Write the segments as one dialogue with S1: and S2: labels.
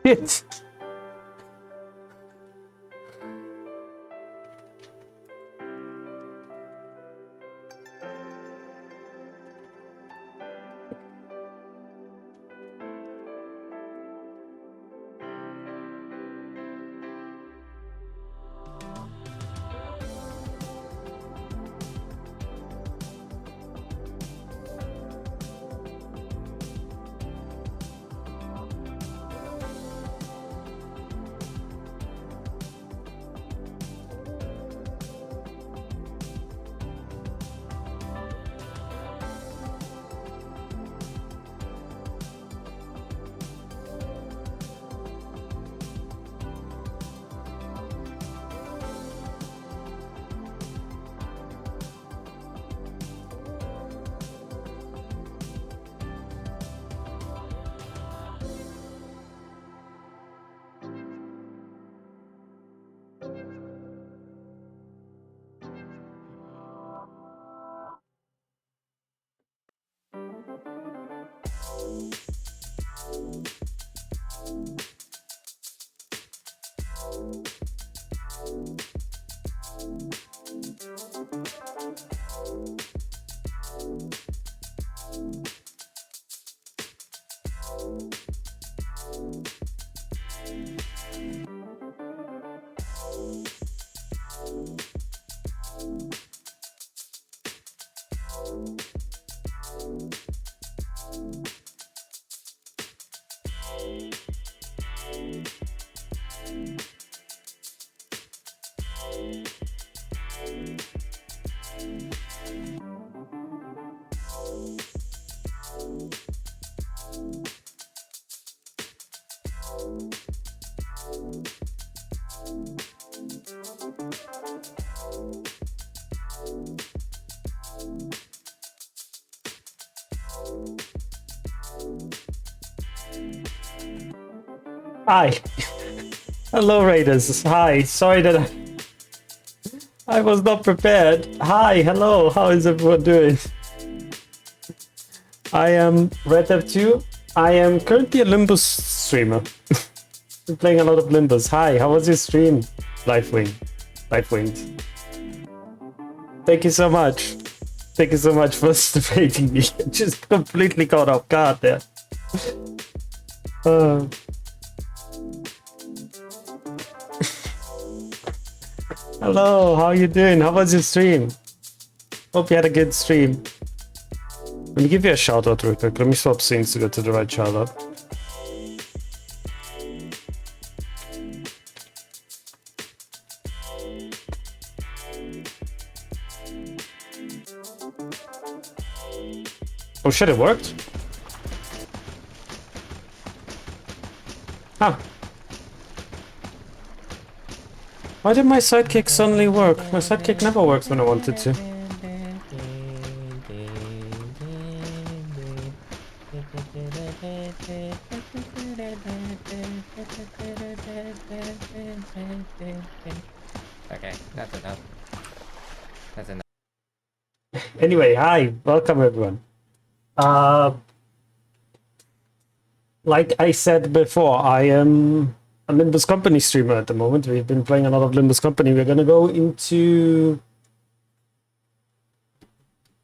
S1: shit. Hi. Hello, Raiders. Hi. Sorry that I was not prepared. Hi. Hello. How is everyone doing? I am RedDev2. I am currently a Limbus streamer. I'm playing a lot of Limbus. Hi. How was your stream? Lifewing. Lifewings. Thank you so much. Thank you so much for debating me. Just completely caught off guard there. Hello, how are you doing? How was your stream? Hope you had a good stream. Let me give you a shout out real quick. Let me swap scenes to go to the right shout out. Oh shit, it worked? Huh. Why did my sidekick suddenly work? My sidekick never works when I wanted to.
S2: Okay, that's enough. That's enough.
S1: Anyway, hi, welcome everyone. Like I said before, I am a LIMBUS COMPANY streamer at the moment. We've been playing a lot of LIMBUS COMPANY. We're gonna go into...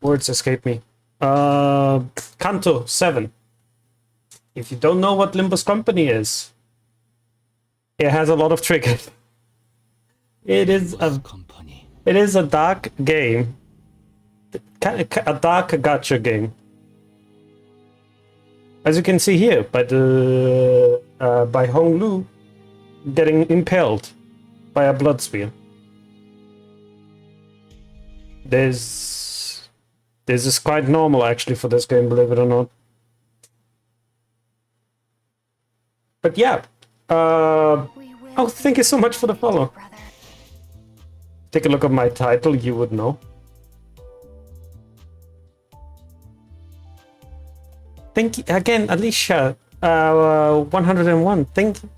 S1: Words escape me. CANTO VII. If you don't know what LIMBUS COMPANY is, it has a lot of triggers. It is a dark game. A dark gacha game. As you can see here, by Hong Lu getting impaled by a blood spear. This is quite normal actually for this game, believe it or not. But yeah, oh, thank you so much for the follow. Take a look at my title, you would know. Thank you again, Alicia. 101. Thank you.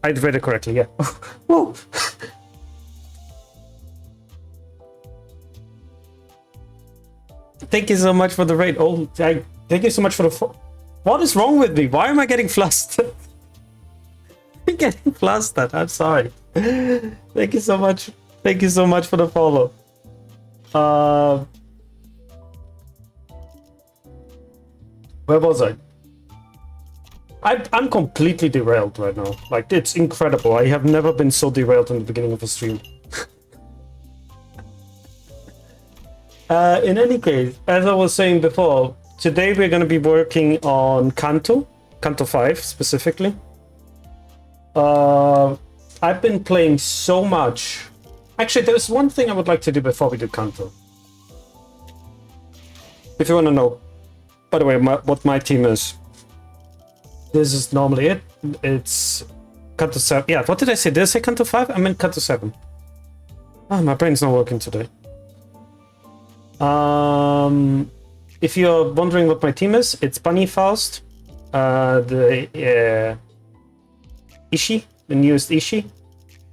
S1: I read it correctly, yeah. Whoa. Thank you so much for the raid. Oh, thank you so much for the. What is wrong with me? Why am I getting flustered? getting flustered. I'm sorry. Thank you so much. Thank you so much for the follow. Where was I? I'm completely derailed right now. Like, it's incredible. I have never been so derailed in the beginning of a stream. In any case, as I was saying before, today we're going to be working on CANTO V specifically. I've been playing so much. Actually, there's one thing I would like to do before we do CANTO. If you want to know, by the way, what my team is. This is normally it. It's CANTO 7. Yeah, what did I say? Did I say CANTO 5? I meant CANTO 7. Ah, my brain's not working today. If you're wondering what my team is, it's Bunny Faust, the Ishi, the newest Ishi.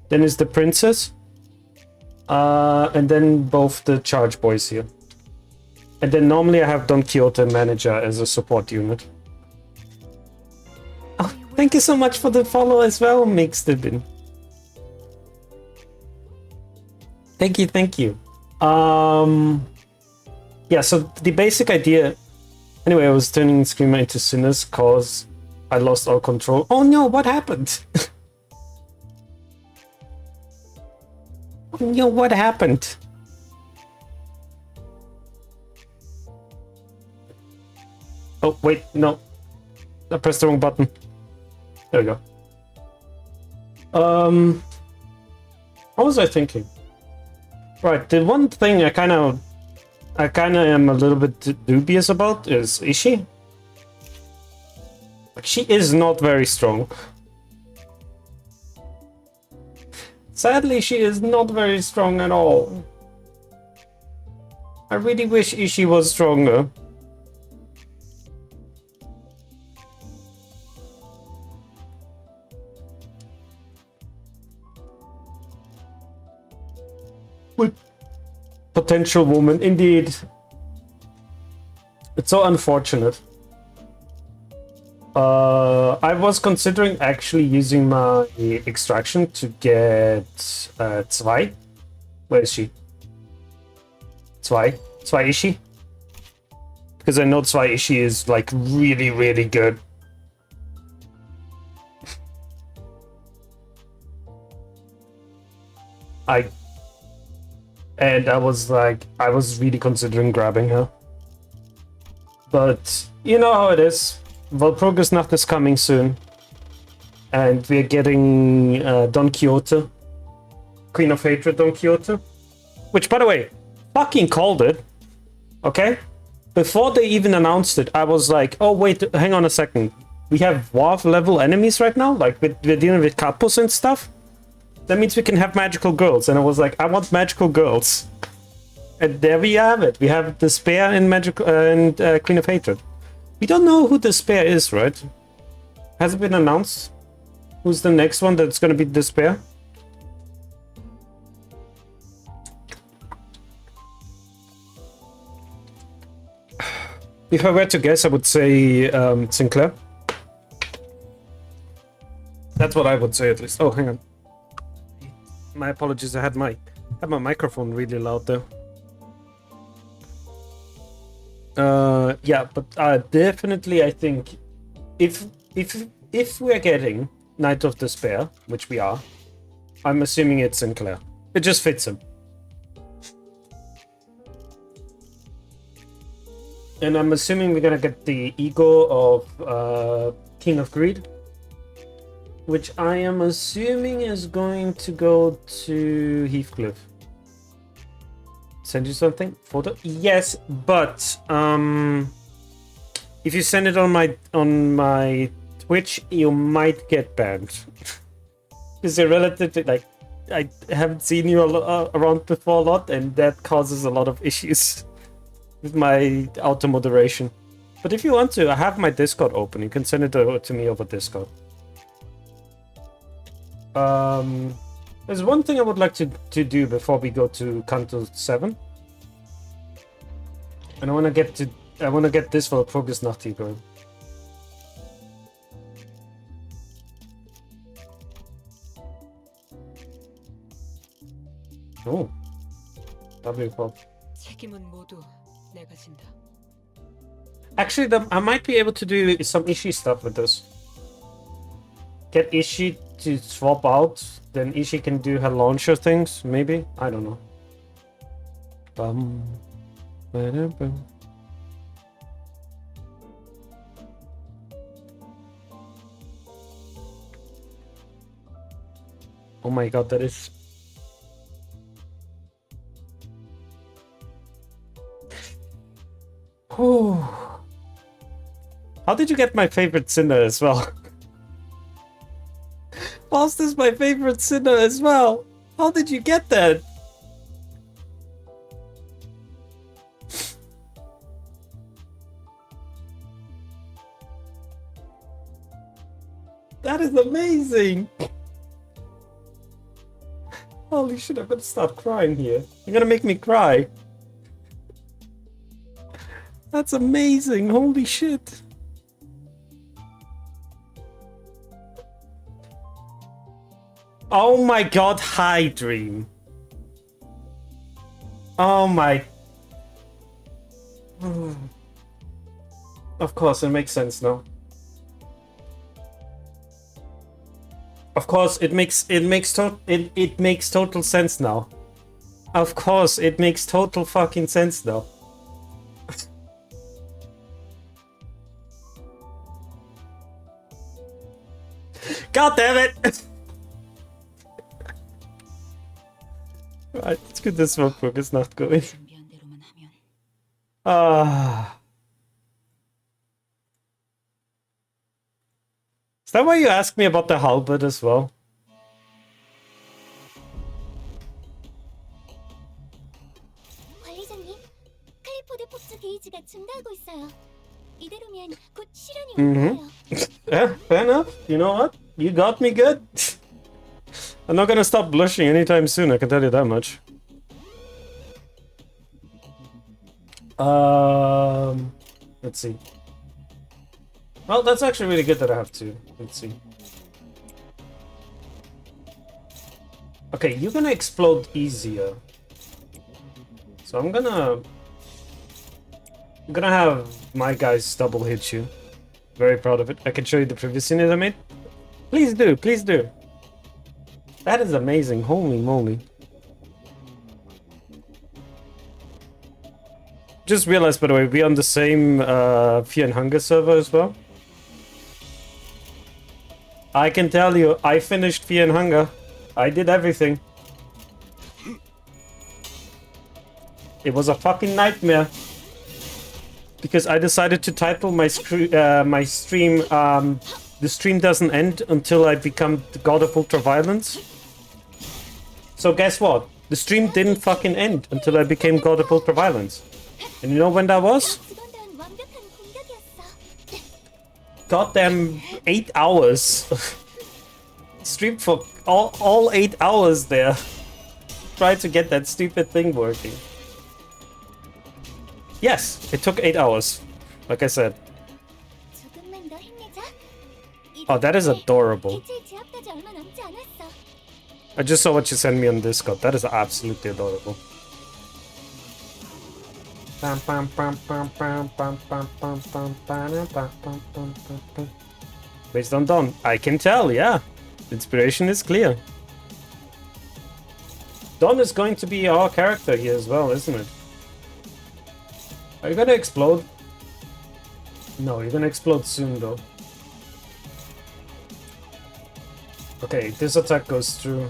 S1: Then is the Princess. And then both the Charge Boys here. And then normally I have Don Quixote Manager as a support unit. Oh, thank you so much for the follow as well, Mixed it in. Thank you, thank you. Yeah, so the basic idea... Anyway, I was turning Screamer into Sinners cause I lost all control. Oh no, what happened? Oh no, what happened? Oh, wait, no. I pressed the wrong button. There we go. What was I thinking? Right, the one thing I kind of am a little bit dubious about is Ishi. Like, she is not very strong. Sadly, she is not very strong at all. I really wish Ishi was stronger. With potential woman, indeed. It's so unfortunate. I was considering actually using my extraction to get Zwei. Where is she? Zwei Ishi? Because I know Zwei Ishi is like really, really good. I was really considering grabbing her. But you know how it is. Walpurgisnacht is coming soon. And we're getting Don Quixote. Queen of Hatred Don Quixote. Which, by the way, fucking called it. Okay? Before they even announced it, I was like, oh wait, hang on a second. We have WoW level enemies right now? Like, we're dealing with capos and stuff? That means we can have magical girls. And I was like, I want magical girls. And there we have it. We have Despair and Queen of Hatred. We don't know who Despair is, right? Has it been announced? Who's the next one that's going to be Despair? If I were to guess, I would say Sinclair. That's what I would say, at least. Oh, hang on. My apologies. I had my microphone really loud there. Yeah, but definitely, I think if we're getting Knight of Despair, which we are, I'm assuming it's Sinclair. It just fits him. And I'm assuming we're gonna get the ego of King of Greed, which I am assuming is going to go to Heathcliff. Send you something? Photo? Yes, but if you send it on my Twitch, you might get banned. Because they're relatively, like, I haven't seen you around before a lot, and that causes a lot of issues with my auto moderation. But if you want to, I have my Discord open. You can send it to me over Discord. There's one thing I would like to do before we go to CANTO 7. And I want to get this for Walpurgisnacht going. Oh, W pop.
S3: 책임은 모두 내가 진다.
S1: Actually, I might be able to do some Ishii stuff with this. Get Ishii to swap out, then Ishii can do her launcher things, maybe? I don't know. Ba-dum-bum. Oh my god, that is... Whew. How did you get my favorite sinner as well? Faust is my favorite sinner as well. How did you get that? That is amazing. Holy shit, I'm gonna start crying here. You're gonna make me cry. That's amazing. Holy shit. Oh my god, hi Dream. Oh my... Of course, it makes sense now. Of course, it makes total sense now. Of course, it makes total fucking sense now. God damn it! Right, it's good this workbook is not going.
S3: 준비한 대로만 하면
S1: Is that why you asked me about the halberd as well?
S4: 관리자님, 클리포드 폭주 게이지가 증가하고 있어요. 이대로면 곧 실현이 올 거예요.
S1: Yeah, fair enough. You know what? You got me good. I'm not gonna stop blushing anytime soon, I can tell you that much. Let's see. Well, that's actually really good that I have two. Let's see. Okay, you're gonna explode easier. So I'm gonna have my guys double hit you. Very proud of it. I can show you the previous scenes I made. Please do, please do. That is amazing, holy moly. Just realized, by the way, we're on the same Fear and Hunger server as well. I can tell you, I finished Fear and Hunger. I did everything. It was a fucking nightmare. Because I decided to title my stream, The Stream Doesn't End Until I Become the God of Ultraviolence. So guess what? The stream didn't fucking end until I became God of Ultraviolence. And you know when that was? Goddamn 8 hours. Streamed for all 8 hours there. Try to get that stupid thing working. Yes, it took 8 hours. Like I said. Oh, that is adorable. I just saw what you sent me on Discord. That is absolutely adorable. Based on Dawn. I can tell, yeah. Inspiration is clear. Dawn is going to be our character here as well, isn't it? Are you gonna explode? No, you're gonna explode soon though. Okay, this attack goes through.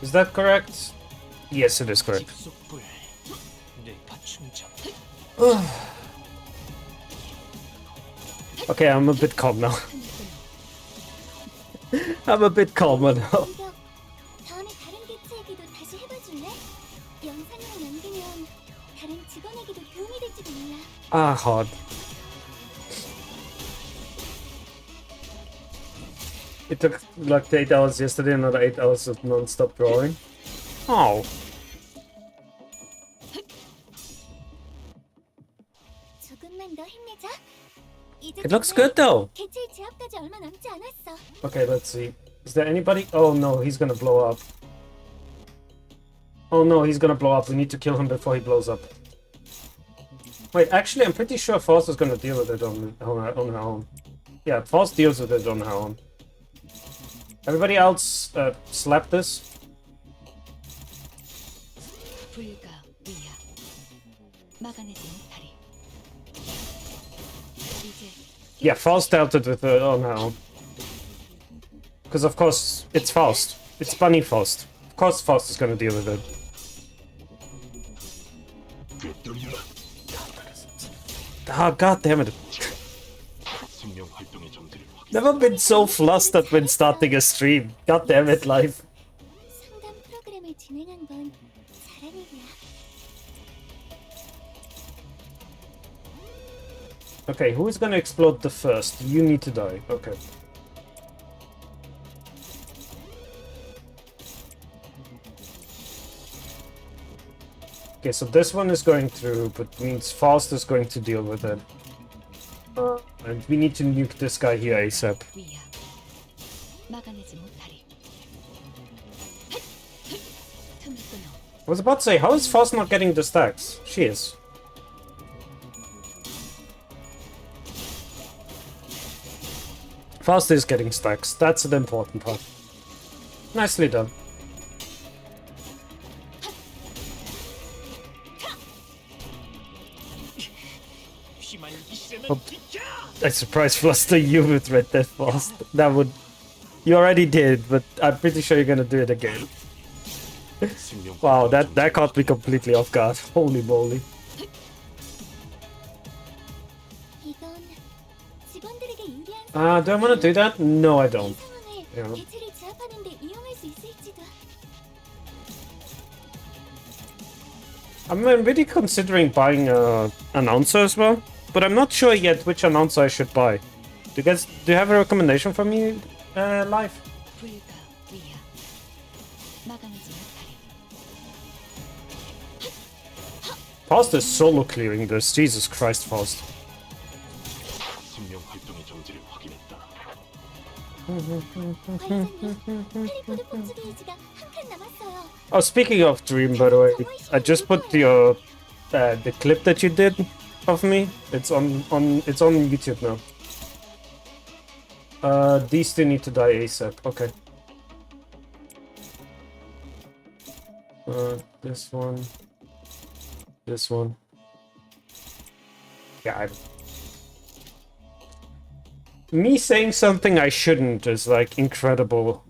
S1: Is that correct? Yes, it is correct. Okay, I'm a bit calm now. I'm a bit calmer now.
S4: 다음에 다른 개체에게도 다시 해봐줄래? 영상으로 남기면 다른 직원에게도 도움이 될지도 몰라.
S1: Ah, hard. It took like 8 hours yesterday, another 8 hours of non-stop drawing. Oh.
S4: 조금만 더 힘내자. 이제
S1: It looks good though.
S4: 개체의 제압까지 얼마 남지 않았어.
S1: Okay, let's see. Is there anybody? Oh no, he's gonna blow up. Oh no, he's gonna blow up. We need to kill him before he blows up. Wait, actually, I'm pretty sure Faust is gonna deal with it on her own. Yeah, Faust deals with it on her own. Everybody else, slap this.
S3: 불가 위야 막아내지 못하리. 이제
S1: Yeah, Faust dealt it with it on her own. Because of course, it's Faust. It's Bunny Faust. Of course Faust is gonna deal with it. Ah, god damn it. Never been so flustered when starting a stream. God damn it, life.
S4: 상담 프로그램을 진행한 건 잘한 일이야.
S1: Okay, who is gonna explode the first? You need to die. Okay. Okay, so this one is going through, but means Faust is going to deal with it. And we need to nuke this guy here ASAP.
S3: 위야 막아내지 못하리. 틈을 끊어
S1: I was about to say, how is Faust not getting the stacks? She is. Faust is getting stacks. That's the important part. Nicely done. Oh, I surprise fluster you with Red Death Faust. That would... You already did, but I'm pretty sure you're gonna do it again. Wow, that caught me completely off guard. Holy moly.
S4: 이건 직원들에게 유리한
S1: Do I want to do that? No, I
S4: 이
S1: don't.
S4: 상황을
S1: Yeah.
S4: 개체를 제압하는 데 이용할 수 있을지도.
S1: I'm really considering buying an announcer as well, but I'm not sure yet which announcer I should buy. Do you have a recommendation for me, live?
S3: 불가 위야 막아내지 못하리.
S1: Faust is solo clearing this. Jesus Christ, Faust.
S4: 관장님, 크리포드 폭주 게이지가 한 칸 남았어요.
S1: Oh, speaking of Dream, by the way, I just put your the clip that you did of me. It's on YouTube now. These two need to die ASAP. Okay. This one. This one. Yeah. Me saying something I shouldn't is like incredible.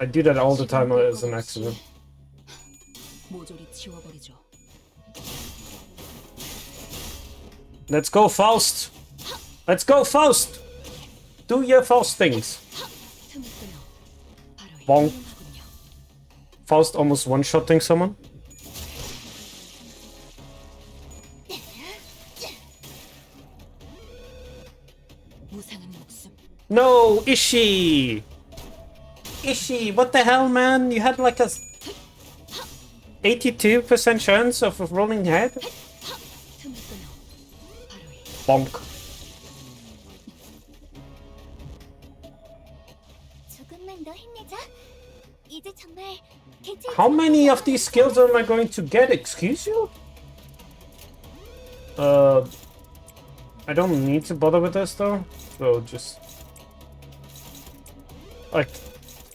S1: I do that all the time as an accident.
S3: 모조리 치워버리죠.
S1: Let's go, Faust! Let's go, Faust! Do your Faust things.
S3: 틈을 끊어 바로
S1: Bonk.
S3: 이용하군요.
S1: Faust almost one-shotting someone.
S3: 무상한 목숨.
S1: No, Ishii! Ishii, what the hell, man? You had like a 82% chance of rolling head?
S3: 틈을 끊어 바로
S1: Bonk.
S4: 조금만 더 힘내자. 이제 정말 개체
S1: How many of these skills am I going to get? Excuse you? I don't need to bother with this though. So just... Like,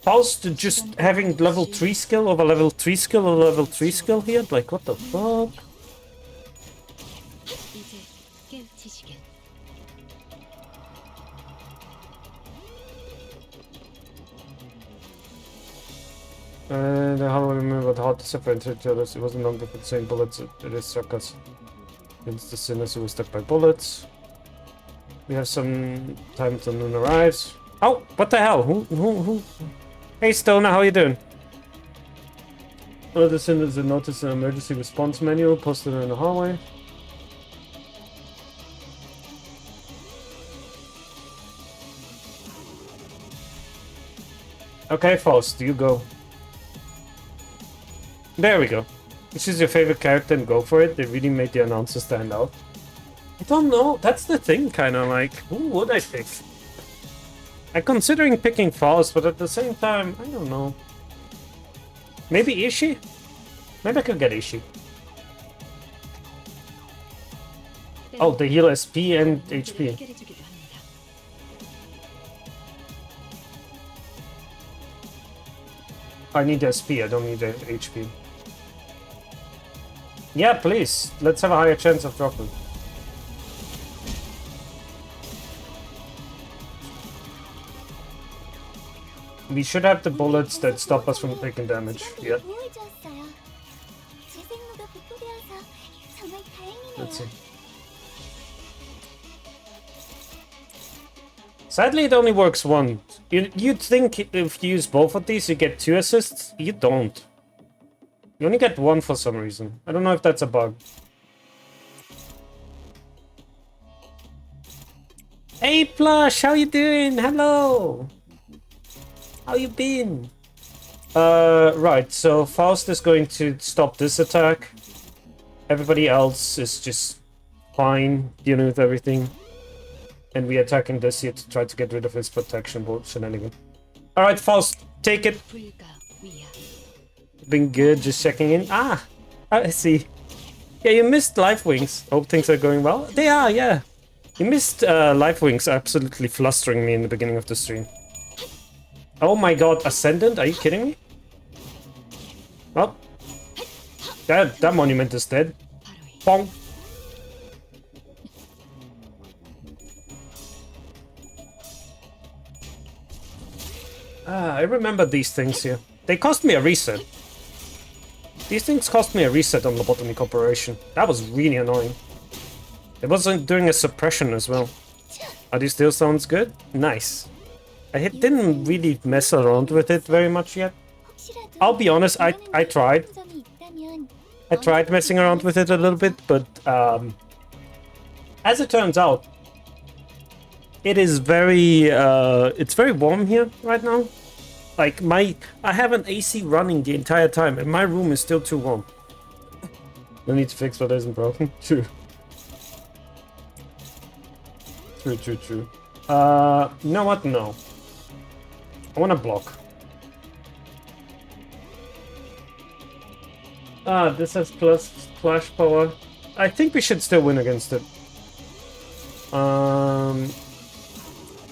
S1: Faust just having level 3 skill over level 3 skill or level 3 skill here? Like, what the fuck?
S3: 이제 깨우치시게.
S1: And how I remember how to separate each other. It wasn't long before the same bullets. It is suckers. Against the sinners who were stuck by bullets. We have some time till noon arrives. Oh, what the hell? Who? Hey, Stoner, how you doing? One of the sinners had noticed an emergency response manual posted in the hallway. Okay, Faust, you go. There we go. This is your favorite character and go for it. They really made the announcer stand out. don't know. That's the thing, kind of like, who would I pick? I'm considering picking Faust, but at the same time, I don't know. Maybe Ishii? Maybe I could get Ishii. Oh, they heal SP and HP.
S3: 해결해주기도 합니다.
S1: I need SP, I don't need HP. Yeah, please. Let's have a higher chance of dropping. We should have the bullets that stop us from taking damage. Yeah.
S4: 보호해주었어요. 제 생모가 복구되어서 정말 다행이네요.
S1: Let's see. Sadly, it only works one. You'd think if you use both of these, you get 2 assists. You don't. You only get 1 for some reason. I don't know if that's a bug. Hey, Plush, how you doing? Hello. How you been? Right. So Faust is going to stop this attack. Everybody else is just fine dealing with everything. And we're attacking this here to try to get rid of his protection shenanigan. Alright, Faust, take it.
S3: 불가 위야.
S1: Been good, just checking in. Ah, I see. Yeah, you missed Life Wings. Hope things are going well. They are, yeah. You missed Life Wings absolutely flustering me in the beginning of the stream. Oh my god, Ascendant? Are you kidding me? Well, that monument is dead.
S3: 바로 이
S1: Bong. Ah, I remember these things here. They cost me a reset. These things cost me a reset on Lobotomy Corporation. That was really annoying. It wasn't doing a suppression as well. Are these still sounds good? Nice. Didn't really mess around with it very much yet.
S4: 혹시라도
S1: I'll be honest, I tried.
S4: 점이 있다면
S1: I tried messing around with it a little bit, but as it turns out, it is very it's very warm here right now. Like I have an AC running the entire time, and my room is still too warm. No need to fix what isn't broken. True. True. You know what? No. I want to block. Ah, this has plus flash power. I think we should still win against it. Do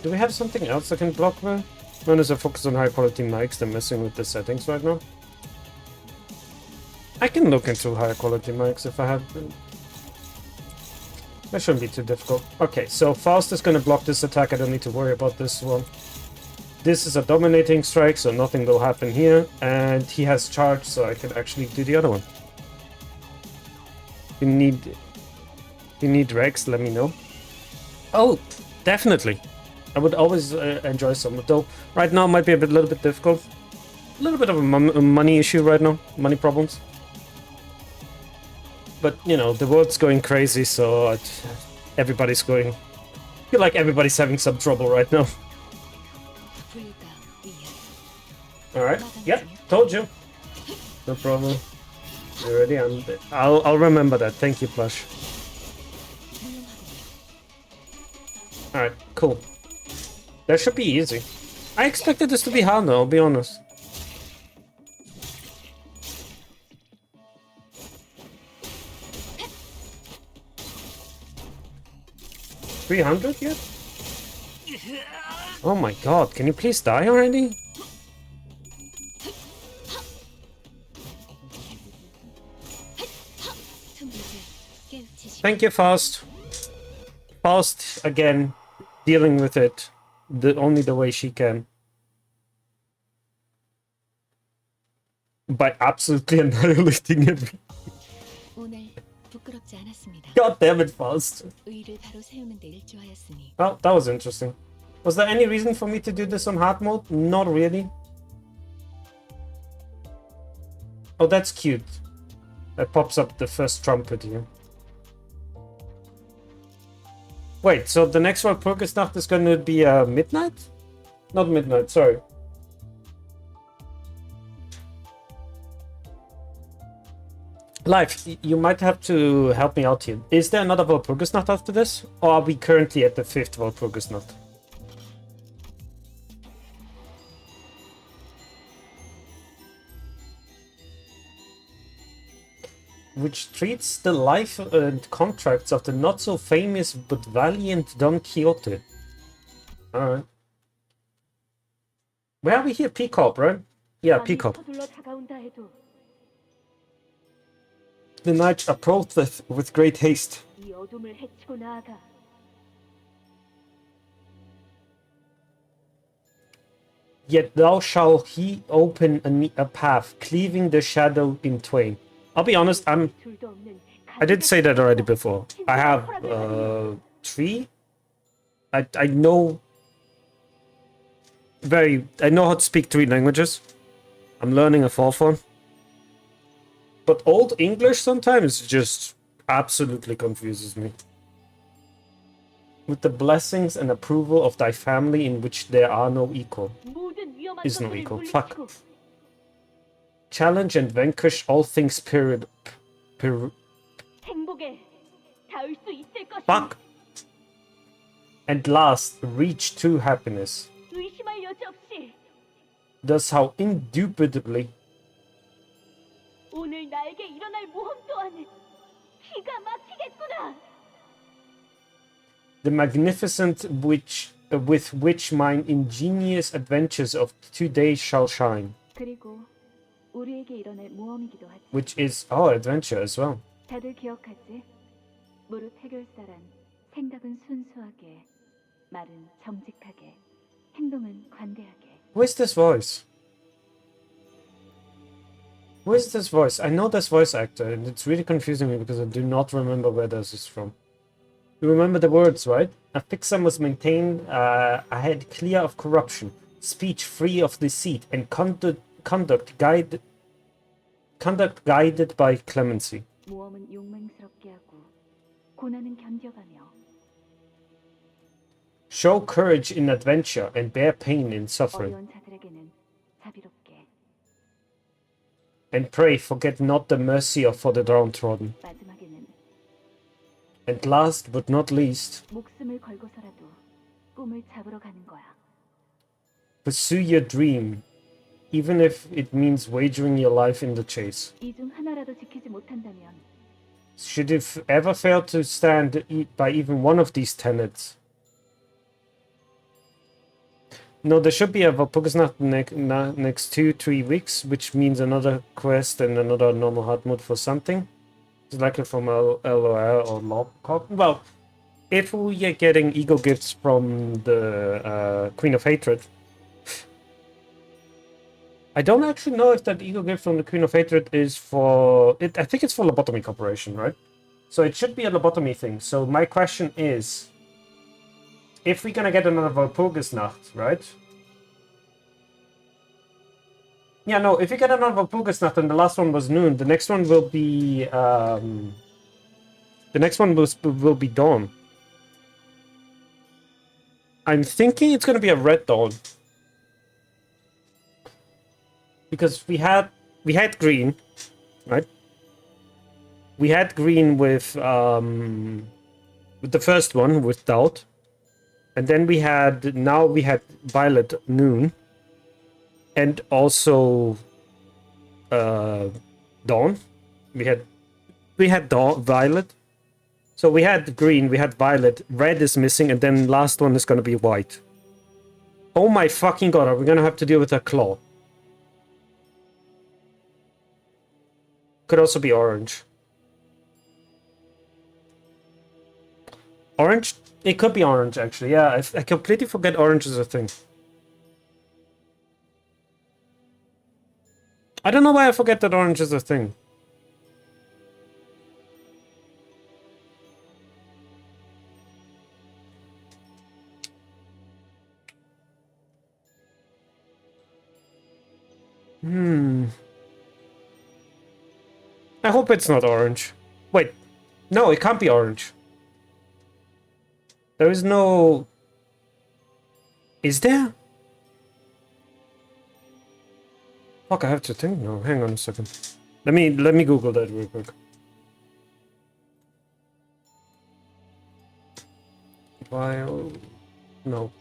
S1: we have something else I can block with? When is a focus on high quality mics? They're messing with the settings right now. I can look into higher quality mics if I have them. That shouldn't be too difficult. Okay, so Faust is going to block this attack. I don't need to worry about this one. This is a dominating strike, so nothing will happen here. And he has charge, so I can actually do the other one. If you need Rex, let me know. Oh, definitely. I would always enjoy some, though right now might be a little bit difficult. A little bit of a money issue right now, money problems. But, you know, the world's going crazy, so everybody's going... I feel like everybody's having some trouble right now.
S3: 불가 위야.
S1: Alright, yep, told you. No problem. You ready? I'll remember that. Thank you, Plush. Alright, cool. That should be easy. I expected this to be hard though, I'll be honest. $300 yet? Oh my god, can you please die already? Thank you, Faust. Faust, again, dealing with it only the way she can. By absolutely annihilating it.
S3: 오늘 부끄럽지 않았습니다.
S1: God damn it, Faust.
S3: 의를 바로 세우는 데 일조하였으니
S1: Oh, that was interesting. Was there any reason for me to do this on hard mode? Not really. Oh, that's cute. That pops up the first trumpet here. Wait, so the next Walpurgisnacht is going to be midnight? Not midnight, sorry. Live, you might have to help me out here. Is there another Walpurgisnacht after this? Or are we currently at the 5th Walpurgisnacht? Which treats the life and contracts of the not so famous but valiant Don Quixote. Alright. Where are we here? Peacock, right? Yeah, Peacock.
S4: 서둘러 다가온다 해도
S1: The night approacheth with great haste.
S4: 이 어둠을 헤치고 나아가.
S1: Yet thou shall he open a path, cleaving the shadow in twain. I'll be honest, I did say that already before. I have 3. I know I know how to speak 3 languages. I'm learning a 4th one. But Old English sometimes just absolutely confuses me. With the blessings and approval of thy family in which there are no equal. Is no equal. Fuck. Challenge and vanquish all things Fuck. And last, reach true happiness. Thus how indubitably
S4: 오늘 나에게 일어날 모험 또한 기가 막히겠구나.
S1: the magnificent with which mine ingenious adventures of today shall shine.
S4: 그리고 우리에게 일어날 모험이기도 하지.
S1: Which is our adventure as well.
S4: 다들 기억하지? 무릇 해결사란 생각은 순수하게, 말은 정직하게, 행동은 관대하게.
S1: Where's this voice? Where's this voice? I know this voice actor, and it's really confusing me because I do not remember where this is from. You remember the words, right? A fixer must maintain a head clear of corruption, speech free of deceit, and conduct guided by clemency.
S4: 모험은 용맹스럽게 하고 고난은 견뎌가며.
S1: Show courage in adventure and bear pain in suffering.
S4: 어려운 자들에게는 자비롭게.
S1: And pray, forget not the mercy for the downtrodden.
S4: 마지막에는
S1: And last but not least,
S4: 목숨을 걸고서라도 꿈을 잡으러 가는 거야.
S1: pursue your dream, even if it means wagering your life in the chase.
S4: 이 중 하나라도 지키지 못한다면
S1: Should you ever fail to stand by even one of these tenets? No, there should be a Walpurgisnacht next 2-3 weeks, which means another quest and another normal hard mode for something. It's like it from LOL or Lobcock. Well, if we are getting ego gifts from the Queen of Hatred, I don't actually know if that ego gift from the Queen of Hatred is for it. I think it's for Lobotomy Corporation, right? So it should be a lobotomy thing. So my question is, if we're gonna get another Walpurgisnacht, right? Yeah, no, if you get another Walpurgisnacht and the last one was noon, the next one will be will be dawn. I'm thinking it's gonna be a red dawn. Because we had green, right? We had green with the first one with doubt. And then we had violet noon, and also dawn. We had dawn, violet. So we had green, we had violet, red is missing, and then last one is gonna be white. Oh my fucking god! Are we gonna have to deal with a claw? Could also be orange. Orange. It could be orange, actually. Yeah, I completely forget orange is a thing. I don't know why I forget that orange is a thing. I hope it's not orange. Wait. No, it can't be orange. There is no... Is there? Fuck, I have to think now. Hang on a second. Let me Google that real quick. Bio, no,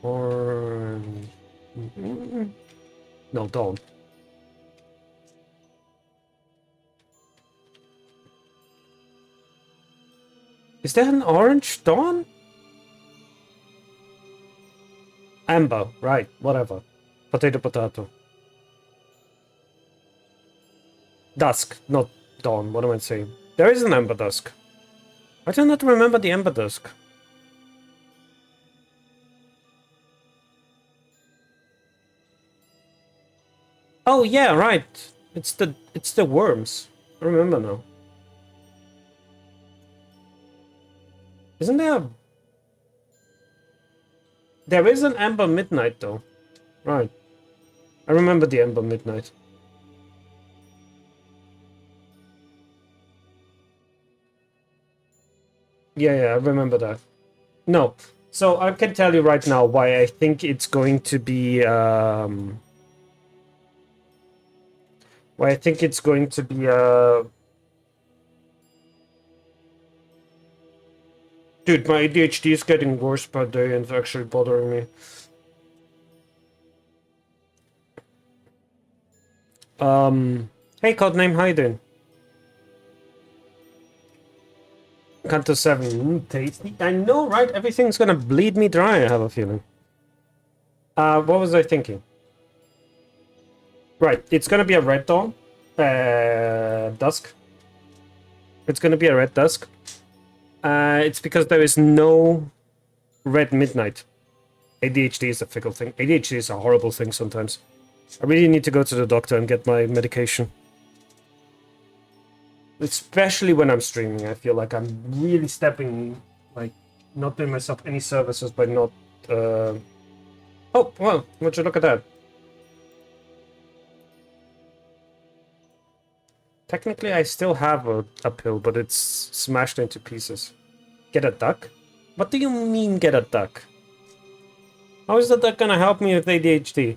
S1: orange, no, dawn. Is there an orange dawn? Amber, right? Whatever. Potato, potato. Dusk, not dawn. What am I saying? There is an amber dusk. I do not remember the amber dusk. Oh yeah, right. It's the worms. I remember now. Isn't there? There is an amber midnight though. Right. I remember the amber midnight. Yeah, I remember that. No. So I can tell you right now why I think it's going to be why I think it's going to be Dude, my ADHD is getting worse per day and it's actually bothering me. Hey Codename, how you doing? CANTO VII, tasty. I know, right? Everything's gonna bleed me dry, I have a feeling. What was I thinking? Right, it's gonna be a red dawn. Dusk. It's gonna be a red dusk. It's because there is no red midnight. ADHD is a fickle thing. ADHD is a horrible thing sometimes. I really need to go to the doctor and get my medication. Especially when I'm streaming, I feel like I'm really stepping, like, not doing myself any services by not, Oh, well, would you look at that? Technically, I still have a pill, but it's smashed into pieces. Get a duck? What do you mean, get a duck? How is the duck gonna help me with ADHD?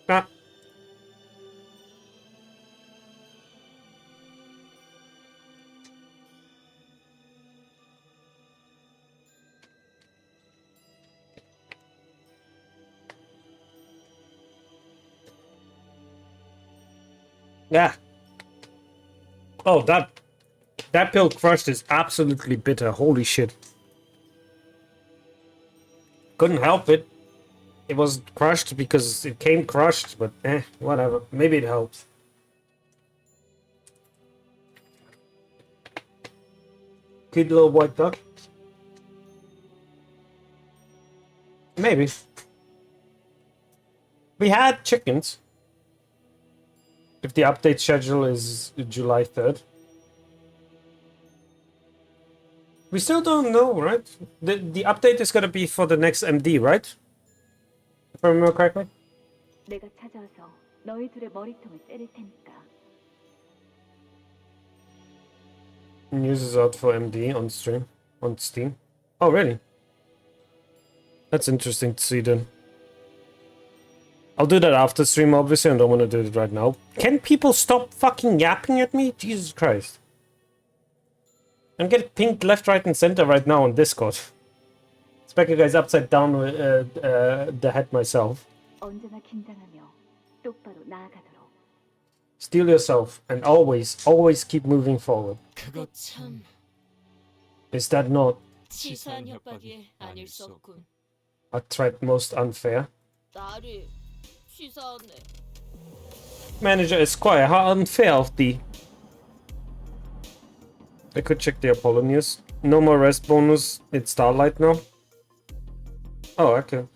S1: Ah. Yeah. Oh, that pill crushed is absolutely bitter. Holy shit. Couldn't help it. It was crushed because it came crushed, but whatever. Maybe it helps. Cute little white duck. Maybe. We had chickens. If the update schedule is July 3rd. We still don't know, right? The update is gonna be for the next MD, right? If I remember correctly?
S4: 내가 찾아와서 너희 둘의 머리통을 때릴 테니까.
S1: News is out for MD on stream, on Steam. Oh, really? That's interesting to see then. I'll do that after stream, obviously. I don't want to do it right now. Can people stop fucking yapping at me? Jesus Christ. I'm getting pinged left, right, and center right now on Discord. Specker guy's upside down with the head myself.
S4: 언제나 긴장하며 똑바로 나아가도록.
S1: Steel yourself and always keep moving forward.
S5: 그거 참
S1: Is that not
S5: 치사한 협박이 아닐 수 없군.
S1: a threat most unfair?
S5: 나를 치사하네.
S1: Manager Esquire, how unfair of thee. I could check the Apollo news. No more rest bonus. It's Starlight now. Oh, okay.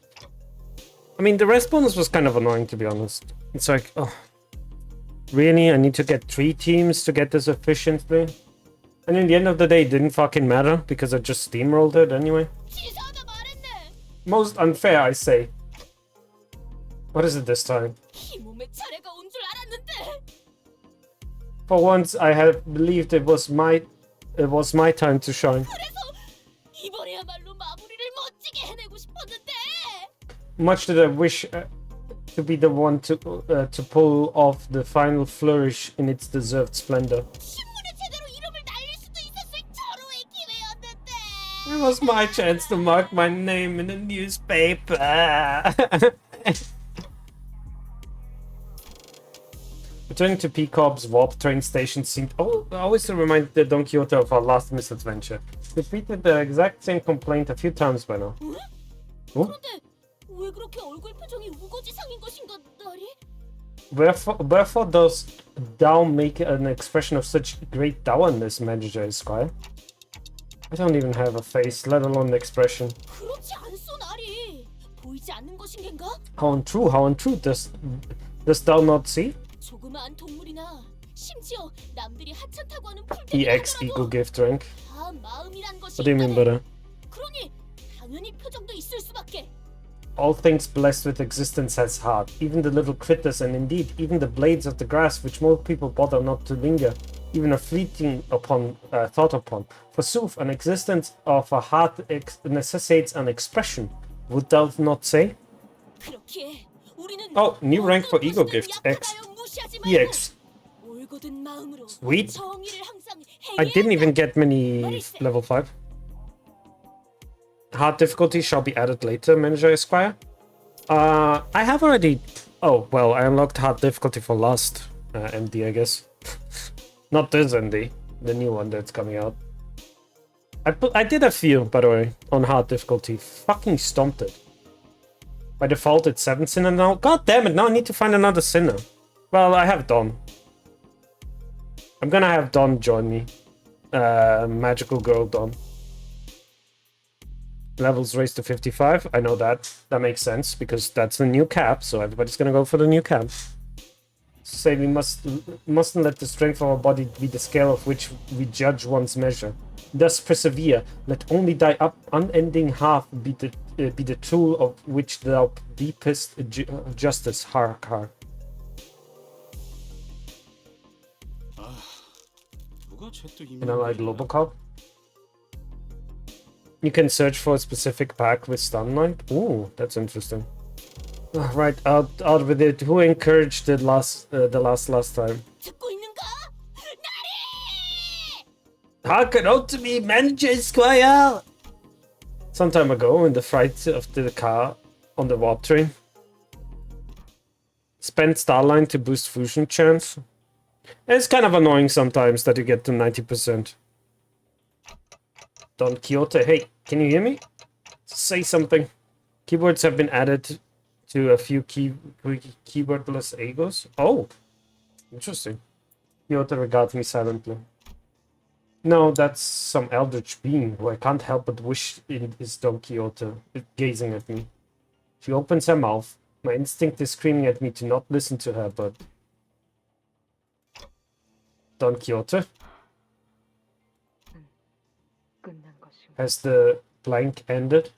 S1: I mean, the rest bonus was kind of annoying, to be honest. It's like, oh, really? I need to get 3 teams to get this efficiently? And in the end of the day, it didn't fucking matter because I just steamrolled it anyway.
S5: 치사하다 말했네.
S1: Most unfair, I say. What is it this time?
S5: 이 몸에 차례가 온 줄 알았는데.
S1: For once, I had believed it was my time to shine.
S5: 그래서 이번에야말로 마무리를 멋지게 해내고 싶었는데.
S1: Much did I wish to be the one to pull off the final flourish in its deserved splendor.
S5: 신문에 제대로 이름을 날릴 수도 있었을 절호의 기회였는데.
S1: It was my chance to mark my name in the newspaper. Returning to Peacock's warp train station seemed always to remind the Don Quixote of our last misadventure. Repeated the exact same complaint a few times by now.
S5: 그런데 왜 그렇게 얼굴 표정이 우거지상인 것인가, 나리?
S1: Wherefore dost thou make an expression of such great dourness, Manager Esquire? I don't even have a face, let alone an expression.
S5: 그렇지 않소, 나리. 보이지 않는 것인겐가?
S1: How untrue, dost thou not see?
S5: 조그마한 동물이나 심지어 남들이 하찮다고 하는 풀떼기
S1: EX ego gift rank.
S5: 다 마음이란 것이
S1: What do you mean by that?
S5: 그러니 당연히 표정도 있을 수밖에.
S1: All things blessed with existence has heart, even the little critters, and indeed even the blades of the grass which most people bother not to linger, even a fleeting thought upon. Forsooth, an existence of a heart necessitates an expression. Would thou not say?
S5: 그렇기에 우리는
S1: Oh, new rank for
S5: 어떤
S1: ego
S5: 것이든
S1: gifts. X.
S5: 약하다여 무시하지 말고
S1: EX.
S5: 올곧은 마음으로
S1: Sweet.
S5: 정의를 항상
S1: I didn't even
S5: 행해야
S1: get many level 5. Hard difficulty shall be added later, Manager Esquire. I have already... Oh, well, I unlocked hard difficulty for last MD, I guess. Not this MD, the new one that's coming out. I did a few, by the way, on hard difficulty. Fucking stomped it. By default, it's 7 Sinner now. God damn it, now I need to find another Sinner. Well, I have Don. I'm gonna have Don join me. Magical Girl Don. Levels raised to 55. I know that. That makes sense, because that's the new cap, so everybody's gonna go for the new cap. Say we mustn't let the strength of our body be the scale of which we judge one's measure. Thus persevere. Let only thy unending heart be the tool of which thou deepest justice. Hark, hark. And I like Lobocop. You can search for a specific pack with Stunline. Ooh, that's interesting. Right, out with it. Who encouraged the last time?
S5: 듣고 있는가? 나리!
S1: Hearken out to me, Manager Esquire! Some time ago, in the fright of the car on the warp train, spent Starline to boost fusion chance. It's kind of annoying sometimes that you get to 90%. Don Quixote, hey, can you hear me? Say something. Keywords have been added to a few keywordless egos. Oh, interesting. Quixote regards me silently. No, that's some eldritch being who I can't help but wish is Don Quixote, gazing at me. She opens her mouth. My instinct is screaming at me to not listen to her, but... Don Quixote? Has the blank ended?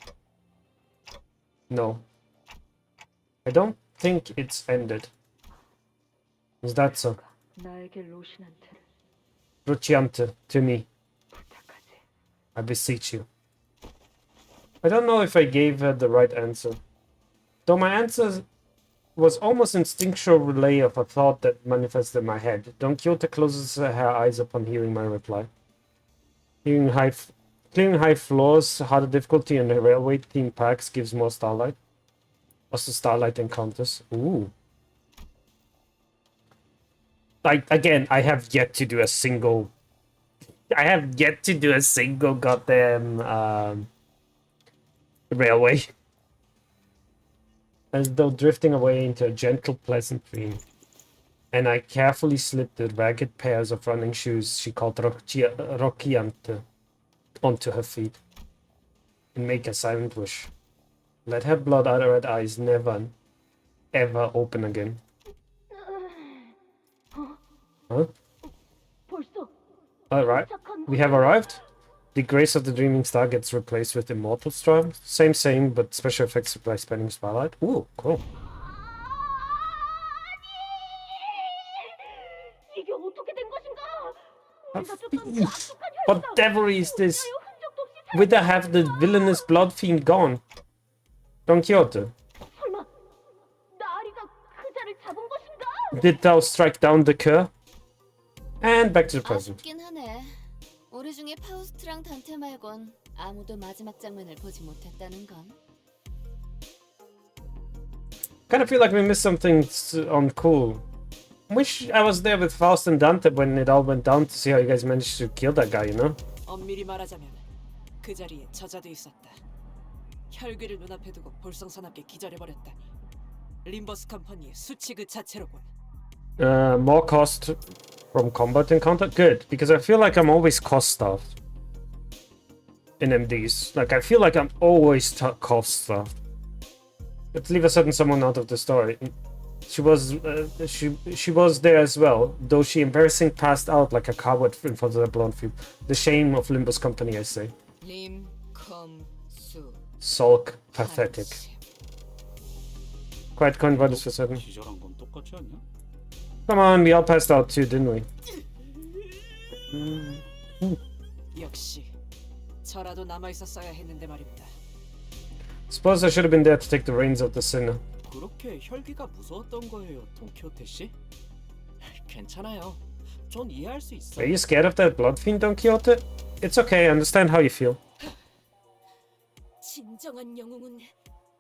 S1: No. I don't think it's ended. Is that so? Luciante, to me. I beseech you. I don't know if I gave her the right answer. Though my answer was almost instinctual relay of a thought that manifested in my head. Don Quixote closes her eyes upon hearing my reply. Clearing high floors, harder difficulty, and the railway theme packs gives more starlight. Also starlight encounters. Ooh. Again, I have yet to do a single... goddamn railway. As though drifting away into a gentle, pleasant dream. And I carefully slipped the ragged pairs of running shoes she called Rocchiante onto her feet. And make a silent wish. Let her blood-red eyes never, ever open again. Huh? Alright, we have arrived. The grace of the dreaming star gets replaced with immortal star. Same, but special effects by spending spotlight. Ooh, cool.
S5: 이게 어떻게 된 것인가?
S1: What devilry is this? Whither have the villainous blood fiend gone? Don Quixote.
S5: 설마 나리가
S1: did thou strike down the cur? And back to the present.
S5: 아쉽긴 하네. 우리 중에 파우스트랑 단테 말곤 아무도 마지막 장면을 보지 못했다는 건.
S1: Kind of feel like we missed something on cool. Wish I was there with Faust and Dante when it all went down to see how you guys managed to kill that guy, you know?
S6: 엄밀히 말하자면 그 자리에 저자도 있었다. 혈귀를 눈앞에 두고 볼썽사납게 기절해버렸다니. 림버스 컴퍼니의 수치 그 자체로군.
S1: More cost from combat encounter? Good, because I feel like I'm always cost-starved in MDs. Like, I feel like I'm always cost-starved. Let's leave a certain someone out of the story. She was she was there as well, though she embarrassing passed out like a coward in front of the blonde field. The shame of Limbus Company, I say.
S6: 림컴수.
S1: Sulk, pathetic. Quite convinced for certain.
S7: 기절한 건 똑같지 않냐?
S1: Come on, we all passed out too, didn't we?
S6: 역시 저라도 남아 있었어야 했는데 말입니다.
S1: Suppose I should have been there to take the reins of the sinner.
S7: 그렇게 혈기가 무서웠던 거예요, 돈키호테 씨? 괜찮아요. 전 이해할 수 있어요.
S1: Are you scared of that blood fiend, Don Quixote? It's okay, I understand how you feel.
S5: 진정한 영웅은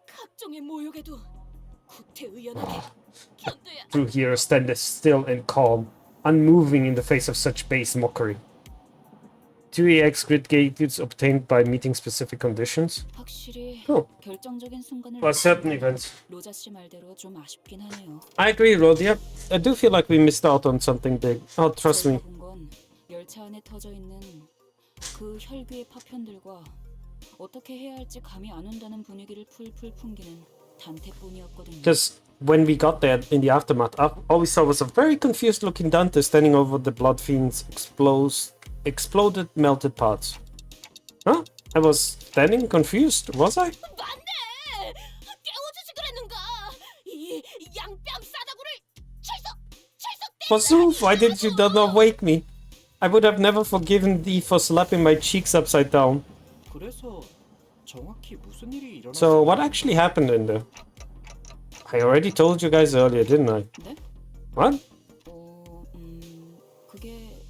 S5: 각종의 모욕에도 구태의연하게 견뎌야.
S1: True hero standeth still and calm, unmoving in the face of such base mockery. 2EX grid gates obtained by meeting specific conditions.
S3: 확실히
S1: Oh,
S3: 결정적인 순간을
S1: for certain events.
S3: 로자 씨 말대로 좀 아쉽긴 하네요.
S1: I agree, Rodia. I do feel like we missed out on something big. Oh, trust me.
S3: 제가 본 건 열차 안에 터져 있는 그 혈귀의 파편들과 어떻게 해야 할지 감이 안 온다는 분위기를 풀풀 풍기는 단테뿐이었거든요.
S1: Because when we got there in the aftermath, all we saw was a very confused looking Dante standing over the blood fiend's exploded melted parts. Huh? I was standing confused, was I?
S5: 맞네. 깨워주지 그랬는가. 이 양뺨 싸다구를 철썩.
S1: Forsooth, why did you not wake me? I would have never forgiven thee for slapping my cheeks upside down.
S7: 그래서 정확히 무슨 일이 일어났어요?
S1: So what actually happened in there? I already told you guys earlier, didn't I?
S3: 네?
S1: What?
S3: 그게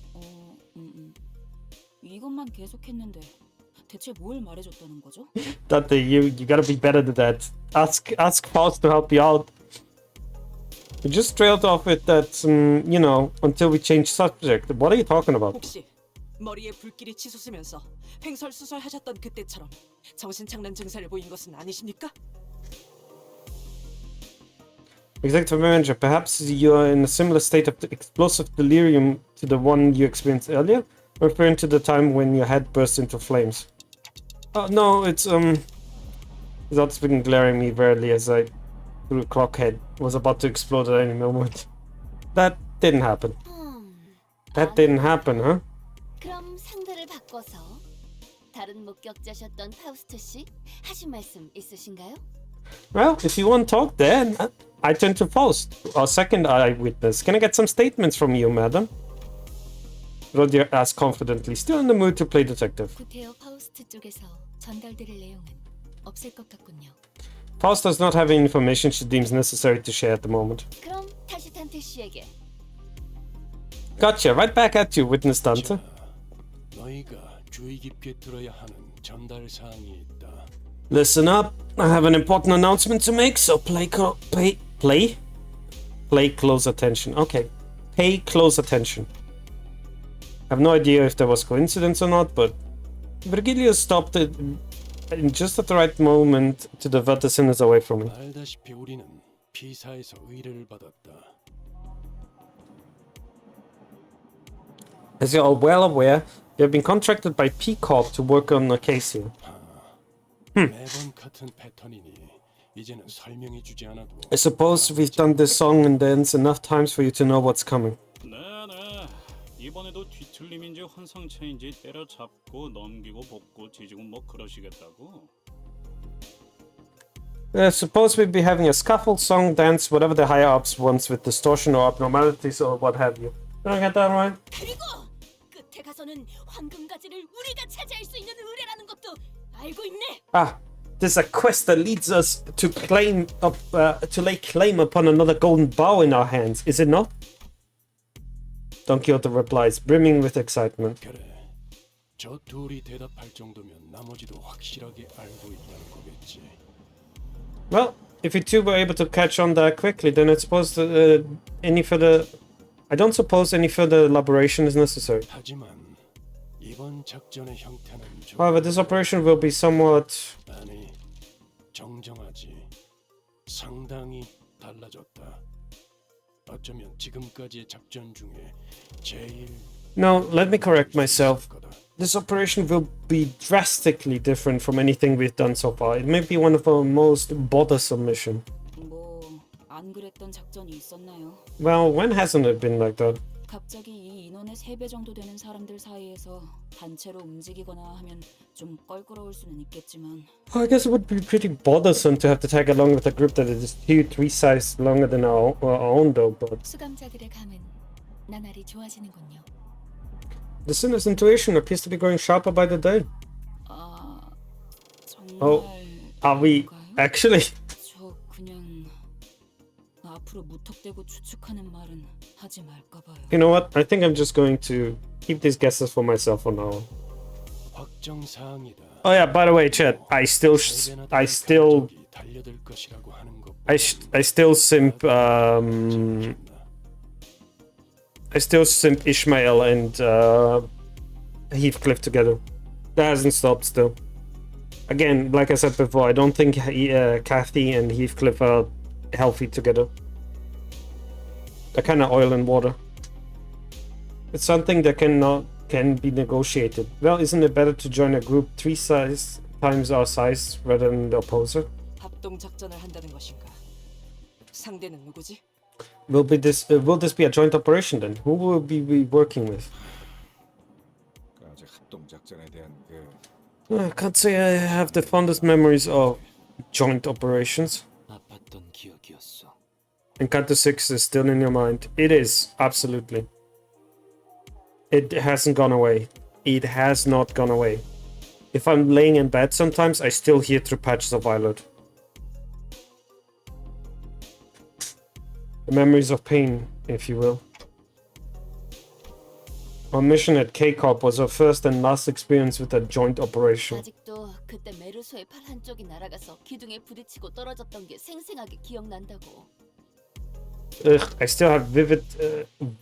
S3: 이것만 계속했는데 대체 뭘 말해줬다는 거죠?
S1: Dante, you gotta be better than that. Ask Faust to help you out. You just trailed off with that, you know, until we change subject. What are you talking about?
S6: 혹시 머리에 불길이 치솟으면서 횡설수설하셨던 그때처럼 정신착란 증세를 보인 것은 아니십니까?
S1: Executive Manager, perhaps you are in a similar state of explosive delirium to the one you experienced earlier, referring to the time when your head burst into flames. Oh no, it's his eyes been glaring at me weirdly as I, through Clockhead, was about to explode at any moment. That didn't happen. That didn't happen, huh?
S5: 그럼 상대를 바꿔서 다른 목격자셨던 파우스트 씨 하신 말씀 있으신가요?
S1: Well, if you want to talk then, I turn to Faust, our second eyewitness. Can I get some statements from you, madam? Rodia asked confidently, still in the mood to play detective.
S3: 구테어 파우스트 쪽에서 전달드릴 내용은 없을 것 같군요.
S1: Faust does not have any information she deems necessary to share at the moment.
S5: 그럼 다시 단테 씨에게.
S1: Gotcha, right back at you, witness Dante.
S8: 너희가 주의 깊게 들어야 하는 전달 사항이 있다.
S1: Listen up, I have an important announcement to make, so pay close attention. Okay, pay close attention. I have no idea if there was coincidence or not, but Virgilio stopped it in just at the right moment to divert the sinners away from him.
S8: 알다시피 우리는 피사에서 의뢰를 받았다.
S1: As you are well aware, you have been contracted by P Corp to work on a case here.
S8: 매번 같은 패턴이니 이제는 설명해 주지 않아도.
S1: I suppose we've done this song and dance enough times for you to know what's coming.
S7: 네네. 이번에도 뒤틀림인지 환상체인지 때려잡고 넘기고 볶고 지지고 뭐 그러시겠다고.
S1: Suppose we'd be having a scuffle, song, dance, whatever the higher ups wants with distortion or abnormalities or what have you. Did I get that right?
S5: 그리고 끝에 가서는 황금가지를 우리가 차지할 수 있는 의뢰라는 것도 알고 있네.
S1: Ah, There's a quest that leads us to lay claim upon another golden bow in our hands, is it not? Don Quixote replies, brimming with excitement.
S8: 그래. 저 둘이 대답할 정도면 나머지도 확실하게 알고 있다는 거겠지.
S1: Well, if you two were able to catch on that quickly, then I suppose I don't suppose any further elaboration is necessary.
S8: 하지만 이번 작전의 형태는 좀
S1: However, this operation will be somewhat...
S8: 아니, 정정하지. 상당히 달라졌다. 어쩌면 지금까지의 작전 중에 제일
S1: No, let me correct myself.
S8: 거다.
S1: This operation will be drastically different from anything we've done so far. It may be one of our most bothersome missions.
S3: 뭐 안 그랬던 작전이 있었나요?
S1: Well, when hasn't it been like that?
S3: 갑자기 이 인원의 3배 정도 되는 사람들 사이에서 단체로 움직이거나 하면 좀 껄끄러울 수는 있겠지만
S1: I guess it would be pretty bothersome to have to tag along with a group that is 2-3 sizes longer than our own though, but...
S5: 수감자들의 감은 나날이 좋아지는군요.
S1: The sinner's intuition appears to be growing sharper by the day.
S3: 아... 정말...
S1: Oh, are we
S3: 그런가요?
S1: actually?
S3: 저 그냥... 앞으로 무턱대고 추측하는 말은 하지 말까 봐요.
S1: You know what? I think I'm just going to keep these guesses for myself for now.
S8: 확정 사항이다.
S1: Oh yeah, by the way, Chad, I still
S8: 달려들 것이라고 하는 것.
S1: I still simp Ishmael and Heathcliff together. That hasn't stopped still. Again, like I said before, I don't think Kathy and Heathcliff are healthy together. They're kind of oil and water. It's something that can be negotiated. Well, isn't it better to join a group 3 times our size rather than the opposer?
S6: 합동 작전을 한다는 것인가? 상대는 누구지?
S1: Will this be a joint operation then? Who will we be working with?
S9: 아직 합동 작전에 대한
S1: I can't say I have the fondest memories of joint operations.
S8: 아팠던 기억이었어.
S1: And CANTO VI is still in your mind. It is, absolutely. It hasn't gone away. It has not gone away. If I'm laying in bed sometimes, I still hear through patches of violet. The memories of pain, if you will. Our mission at K-Corp was our first and last experience with a joint operation.
S5: 아직도 그때 메르소의 팔 한쪽이 날아가서 기둥에 부딪히고 떨어졌던 게 생생하게 기억난다고.
S1: Ugh, I still have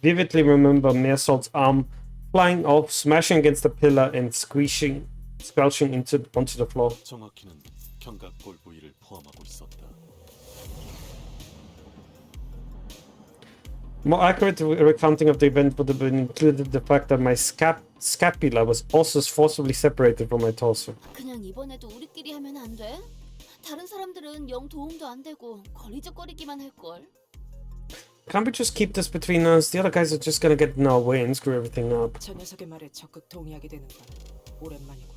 S1: vividly remember Mersault's arm flying off, smashing against the pillar and squelching onto the floor.
S8: 정확히는 견갑골 부위를 포함하고 있었다.
S1: More accurate recounting of the event would have been included the fact that my scapula was also forcibly separated from my torso.
S5: 그냥 이번에도 우리끼리 하면 안 돼? 다른 사람들은 영 도움도 안 되고 걸리적거리기만 할 걸.
S1: Can't we just keep this between us? The other guys are just gonna get in our way and screw everything up.
S6: 저 녀석의 말에 적극 동의하게 되는 건 오랜만이군.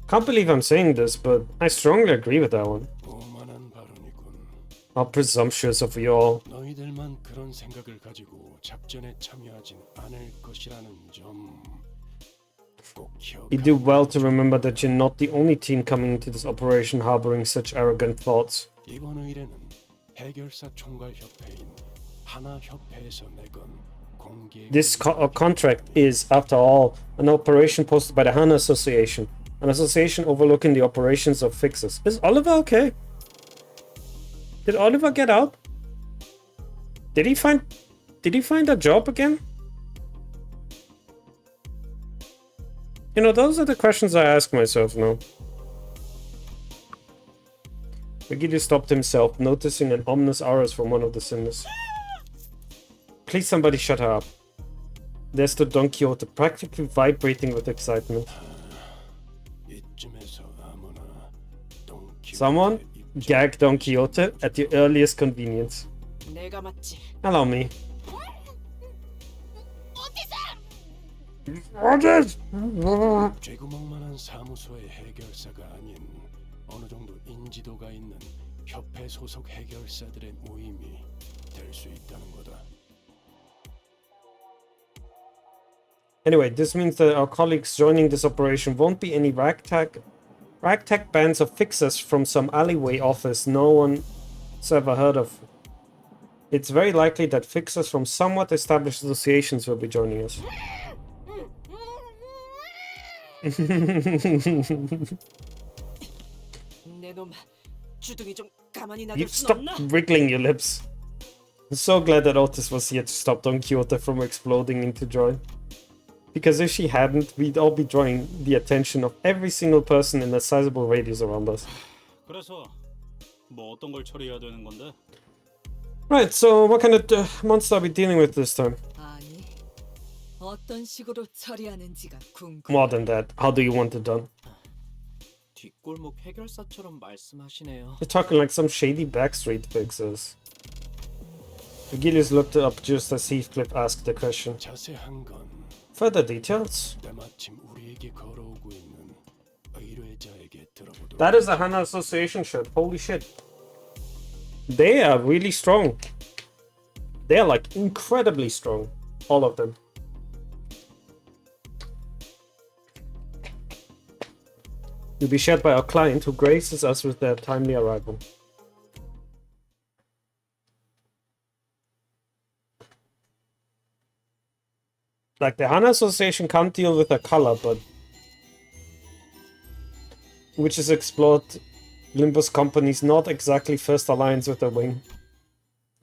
S1: Can't believe I'm saying this, but I strongly agree with that one.
S8: 오만한 발언이군.
S1: How presumptuous of you all.
S8: 너희들만 그런 생각을 가지고 작전에 참여하진 않을 것이라는 점. 꼭
S1: You do
S8: 기억하고.
S1: well to remember that you're not the only team coming into this operation harboring such arrogant thoughts.
S8: 이번 의뢰는 해결사 총괄 협회인 하나 협회에서 내건 공개.
S1: This contract is, after all, an operation posted by the HANA Association, an association overlooking the operations of fixers. Is Oliver okay? Did Oliver get out? Did he find a job again? You know, those are the questions I ask myself now. Virgilio stopped himself, noticing an ominous aura from one of the sinners. Please somebody shut her up. There stood Don Quixote, practically vibrating with excitement.
S8: 이쯤에서 아무나 돈
S1: Someone gag Don Quixote at your earliest convenience.
S6: 내가 맞지.
S1: Allow me. What is?
S8: 죄구멍만한 사무소의 해결사가 아닌 어느 정도 인지도가 있는 협회 소속 해결사들의 모임이 될 수 있다는 거다.
S1: Anyway, this means that our colleagues joining this operation won't be any ragtag Ragtag bands of fixers from some alleyway office no one's ever heard of. It's very likely that fixers from somewhat established associations will be joining us.
S6: 내놈 주둥이 좀 가만히
S1: You
S6: 놔둘 순
S1: stop
S6: 없나?
S1: wriggling your lips. I'm so glad that Otis was here to stop Don Quixote from exploding into joy. Because if she hadn't, we'd all be drawing the attention of every single person in a sizable radius around us.
S10: 그래서 뭐 어떤 걸 처리해야 되는 건데?
S1: Right, so what kind of monster are we dealing with this time?
S6: 아니, 어떤 식으로 처리하는지가 궁금해.
S1: More than that, how do you want it done?
S7: 뒷골목 해결사처럼 말씀하시네요.
S1: You're talking like some shady backstreet fixers. Virgilius looked up just as Heathcliff asked the question.
S8: 자세한 건
S1: Further details?
S8: 때마침 우리에게 걸어오고 있는 의뢰자에게 들어보도록.
S1: That is a Hana Association shirt. Holy shit. They are really strong. They are like incredibly strong. All of them. Will be shared by our client who graces us with their timely arrival. Like the Hana Association can't deal with a color, but which is explored. LIMBUS Company's not exactly first alliance with the Wing.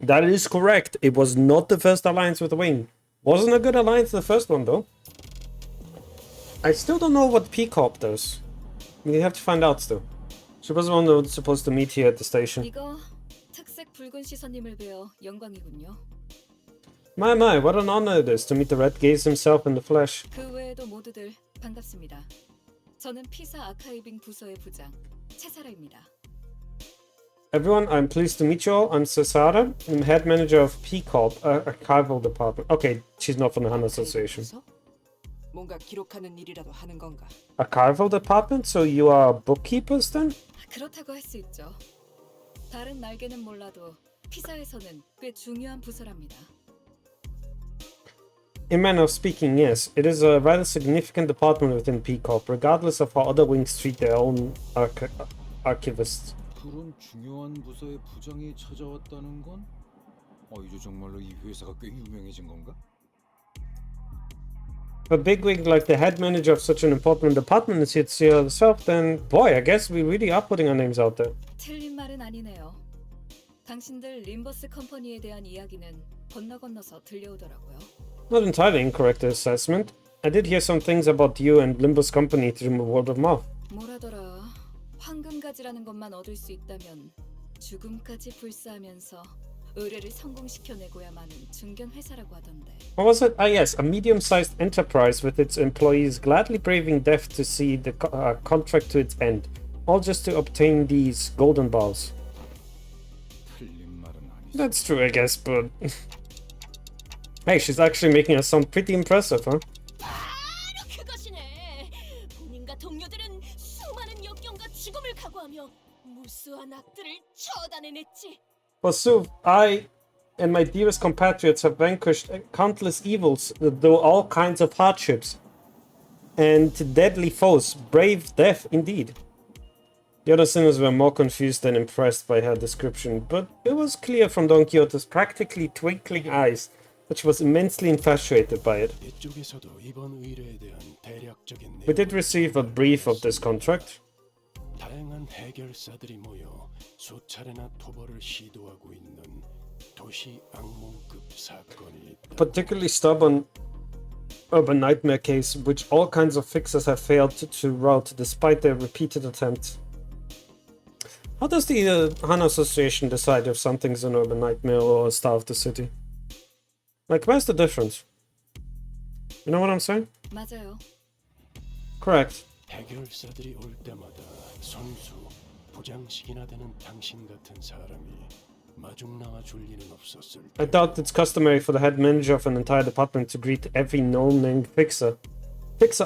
S1: That is correct. It was not the first alliance with the Wing. Wasn't a good alliance the first one though. I still don't know what Peacock does. We have to find out still. She was the one that was supposed to meet here at the station.
S3: 이거 특색 붉은 시선님을 뵈어 영광이군요.
S1: My, what an honor it is to meet the Red Gaze himself in the flesh.
S3: 그 외에도 모두들 반갑습니다. 저는 피사 아카이빙 부서의 부장 채사라입니다.
S1: Everyone, I'm pleased to meet you all. I'm Cesara. I'm head manager of Peacock, archival department. Okay, she's not from the Hana Association.
S6: 부서? 뭔가 기록하는 일이라도 하는 건가?
S1: Archival department? So you are bookkeepers then?
S3: 그렇다고 할 수 있죠. 다른 날개는 몰라도 피사에서는 꽤 중요한 부서랍니다.
S1: In manner of speaking, yes. It is a rather significant department within Peacock, regardless of how other wings treat their own archivists.
S9: 그런 중요한 부서의 부장이 찾아왔다는 건 이제 정말로 이 회사가 꽤 유명해진 건가?
S1: A bigwig like the head manager of such an important department is here to see herself, then boy, I guess we really are putting our names out there.
S3: 틀린 말은 아니네요. 당신들 림버스 컴퍼니에 대한 이야기는 건너서 들려오더라고요.
S1: Not entirely incorrect assessment. I did hear some things about you and LIMBUS Company through word of mouth.
S3: 뭐라더라. 황금가지라는 것만 얻을 수 있다면 죽음까지 불사하면서 의뢰를 성공시켜내고야만 하는 중견 회사라고 하던데.
S1: What was it? Ah yes, a medium-sized enterprise with its employees gladly braving death to see the contract to its end. All just to obtain these golden balls.
S9: 틀린 말은 아니지.
S1: That's true, I guess, but... Hey, she's actually making us sound pretty impressive, huh?
S5: 바로 그것이네. 본인과 동료들은 수많은 역경과 죽음을 각오하며 무수한 악들을 처단해냈지.
S1: Forsooth, I and my dearest compatriots have vanquished countless evils, though all kinds of hardships, and deadly foes. Brave death, indeed. The other sinners were more confused than impressed by her description, but it was clear from Don Quixote's practically twinkling eyes that she was immensely infatuated by it.
S8: 이쪽에서도 이번 의뢰에 대한 대략적인
S1: We did receive a brief of this contract.
S8: 다양한 해결사들이 모여 수차례나 토벌을 시도하고 있는 도시 악몽급 사건이 있다.
S1: Particularly stubborn urban nightmare case, which all kinds of fixers have failed to rout despite their repeated attempts. How does the Hana Association decide if something's an urban nightmare or a star of the city? Like, where's the difference? You know what I'm saying?
S3: 맞아요.
S1: Correct.
S8: 해결사들이 올 때마다 선수, 부장식이나 되는 당신 같은 사람이 마중 나와 줄 리는 없었을 때.
S1: I doubt it's customary for the head manager of an entire department to greet every no-name fixer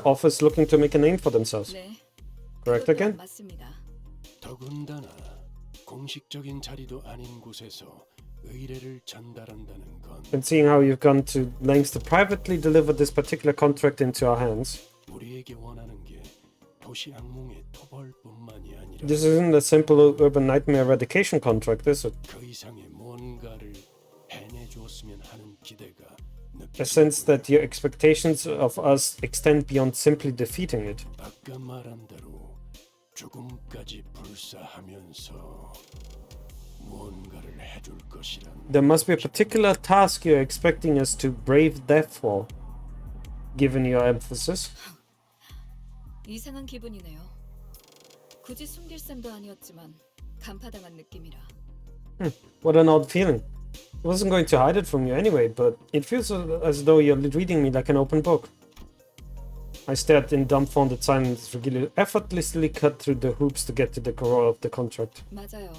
S1: office looking to make a name for themselves.
S3: 네.
S1: Correct
S3: 그것도
S1: again?
S3: 맞습니다.
S8: 더군다나 공식적인 자리도 아닌 곳에서 의뢰를 전달한다는 건
S1: And seeing how you've gone to lengths to privately deliver this particular contract into our hands,
S8: 우리에게 원하는 게 도시 악몽의 토벌뿐만이 아니라
S1: This isn't a simple urban nightmare eradication contract, is it?
S8: 그 이상의 뭔가를 해내주었으면 하는 기대가
S1: A sense that your expectations of us extend beyond simply defeating it.
S8: 아까 말한 대로 죽음까지 불사하면서 무언가를 해줄 것이란
S1: There must be a particular task you're expecting us to brave death for, given your emphasis.
S3: 이상한 기분이네요. 굳이 숨길 셈도 아니었지만 간파당한 느낌이라.
S1: What an odd feeling. I wasn't going to hide it from you anyway, but it feels as though you're reading me like an open book. I stared in dumbfounded silence, effortlessly cut through the hoops to get to the core of the contract.
S3: 맞아요.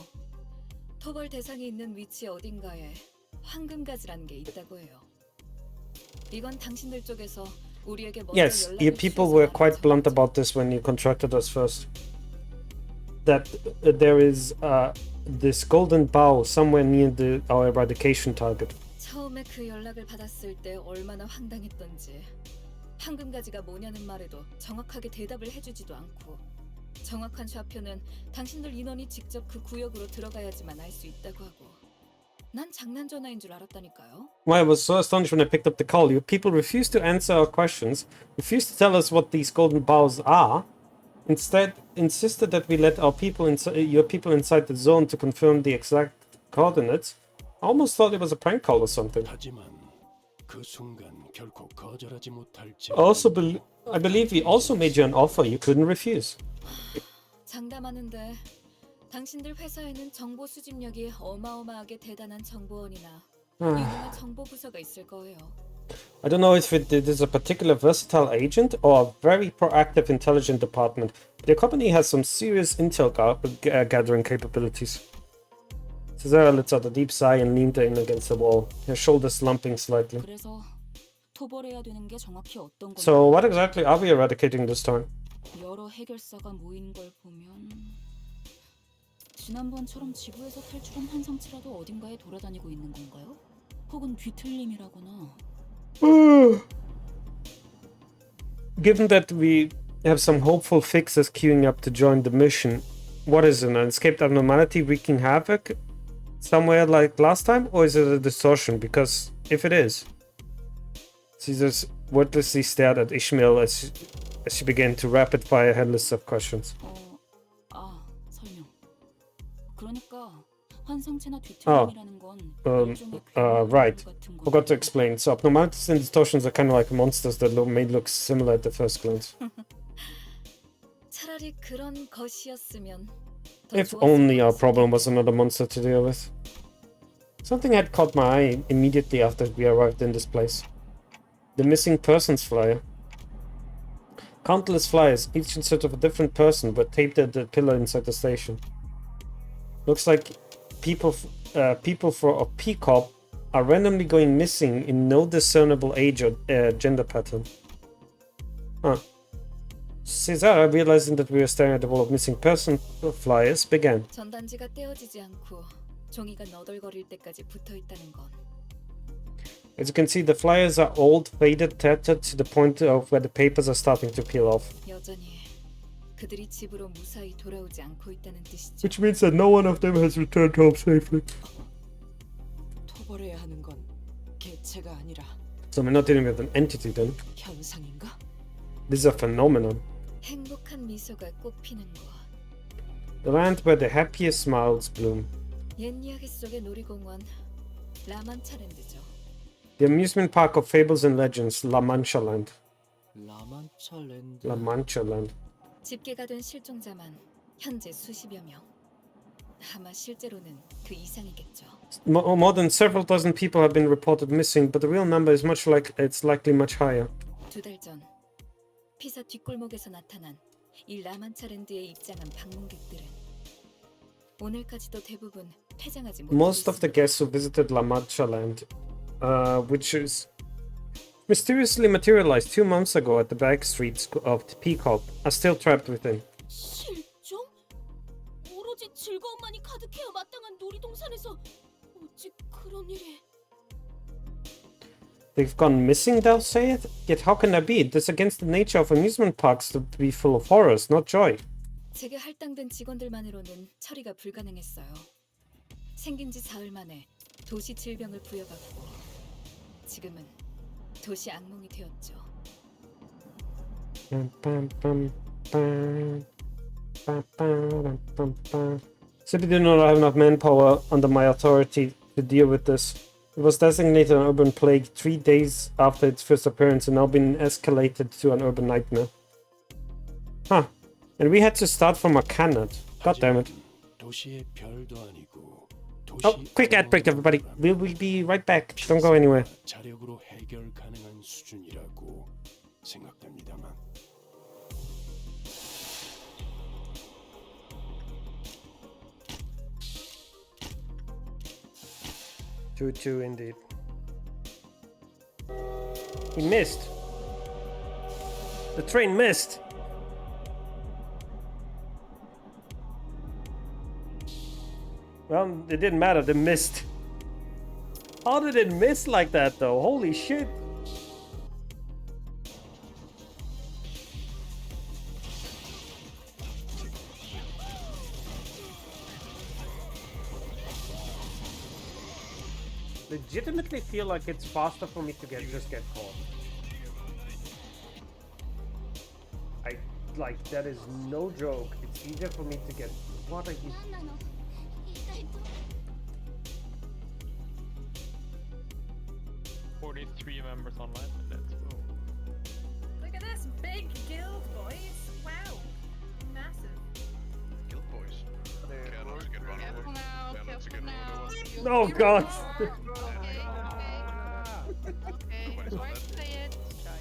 S3: 토벌 대상이 있는 위치 어딘가에 황금가지라는 게 있다고 해요. 이건 당신들 쪽에서 우리에게 먼저
S1: Yes,
S3: 연락을
S1: your people
S3: 주셔서
S1: were
S3: 말한
S1: quite blunt
S3: 정보죠.
S1: about this when you contracted us first. That there is this golden bow somewhere near our eradication target.
S3: 처음에 그 연락을 받았을 때 얼마나 황당했던지. 황금가지가 뭐냐는 말에도 정확하게 대답을 해주지도 않고 정확한 좌표는 당신들 인원이 직접 그 구역으로 들어가야지만 알 수 있다고 하고 난 장난 전화인 줄 알았다니까요.
S1: Why I was so astonished when I picked up the call. Your people refused to answer our questions, refused to tell us what these golden bows are, instead insisted that we let your people inside the zone to confirm the exact coordinates. I almost thought it was a prank call or something.
S8: 하지만 그 순간 결코 거절하지 못할지
S1: I believe we also made you an offer you couldn't refuse.
S3: 장담하는데 당신들 회사에는 정보 수집력이 어마어마하게 대단한 정보원이나 유능한 정보 부서가 있을 거예요.
S1: I don't know if it is a particular versatile agent or a very proactive intelligent department. Your company has some serious intel gathering capabilities. Cesara lets out a deep sigh and leaned in against the wall, her shoulders slumping slightly.
S3: 그래서 토벌해야 되는 게 정확히 어떤 건지.
S1: So what exactly are we eradicating this time?
S3: 여러 해결사가 모인 걸 보면 지난번처럼 지구에서 탈출한 환상체라도 어딘가에 돌아다니고 있는 건가요? 혹은 뒤틀림이라거나.
S1: Given that we have some hopeful fixes queuing up to join the mission, what is it, an escaped abnormality wreaking havoc somewhere like last time, or is it a distortion? Because if it is, Caesar wordlessly stared at Ishmael as she began to rapid fire her list of questions.
S3: 설명. 그러니까 환상체나 뒤틀림이라는 건 일종의
S1: right.
S3: 같은 거.
S1: Forgot to explain. So abnormalities and distortions are kind of like monsters that may look similar at the first glance.
S3: 차라리 그런 것이었으면 더
S1: If
S3: 좋았을
S1: only
S3: 것
S1: our
S3: 같습니다.
S1: problem was another monster to deal with. Something had caught my eye immediately after we arrived in this place. The missing persons flyer. Countless flyers, each in search of a different person, were taped at the pillar inside the station. Looks like people for a P-Corp are randomly going missing in no discernible age or gender pattern. Cesara, realizing that we were staring at the wall of missing person flyers, began.
S3: 전단지가 떼어지지 않고 종이가 너덜거릴 때까지 붙어 있다는 건
S1: As you can see, the flyers are old, faded, tattered to the point of where the papers are starting to peel off.
S3: 여전히 그들이 집으로 무사히 돌아오지 않고 있다는 뜻이죠.
S1: Which means that no one of them has returned home safely.
S6: 토벌해야 하는 건 개체가 아니라
S1: So we're not dealing with an entity then.
S6: 현상인가?
S1: This is a phenomenon.
S3: 행복한 미소가 꽃피는 곳.
S1: The land where the happiest smiles bloom.
S3: 옛 이야기 속의 놀이공원 라만차랜드죠.
S1: The amusement park of fables and legends, La Mancha Land.
S7: 라만차 랜드.
S1: La Mancha Land.
S3: 집계가 된 실종자만 현재 수십여 명. 아마 실제로는 그 이상이겠죠.
S1: More than several dozen people have been reported missing, but the real number is it's likely much higher.
S3: 2달 전 피사 뒷골목에서 나타난 이 라만차랜드에 입장한 방문객들은 오늘까지도 대부분 퇴장하지 못하고
S1: Most of the
S3: 있습니다.
S1: guests who visited La Mancha Land, which is mysteriously materialized 2 months ago at the back streets of the Peacock, are still trapped within.
S4: 실종? 오로지 즐거움만이 가득해야 마땅한 놀이동산에서 어찌 그런 일이...
S1: They've gone missing, they'll say it? Yet how can that be? It is against the nature of amusement parks to be full of horrors, not joy.
S3: 제게 할당된 직원들만으로는 처리가 불가능했어요. 생긴 지 사흘 만에 도시 질병을 부여받고 지금은 도시 악몽이 되었죠.
S1: City did not have enough manpower under my authority to deal with this. It was designated an urban plague 3 days after its first appearance and now been escalated to an urban nightmare. Huh. And we had to start from a cannot. God damn it.
S8: 도시의 별도 아니고
S1: Oh, quick ad break, everybody. We'll be right back. Don't go anywhere.
S8: 자력으로 해결 가능한 수준이라고 생각됩니다만.
S1: Choo-choo indeed. He missed. The train missed. Well, it didn't matter. They missed. How did it miss like that, though? Holy shit. Legitimately feel like it's faster for me to just get caught. Like, that is no joke. It's easier for me to get... What are you...
S11: 43 members online. Let's go.
S12: Look at this big guild, boys. Wow. Massive.
S11: Guild boys.
S12: Careful now, careful now.
S1: Oh god!
S12: Okay, try to say it.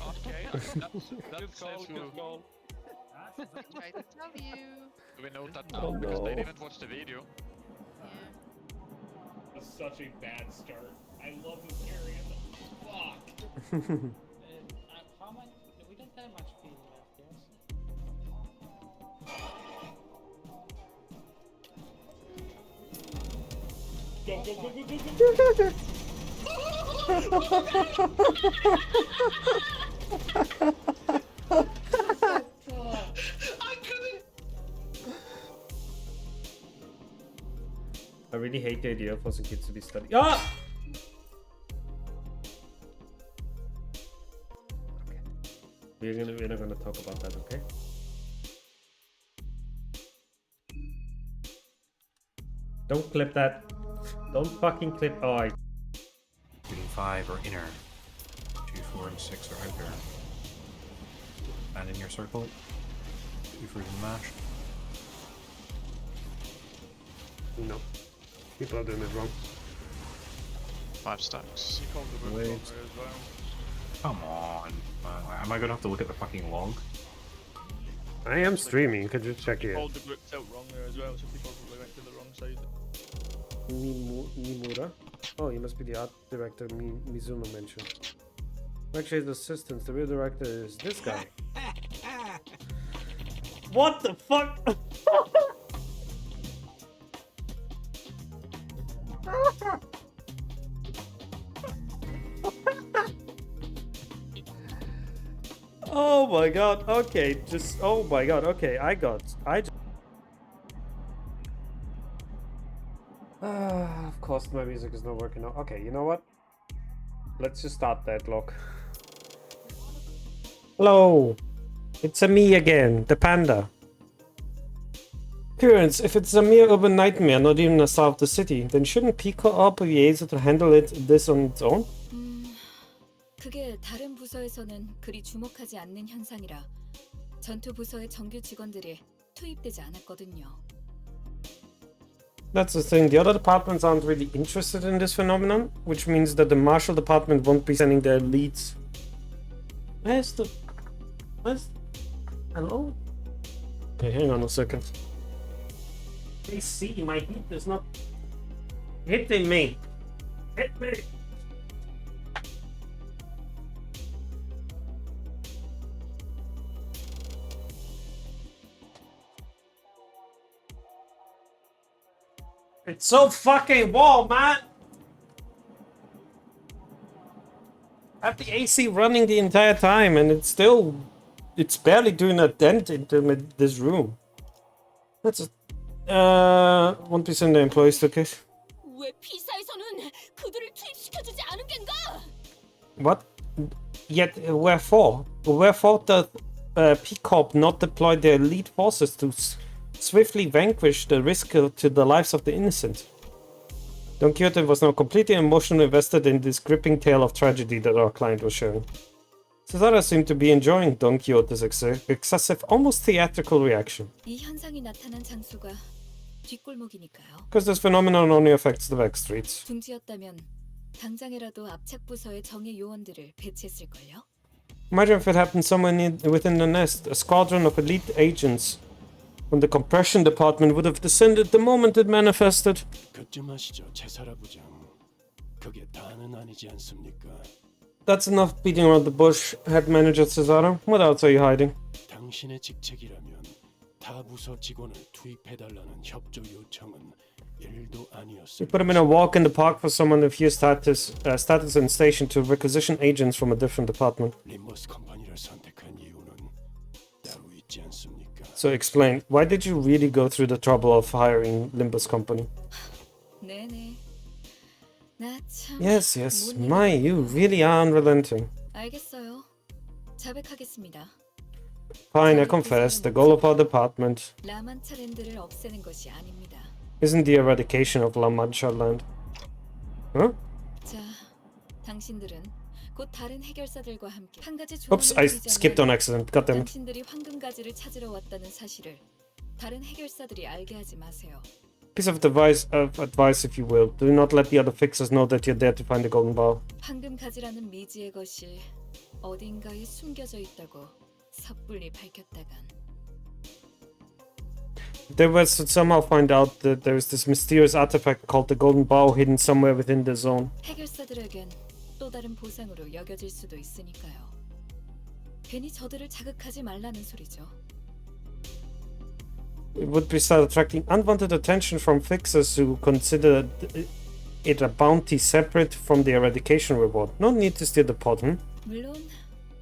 S11: Okay, that's good goal.
S12: Try to tell you.
S11: Do we know that
S1: Oh,
S11: now? Because they
S1: no.
S11: didn't watch the video.
S10: That's such a bad start. I love this area. Fuck.
S13: How much? We don't have much speed left, yes?
S10: Go, go, go, go, go, go. I couldn't.
S1: I really hate the idea of forcing kids to be studying. Ah! Okay. We're not gonna talk about that, okay? Don't clip that. Don't fucking clip. Oh, I...
S9: Shooting 5 or inner. 2, 4, and 6 are outer. And in your circle. 2 for the mash.
S1: No. People are doing it wrong.
S11: 5 stacks.
S9: Wait. Come on. Am I gonna have to look at the fucking log?
S1: I am streaming, could you check it?
S11: Hold the bricks out wrong there as well, so people probably went to the wrong side.
S1: Nimura? Oh, he must be the art director Mizuno mentioned. Actually, the assistant, the real director is this guy. What the fuck? Oh my god, okay, just, oh my god, okay, I just... of course my music is not working out. Okay, you know what? Let's just start that log. Hello! It's me again, the panda. Currents, if it's a mere urban nightmare, not even a star of the city, then shouldn't Pico Op be able to handle this on its own?
S3: 그게 다른 부서에서는 그리 주목하지 않는 현상이라 전투 부서의 정규 직원들이 투입되지 않았거든요.
S1: That's the thing, the other departments aren't really interested in this phenomenon, which means that the marshal department won't be sending their leads. Where's... Hello? Okay, hang on a second. Please see, my heat is not hitting me. Hit me! It's so fucking warm, man! I have the AC running the entire time, and it's barely doing a dent into this room. That's 1% of the employees took it.
S5: 왜 P사에서는 그들을 투입시켜주지 않은 겐가?
S1: What? Yet wherefore? Wherefore does P Corp not deploy their elite forces to swiftly vanquish the risk to the lives of the innocent? Don Quixote was now completely emotionally invested in this gripping tale of tragedy that our client was sharing. Cesaro seemed to be enjoying Don Quixote's excessive, almost theatrical reaction.
S3: 이 현상이 나타난 장소가 뒷골목이니까요.
S1: Because this phenomenon only affects the back streets.
S3: 둥지였다면 당장이라도 압착 부서의 정예 요원들을 배치했을걸요.
S1: Imagine if it happened somewhere within the nest. A squadron of elite agents from the compression department would have descended the moment it manifested.
S8: 그쯤 하시죠, 제사라부장. 그게 다는 아니지 않습니까?
S1: That's enough beating around the bush, head manager Cesaro. What else are you hiding?
S8: 당신의 직책이라면 타 부서 직원을 투입해달라는 협조 요청은 일도 아니었을.
S1: You put him in a walk in the park for someone with your status and station to requisition agents from a different department.
S8: 림버스 컴퍼니를 선택한 이유는 따로 있지 않습니까?
S1: So explain, why did you really go through the trouble of hiring Limbus Company?
S3: 네네. 나 참.
S1: Yes, my, you really are unrelenting.
S3: 알겠어요. 자백하겠습니다.
S1: Fine, I confess, the goal of our department
S3: 라만차랜드를 없애는 것이 아닙니다.
S1: isn't the eradication of La Mancha land. Huh?
S3: 자, 당신들은 곧 다른 해결사들과 함께 한 가지
S1: Oops,
S3: 조언을
S1: I
S3: 드리자면
S1: skipped on accident. God damn it.
S3: 당신들이 황금가지를 찾으러 왔다는 사실을 다른 해결사들이 알게 하지 마세요.
S1: Piece of advice, if you will. Do not let the other fixers know that you're there to find the golden bowl.
S3: 황금가지라는 미지의 것이 어딘가에 숨겨져 있다고 섣불리 밝혔다간
S1: They were to somehow find out that there is this mysterious artifact called the golden bowl hidden somewhere within the zone.
S3: 해결사들에겐 또 다른 보상으로 여겨질 수도 있으니까요. 괜히 저들을 자극하지 말라는 소리죠.
S1: It would be start attracting unwanted attention from fixers who consider it a bounty separate from the eradication reward. No need to steer the pot,
S3: 물론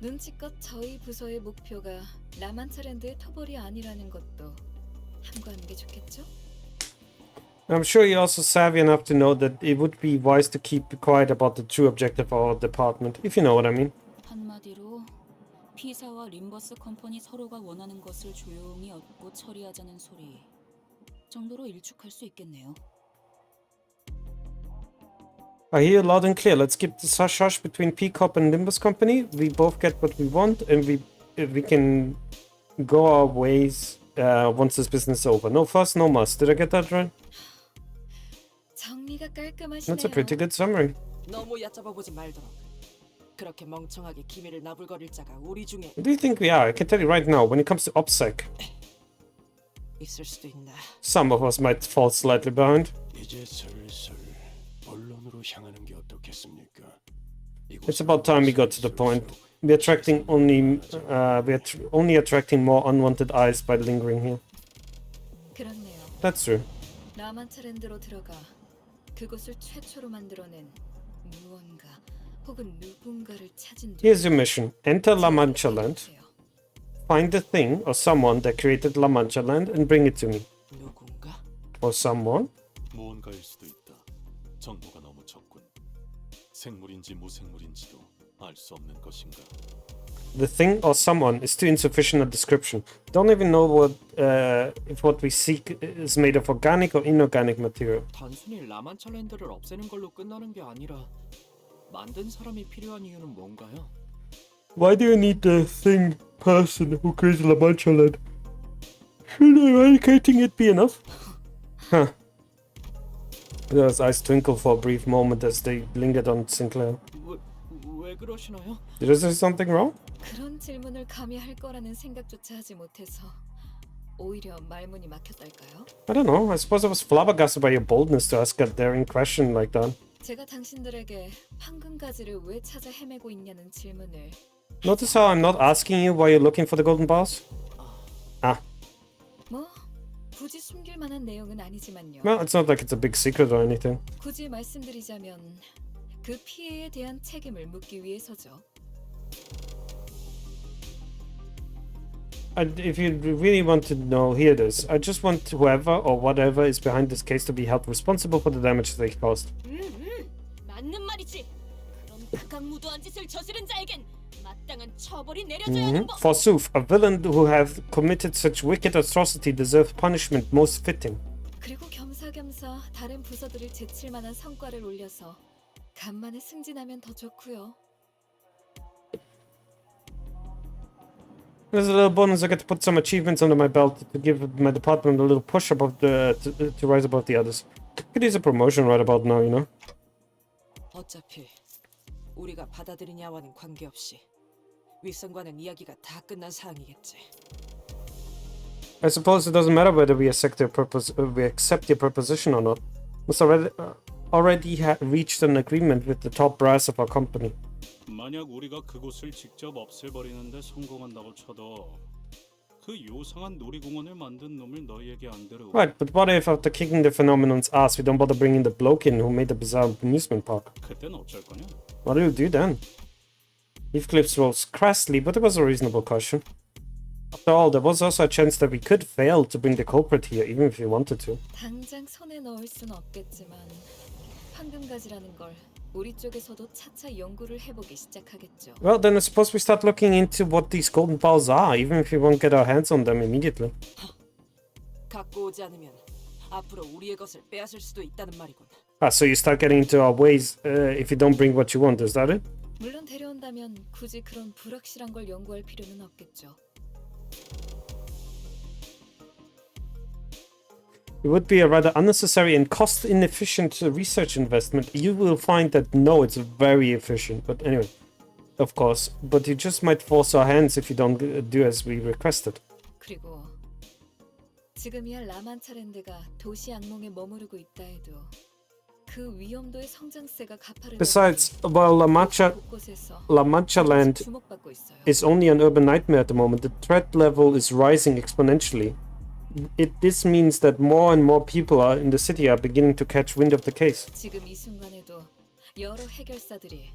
S3: 눈치껏 저희 부서의 목표가 라만차랜드의 터벌이 아니라는 것도 함구하는 게 좋겠죠?
S1: I'm sure you're also savvy enough to know that it would be wise to keep quiet about the true objective of our department, if you know what I mean.
S14: 한마디로 피사와 림버스 컴퍼니 서로가 원하는 것을 조용히 얻고 처리하자는 소리 정도로 일축할 수 있겠네요.
S1: I hear loud and clear. Let's keep the hush between P-Corp and Limbus Company. We both get what we want, and we can go our ways once this business is over. No fuss, no muss. Did I get that right?
S3: 정리가 깔끔하시네요.
S1: That's a pretty good summary.
S6: 너무 얕잡아 보지 말도록. 그렇게 멍청하게 기밀을 나불거릴 자가 우리 중에
S1: What do you think we are? I can tell you right now, when it comes to OPSEC,
S6: 있을 수도 있나.
S1: some of us might fall slightly behind.
S8: 이제 슬슬 본론으로 향하는 게 어떻겠습니까?
S1: It's about time we got to the point. We're only attracting more unwanted eyes by lingering here.
S3: 그렇네요.
S1: That's true.
S3: 라만차랜드로 들어가 그곳을 최초로 만들어낸 무언가 혹은 누군가를 찾은 뒤
S1: Here's your mission. Enter La Mancha land. Find the thing or someone that created La Mancha land and bring it to me.
S6: 누군가?
S1: Or someone?
S15: 무언가일 수도 있다. 정보가 너무 적군. 생물인지 무생물인지도 알 수 없는 것인가.
S1: The thing or someone is too insufficient a description. Don't even know if what we seek is made of organic or inorganic material.
S7: 단순히 라만차랜드를 없애는 걸로 끝나는 게 아니라 만든 사람이 필요한 이유는 뭔가요?
S1: Why do you need the thing person who created La Mancha land? Shouldn't eradicating it be enough? Huh. There's eyes twinkle for a brief moment as they lingered on Sinclair.
S7: 왜 그러시나요?
S1: Did I say something wrong?
S3: 그런 질문을 감히 할 거라는 생각조차 하지 못해서 오히려 말문이 막혔달까요?
S1: I don't know. I suppose I was flabbergasted by your boldness to ask a daring question like that.
S3: 제가 당신들에게 황금가지를 왜 찾아 헤매고 있냐는 질문을
S1: Notice how I'm not asking you why you're looking for the golden balls? Ah.
S3: 뭐 굳이 숨길 만한 내용은 아니지만요.
S1: Well, it's not like it's a big secret or anything.
S3: 굳이 말씀드리자면 그 피해에 대한 책임을 묻기 위해서죠.
S1: If you really want to know, hear this. I just want whoever or whatever is behind this case to be held responsible for the damage they caused.
S5: 맞는 말이지. 그럼 극악무도한 짓을 저지른 자에겐 마땅한 처벌이 내려져야 하는 법.
S1: Forsooth, a villain who have committed such wicked atrocity deserves punishment most fitting.
S3: 그리고 겸사겸사 다른 부서들을 제칠 만한 성과를 올려서 간만에 승진하면 더 좋고요.
S1: There's a little bonus. I get to put some achievements under my belt to give my department a little push above to rise above the others. Could use a promotion right about now, you know.
S6: 어차피 우리가 받아들이냐와는 관계없이 윗선과는 이야기가 다 끝난 사항이겠지.
S1: I suppose it doesn't matter whether we accept your proposition or not. Must already reached an agreement with the top brass of our company.
S15: 만약 우리가 그곳을 직접 없애버리는데 성공한다고 쳐도 그 요상한 놀이공원을 만든 놈을 너희에게 안 데려오고.
S1: Right, but what if after kicking the phenomenon's ass we don't bother bringing the bloke in who made the bizarre amusement park?
S15: 그땐 어쩔 거냐?
S1: What do you do then? Heathcliff rose crassly, but it was a reasonable caution. After all, there was also a chance that we could fail to bring the culprit here, even if we wanted to.
S3: 당장 손에 넣을 순 없겠지만 황금가지라는 걸 우리 쪽에서도 차차 연구를 해보기 시작하겠죠.
S1: Well, then I suppose we start looking into what these golden balls are, even if we won't get our hands on them immediately.
S6: 갖고 오지 않으면 앞으로 우리의 것을 빼앗을 수도 있다는 말이군.
S1: Ah, so you start getting into our ways if you don't bring what you want, is that it?
S3: 물론 데려온다면 굳이 그런 불확실한 걸 연구할 필요는 없겠죠.
S1: It would be a rather unnecessary and cost-inefficient research investment. You will find that no, it's very efficient. But anyway, of course. But you just might force our hands if you don't do as we requested.
S3: 그리고 지금이야 라만차랜드가 도시 악몽에 머무르고 있다 해도 그 위험도의 성장세가 가파르다.
S1: Besides, while La Mancha Land is only an urban nightmare at the moment, the threat level is rising exponentially. This means that more and more people in the city are beginning to catch wind of the case.
S3: 지금 이 순간에도 여러 해결사들이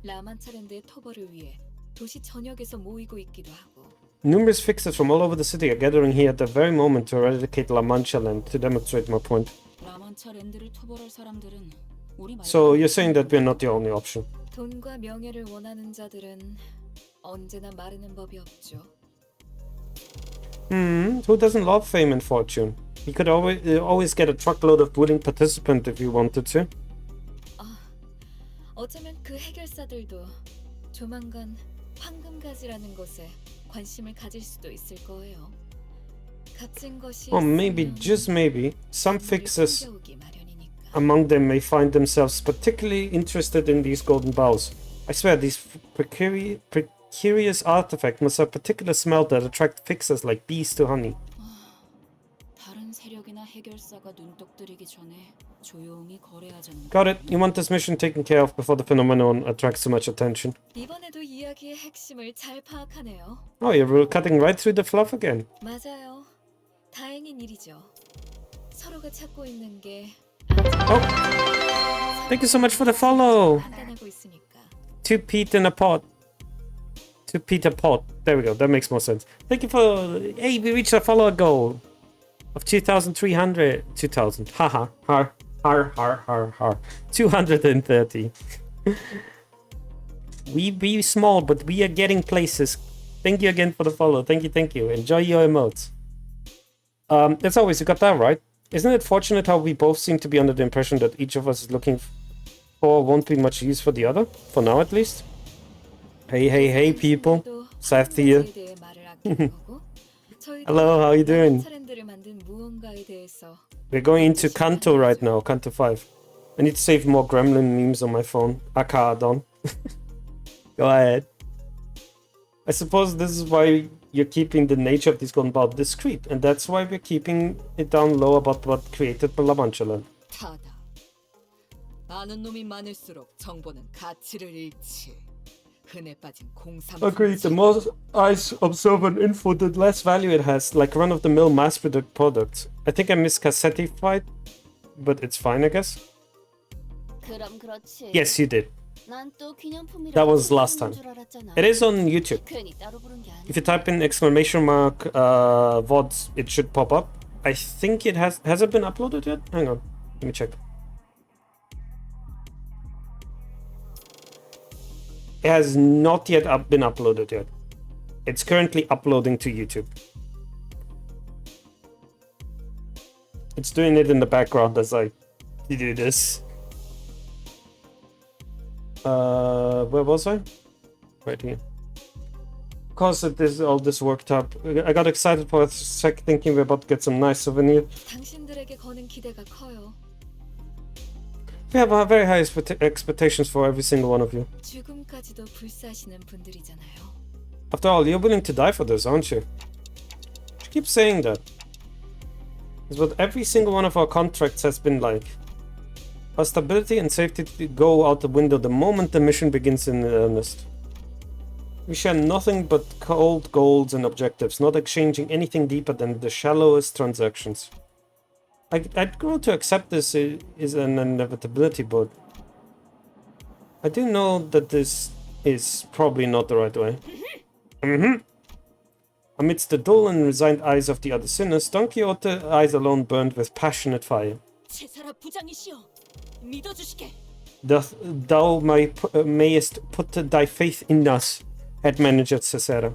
S3: 라만차랜드의 토벌을 위해 도시 전역에서 모이고 있기도 하고.
S1: Numerous fixers from all over the city are gathering here at the very moment to eradicate La Mancha Land, to demonstrate my point.
S14: 라만차랜드를 토벌할 사람들은 우리 말고.
S1: So you're saying that we're not the only option?
S3: 돈과 명예를 원하는 자들은 언제나 마르는 법이 없죠.
S1: Who doesn't love fame and fortune? You could always get a truckload of willing participants if you wanted to.
S3: 어쩌면 그 해결사들도 조만간 황금가지라는 것에 관심을 가질 수도 있을 거예요. 값진 것이
S1: Or maybe, just maybe, some fixers among them may find themselves particularly interested in these golden bowls. I swear, these precarious artifacts must have a particular smell that attract fixers like bees to honey.
S14: 다른 세력이나 해결사가 눈독 들이기 전에 조용히 거래하자는.
S1: Got it. You want this mission taken care of before the phenomenon attracts too much attention.
S3: 이번에도 이야기의 핵심을 잘 파악하네요.
S1: Oh, you're cutting right through the fluff again.
S3: 맞아요. 다행인 일이죠. 서로가 찾고 있는 게
S1: Thank you so much for the follow.
S3: 판단하고 있으니까.
S1: 2 Pete in a pot. 2 Pete a pot. There we go. That makes more sense. Thank you for... Hey, we reached our follower goal of 2,300. 2,000. Haha. Har. 230. We be small, but we are getting places. Thank you again for the follow. Thank you. Enjoy your emotes. As always, you got that right. Isn't it fortunate how we both seem to be under the impression that each of us is looking for won't be much use for the other? For now, at least. Hey, people. Seth here. Hello, how you doing? We're going into Canto right now, Canto 5. I need to save more gremlin memes on my phone. Aka Don. Go ahead. I suppose this is why you're keeping the nature of this golden ball discreet, and that's why we're keeping it down low about what created La Mancha Land.
S6: 타다. 아는 놈이 많을수록 정보는 가치를 잃지. 흔해 빠진 공산.
S1: Agreed. The more eyes observe an info, the less value it has, like run-of-the-mill mass-produced products. I think I miscassetified, but it's fine, I guess.
S5: 그럼 그렇지.
S1: Yes, you did. That was last time. It is on YouTube. If you type in exclamation mark VODs, it should pop up. I think it has it been uploaded yet? Hang on, let me check. It has not yet been uploaded yet. It's currently uploading to YouTube. It's doing it in the background as I do this. Where was I? Right here. Because it is all this worked up, I got excited for a sec, thinking we're about to get some nice souvenir.
S3: 당신들에게 거는 기대가 커요.
S1: We have very high expectations for every single one of you.
S3: 죽음까지도 불사시는 분들이잖아요.
S1: After all, you're willing to die for this, aren't you? You keep saying that. It's what every single one of our contracts has been like. Our stability and safety go out the window the moment the mission begins in earnest. We share nothing but cold goals and objectives, not exchanging anything deeper than the shallowest transactions. I'd grow to accept this is an inevitability, but I do know that this is probably not the right way. Amidst the dull and resigned eyes of the other sinners, Don Quixote's eyes alone burned with passionate fire. Thou mayest put thy faith in us, head manager Cesara.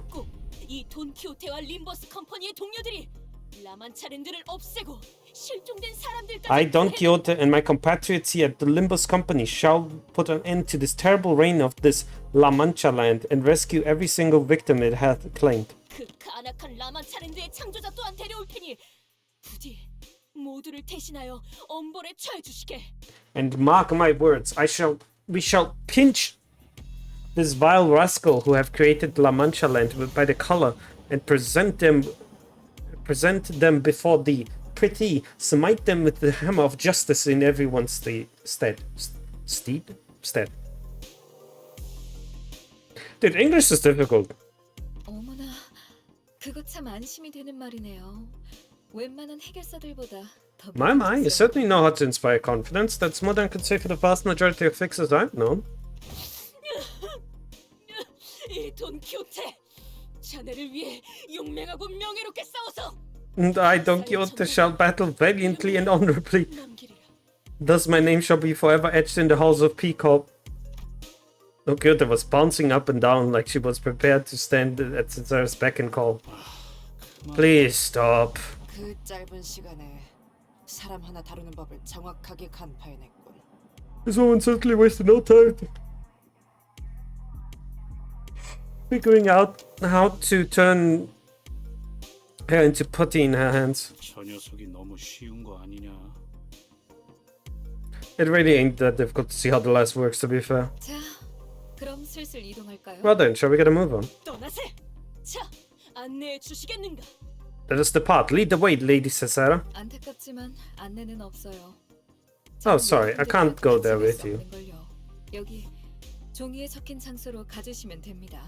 S1: I, Don Quixote, and my compatriots here at the Limbus Company shall put an end to this terrible reign of this La Mancha land and rescue every single victim it hath claimed. And mark my words, we shall pinch this vile rascal who have created La Mancha land by the collar and present them before thee. Pretty, smite them with the hammer of justice in everyone's stead. Dude, English is difficult.
S3: 어머나, 그거 참 안심이 되는 말이네요. 웬만한 해결사들보다 더.
S1: My, you certainly know how to inspire confidence. That's more than I can say for the vast majority of fixers I've known.
S6: 이 돈 키호테, 자네를 위해 용맹하고 명예롭게 싸워서.
S1: And I, Don Quixote, shall battle valiantly and honorably. Thus my name shall be forever etched in the halls of Peacock. Don Quixote was bouncing up and down like she was prepared to stand at Cesar's beck and call. Please stop.
S6: 그 짧은 시간에 사람 하나 다루는 법을 정확하게 간파해냈군.
S1: This woman certainly wasted no time figuring out how to turn her into putty in her hands.
S15: 저 녀석이 너무 쉬운 거 아니냐?
S1: It really ain't that difficult to see how the last works, to be fair.
S3: 자, 그럼 슬슬 이동할까요?
S1: Well then, shall we get a move on?
S6: 떠나세. 자, 안내해 주시겠는가?
S1: Let us depart. Lead the way, Lady Cesara.
S3: 안타깝지만 안내는 없어요.
S1: Oh, sorry, I can't go there with you.
S3: 여기 종이에 적힌 장소로 가주시면 됩니다.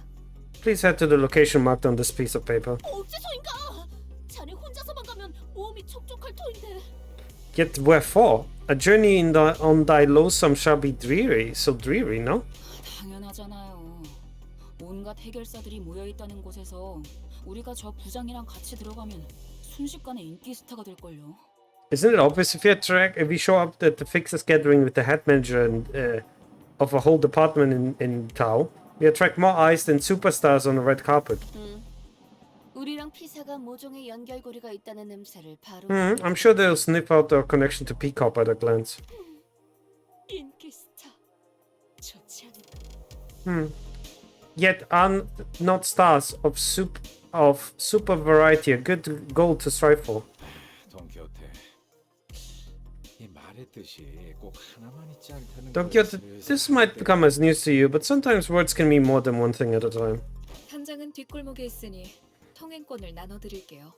S1: Please head to the location marked on this piece of paper.
S6: 어째서인가? 자네 혼자서만 가면 모험이 촉촉할 터인데.
S1: Yet wherefore? A journey on thy lonesome shall be dreary. So dreary, no?
S14: 당연하잖아요. 온갖 해결사들이 모여 있다는 곳에서 우리가 저 부장이랑 같이 들어가면 순식간에 인기 스타가 될 걸요.
S1: Isn't it obvious if we show up at the fixers gathering with the head manager and of a whole department in Tao, we attract more eyes than superstars on the red carpet.
S5: 우리랑 피사가 모종의 연결고리가 있다는 냄새를 바로.
S1: I'm sure they'll sniff out our connection to Peacock at a glance.
S6: 인기 스타. 좋지 않을까?
S1: Yet are not stars of super variety a good goal to strive for. Don Quixote, this might become as news to you, but sometimes words can mean more than one thing at a time.
S3: 현장은 뒷골목에 있으니 통행권을 나눠드릴게요.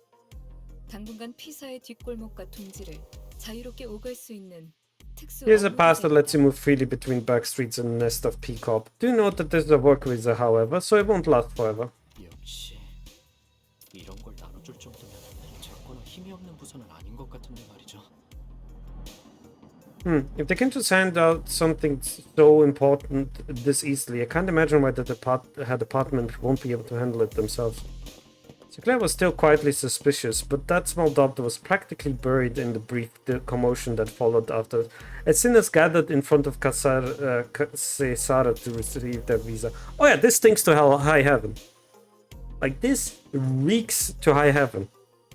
S3: 당분간 피사의 뒷골목과 둥지를 자유롭게 오갈 수 있는 특수.
S1: Here's a pass that lets you move freely between back streets and the nest of Peacock. Do note that this is a work visa, however, so it won't last forever.
S7: 역시 이런 걸 나눠줄 정도면 작거나 힘이 없는 부서는 아닌 것 같은데 말이죠.
S1: If they can just hand out something so important this easily, I can't imagine why the department won't be able to handle it themselves. Sinclair was still quietly suspicious, but that small doctor was practically buried in the brief commotion that followed after. As sinners gathered in front of Caesara to receive their visa. Oh yeah, this stinks to high heaven. Like, this reeks to high heaven.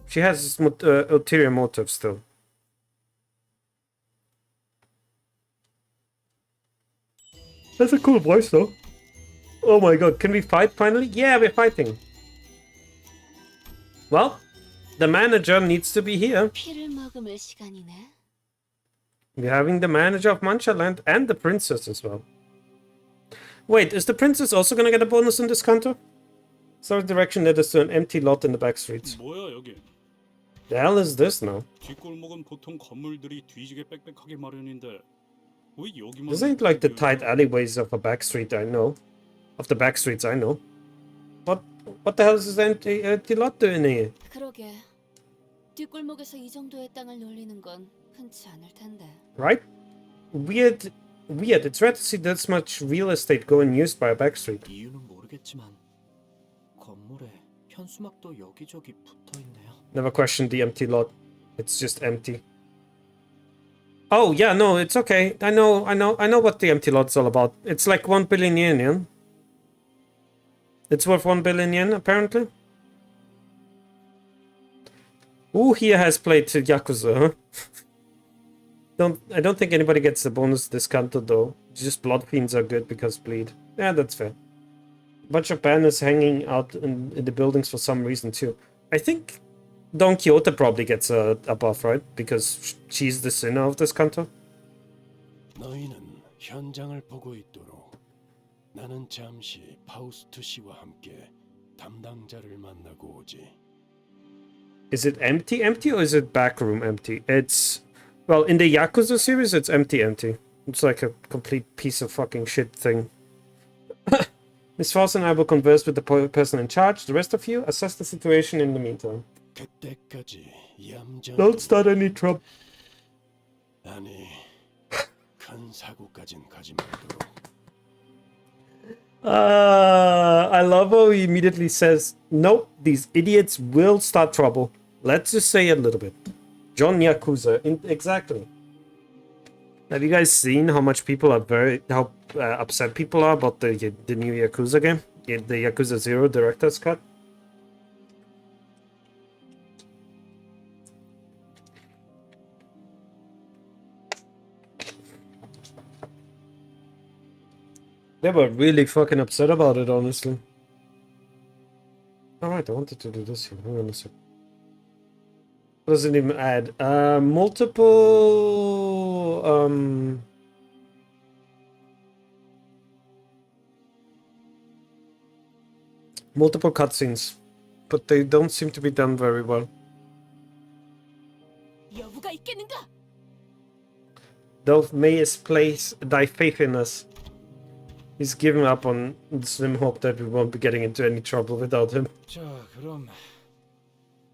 S1: She has ulterior motives still. That's a cool voice though. Oh my god, can we fight finally? Yeah, we're fighting. Well, the manager needs to be here. We're having the manager of Manchaland and the princess as well. Wait, is the princess also gonna get a bonus in this canto? South direction led us to an empty lot in the back streets.
S15: 뭐야 여기?
S1: The hell is this now?
S15: 뒷골목은 보통 건물들이 뒤지게 빽빽하게 마련인데 왜 여기만?
S1: This ain't like the tight alleyways of a back street I know. Of the back streets I know. What the hell is this empty lot doing here?
S5: 그러게. 뒷골목에서 이 정도의 땅을 놀리는 건 흔치 않을 텐데.
S1: Right? Weird. It's rare to see this much real estate go unused by a back street.
S7: 이유는 모르겠지만 건물에 현수막도 여기저기 붙어 있네요.
S1: Never questioned the empty lot. It's just empty. Oh yeah, no, it's okay. I know what the empty lot's all about. It's like 1 billion yen, yeah? It's worth 1 billion yen, apparently. Who here has played Yakuza, huh? I don't think anybody gets the bonus discounted though. Just blood fiends are good because bleed. Yeah, that's fair. Bunch of banners hanging out in the buildings for some reason too. I think Don Quixote probably gets a buff, right? Because she's the sinner of this canto.
S8: 너희는 현장을 보고 있도록. 나는 잠시 파우스트 씨와 함께 담당자를 만나고 오지.
S1: Is it empty or is it backroom empty? It's, well, in the Yakuza series, it's empty. It's like a complete piece of fucking shit thing. Miss Foss and I will converse with the person in charge. The rest of you, assess the situation in the meantime.
S8: 그때까지 얌전.
S1: Don't start any trouble.
S8: 아니, 큰 사고까진 가지 말도록.
S1: I love how he immediately says, nope, these idiots will start trouble. Let's just say a little bit. John Yakuza, exactly. Have you guys seen how much people are how upset people are about the new Yakuza game? The Yakuza 0 Director's Cut? They were really fucking upset about it, honestly. Alright, I wanted to do this here. Hang on a sec. What does it even add? Multiple cutscenes, but they don't seem to be done very well. Thou mayest place thy faith in us. He's giving up on the slim hope that we won't be getting into any trouble without him.
S8: 자, 그럼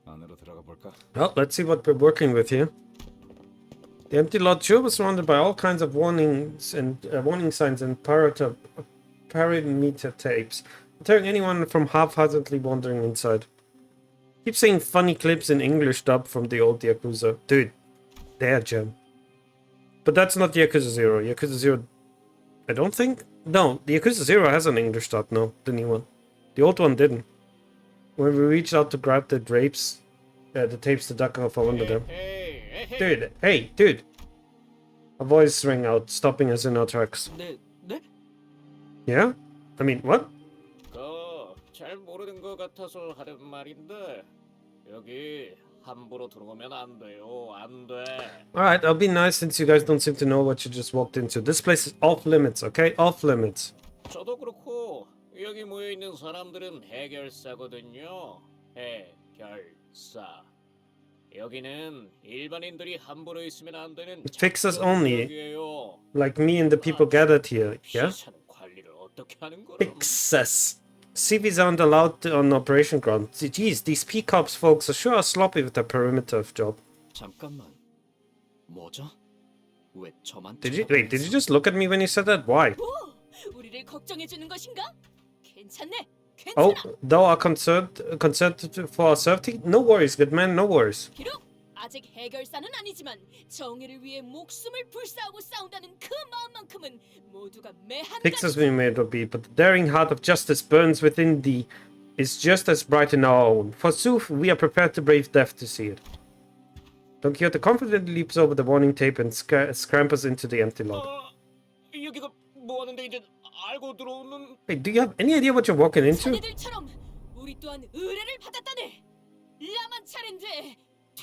S8: 안으로 들어가 볼까?
S1: Well, let's see what we're working with here. The empty lot sure was surrounded by all kinds of warnings and warning signs and parameter tapes, deterring anyone from half-heartedly wandering inside. Keep saying funny clips in English dub from the old Yakuza. Dude, they're gem. But that's not Yakuza 0. Yakuza 0, I don't think. No, the Yakuza 0 has an English dub, no, the new one. The old one didn't. When we reached out to grab the tapes to duck off under them. Dude, hey, dude! A voice rang out, stopping us in our tracks.
S7: 네?
S1: Yeah? I mean, what?
S7: 잘 모르는 것 같아서 하는 말인데 여기 함부로 들어오면 안 돼요. 안 돼.
S1: Alright, I'll be nice since you guys don't seem to know what you just walked into. This place is off limits, okay? Off limits.
S7: 저도 그렇고 여기 모여 있는 사람들은 해결사거든요. 해결사. 여기는 일반인들이 함부로 있으면 안 되는
S1: Fix us only.
S7: 지역이에요.
S1: Like me and the people gathered here, yeah?
S7: 시설은 관리를 어떻게 하는 거럼?
S1: Fix us. CVs aren't allowed on operation ground. Jeez, these P-Cops folks are sure sloppy with their perimeter job.
S7: 잠깐만. 뭐죠?
S16: 왜 저만
S1: Did you just look at me when you said that? Why?
S5: 뭐? 우리를 걱정해 주는 것인가? 괜찮네.
S1: Oh,
S5: 괜찮아.
S1: thou are concerned for our safety? No worries, good man, no worries.
S5: 비록 아직 해결사는 아니지만 정의를 위해 목숨을 불사하고 싸운다는 그 마음만큼은 모두가 매한
S1: Fixes we may not be, but the daring heart of justice burns within thee is just as bright in our own. Forsooth, we are prepared to brave death to see it. Don Quixote confidently leaps over the warning tape and scrampers into the empty lot.
S7: 여기가 뭐 하는데 이제 알고 들어오는.
S1: Wait, do you have any idea what you're walking into?
S5: 자네들처럼 우리 또한 의뢰를 받았다네. 라만 차례인데.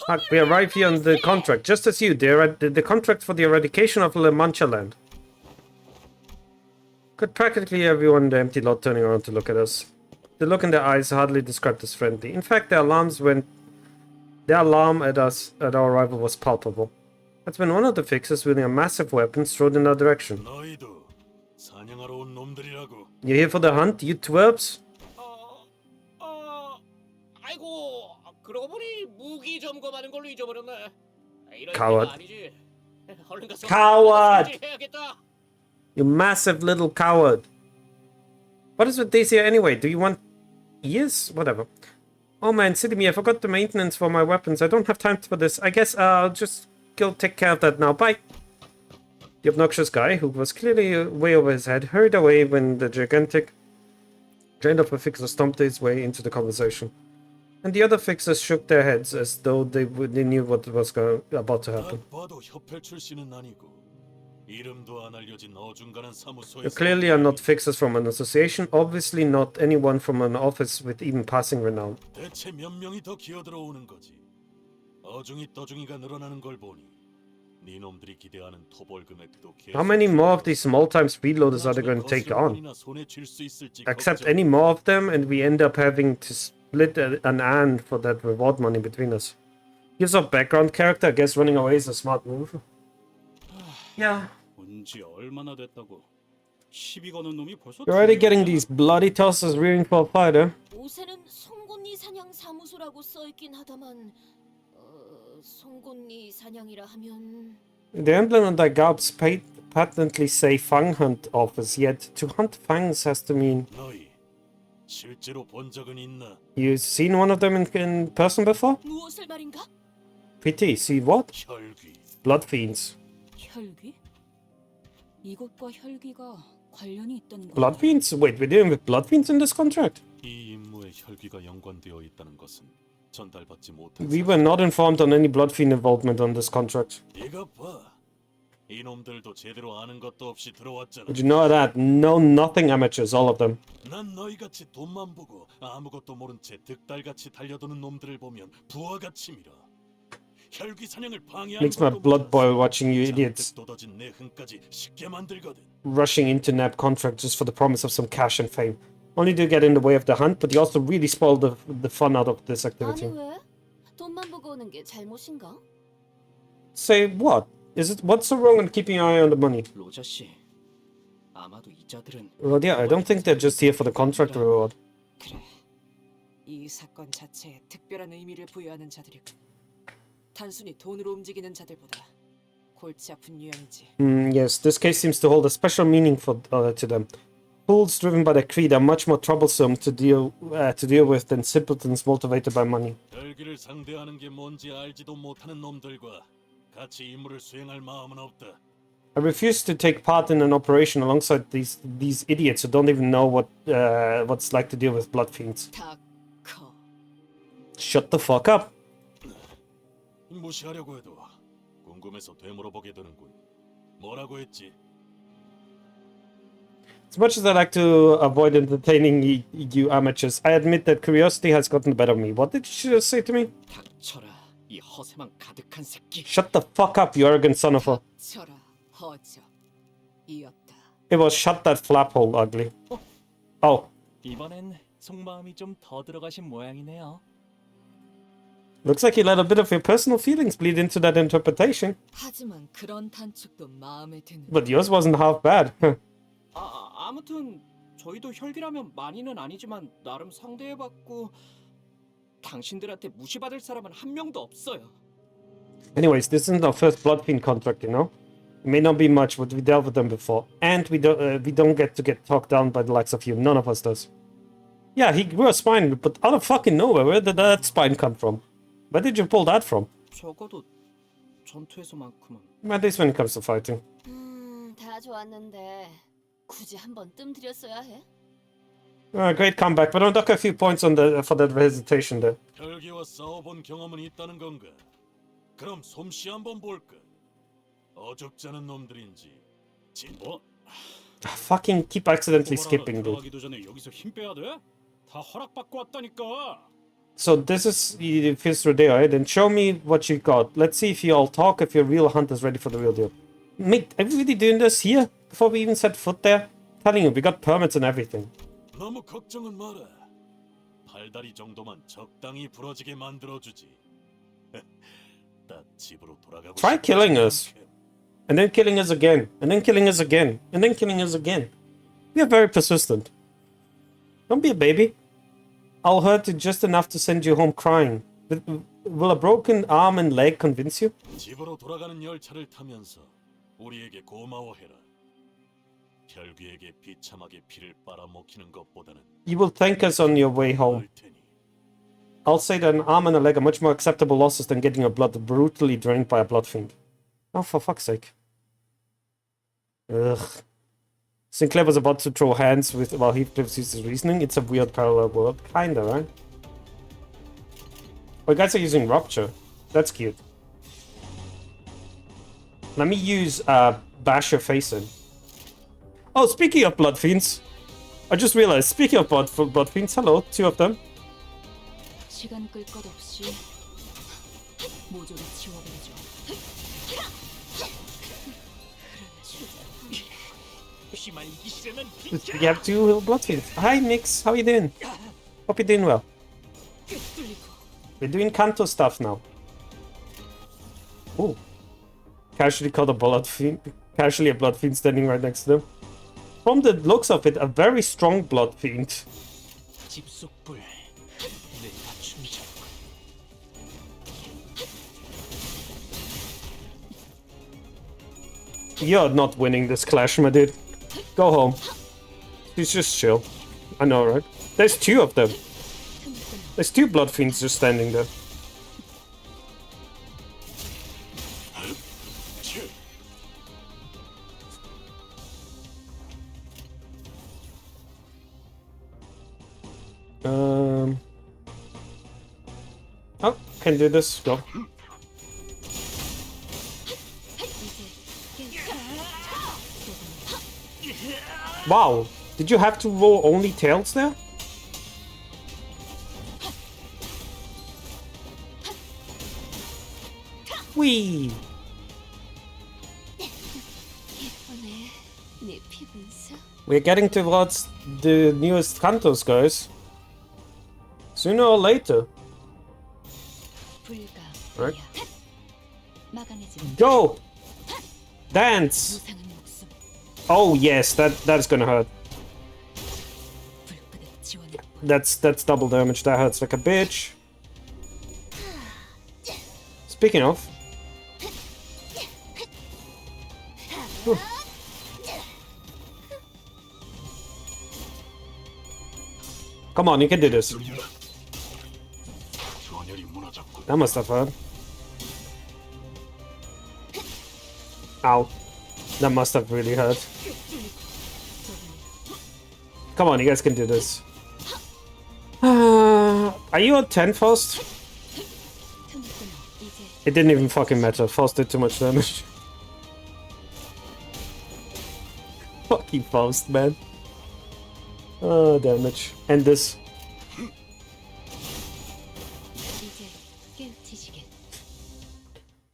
S1: Fuck, we arrive here on the contract, just as you, the contract for the eradication of La Mancha land. Got practically everyone in the empty lot turning around to look at us. The look in their eyes hardly described as friendly. In fact, their alarm at us at our arrival was palpable. That's when one of the fixers wielding a massive weapon strode in our direction. You here for the hunt, you twerps?
S7: 아이고, 그러고 보니 무기 점검하는 걸로 잊어버렸네. 이런
S1: Coward.
S7: 아니지. 얼른 가서
S1: Coward!
S7: 해야겠다.
S1: You massive little coward. What is with this here anyway? Do you want ears? Whatever. Oh man, silly me, I forgot the maintenance for my weapons. I don't have time for this. I guess I'll just go take care of that now. Bye. The obnoxious guy, who was clearly way over his head, hurried away when the giant of a fixer stomped his way into the conversation. And the other fixers shook their heads as though they knew what was about to happen. You clearly are not fixers from an association, obviously not anyone from an office with even passing renown. How many more of these small-time speedloaders are they going to take on? Accept any more of them and we end up having to split an and for that reward money between us. Gives our background character, I guess running away is a smart move. Yeah. You're already getting these bloody tosses rearing for a fight, huh?
S5: 옷에는 송곳니 사냥 사무소라고 써 있긴 하다만 송곳니 사냥이라 하면
S1: The emblem on thy garbs patently say Fang Hunt Office, yet to hunt fangs has to mean... You've seen one of them in person before?
S5: 무엇을 말인가?
S1: PT, see what? Blood fiends.
S14: 혈귀? 이것과 혈귀가 관련이 있다는 거.
S1: Blood fiends? Wait, we're dealing with blood fiends in this contract? We were not informed on any blood fiend involvement on this contract. Did you know that? No, nothing amateurs, all of them. Makes my blood boil watching you idiots rushing into nab contract just for the promise of some cash and fame. Only to get in the way of the hunt, but you also really spoiled the fun out of this activity.
S5: 아니 왜? 돈만 보고 오는 게 잘못인가?
S1: Say what? What's so wrong in keeping an eye on the money?
S16: 로저 씨, 아마도 이자들은
S1: Well, yeah, I don't think they're just here for the contract reward.
S6: 그래. 이 사건 자체에 특별한 의미를 부여하는 자들이고 단순히 돈으로 움직이는 자들보다 골치 아픈 유형이지.
S1: Yes, this case seems to hold a special meaning to them. Fools driven by their greed are much more troublesome to deal with than simpletons motivated by money. I refuse to take part in an operation alongside these idiots who don't even know what's like to deal with blood fiends. Shut the fuck up.
S8: 무시하려고 해도 궁금해서 되물어보게 되는군. 뭐라고 했지?
S1: As much as I like to avoid entertaining you amateurs, I admit that curiosity has gotten the better of me. What did you just say to me?
S16: 닥쳐라, 이 허세만 가득한 새끼.
S1: Shut the fuck up, you arrogant son of a...
S6: 닥쳐라, 허저. 이었다.
S1: It was shut that flap hole, ugly. Oh.
S17: 이번엔 속마음이 좀 더 들어가신 모양이네요.
S1: Looks like you let a bit of your personal feelings bleed into that interpretation.
S6: 하지만 그런 단축도 마음에 드는.
S1: But yours wasn't half bad.
S6: 아무튼 저희도 혈기라면 많이는 아니지만 나름 상대해봤고 당신들한테 무시받을 사람은 한 명도 없어요.
S1: Anyways, this isn't our first blood fiend contract, you know? It may not be much, but we dealt with them before. And we don't get to get talked down by the likes of you. None of us does. Yeah, he grew a spine, but out of fucking nowhere. Where did that spine come from? Where did you pull that from?
S16: 적어도 전투에서만큼은.
S1: At least when it comes to fighting.
S3: 다 좋았는데 굳이 한번 뜸들였어야 해?
S1: Great comeback, but I'll dock a few points on the for that hesitation there.
S8: 혈기와 싸워본 경험은 있다는 건가? 그럼 솜씨 한번 볼까? 어줍잖은 놈들인지.
S11: 뭐?
S1: Fucking keep accidentally skipping, dude.
S15: 들어가기도 전에 여기서 힘 빼야 돼? 다 허락받고 왔다니까.
S1: So this is the first rodeo, eh? Then show me what you got. Let's see if you all talk, if your real hunter's ready for the real deal. Mate, are we really doing this here? Before we even set foot there? Telling you, we got permits and everything.
S8: 너무 걱정은 마라. 발다리 정도만 적당히 부러지게 만들어주지. 딱 집으로 돌아가고.
S1: Try killing us. And then killing us again. And then killing us again. And then killing us again. We are very persistent. Don't be a baby. I'll hurt you just enough to send you home crying. Will a broken arm and leg convince you?
S8: 집으로 돌아가는 열차를 타면서 우리에게 고마워해라. 혈귀에게 비참하게 피를 빨아먹히는 것보다는.
S1: You will thank us on your way home. I'll say that an arm and a leg are much more acceptable losses than getting your blood brutally drained by a blood fiend. Oh, for fuck's sake. Ugh. Sinclair was about to throw hands with while Heathcliff used his reasoning. It's a weird parallel world. Kinda, right? Oh, you guys are using Rupture. That's cute. Let me use Bash Your Face in. Oh, speaking of Blood Fiends. I just realized, speaking of Blood Fiends, hello, 2 of them.
S14: 시간 끌 것 없이 모조리 지워버리죠.
S1: We have 2 Blood Fiends. Hi, Mix. How you doing? Hope you're doing well. We're doing Canto stuff now. Oh. Casually called a Blood Fiend. Casually a Blood Fiend standing right next to them. From the looks of it, a very strong Blood Fiend. You're not winning this clash, my dude. Go home. He's just chill. I know, right? There's 2 of them. There's 2 Blood Fiends just standing there. Oh, can do this. Go. Wow, did you have to roll only tails there? Whee! We're getting towards the newest cantos, guys. Sooner or later. Right? Go! Dance! Oh yes, that's gonna hurt. That's double damage. That hurts like a bitch. Speaking of. Whew. Come on, you can do this. That must have hurt. Ow. That must have really hurt. Come on, you guys can do this. Are you on 10 Faust? It didn't even fucking matter. Faust did too much damage. Fucking Faust, man. Oh, damage. And this.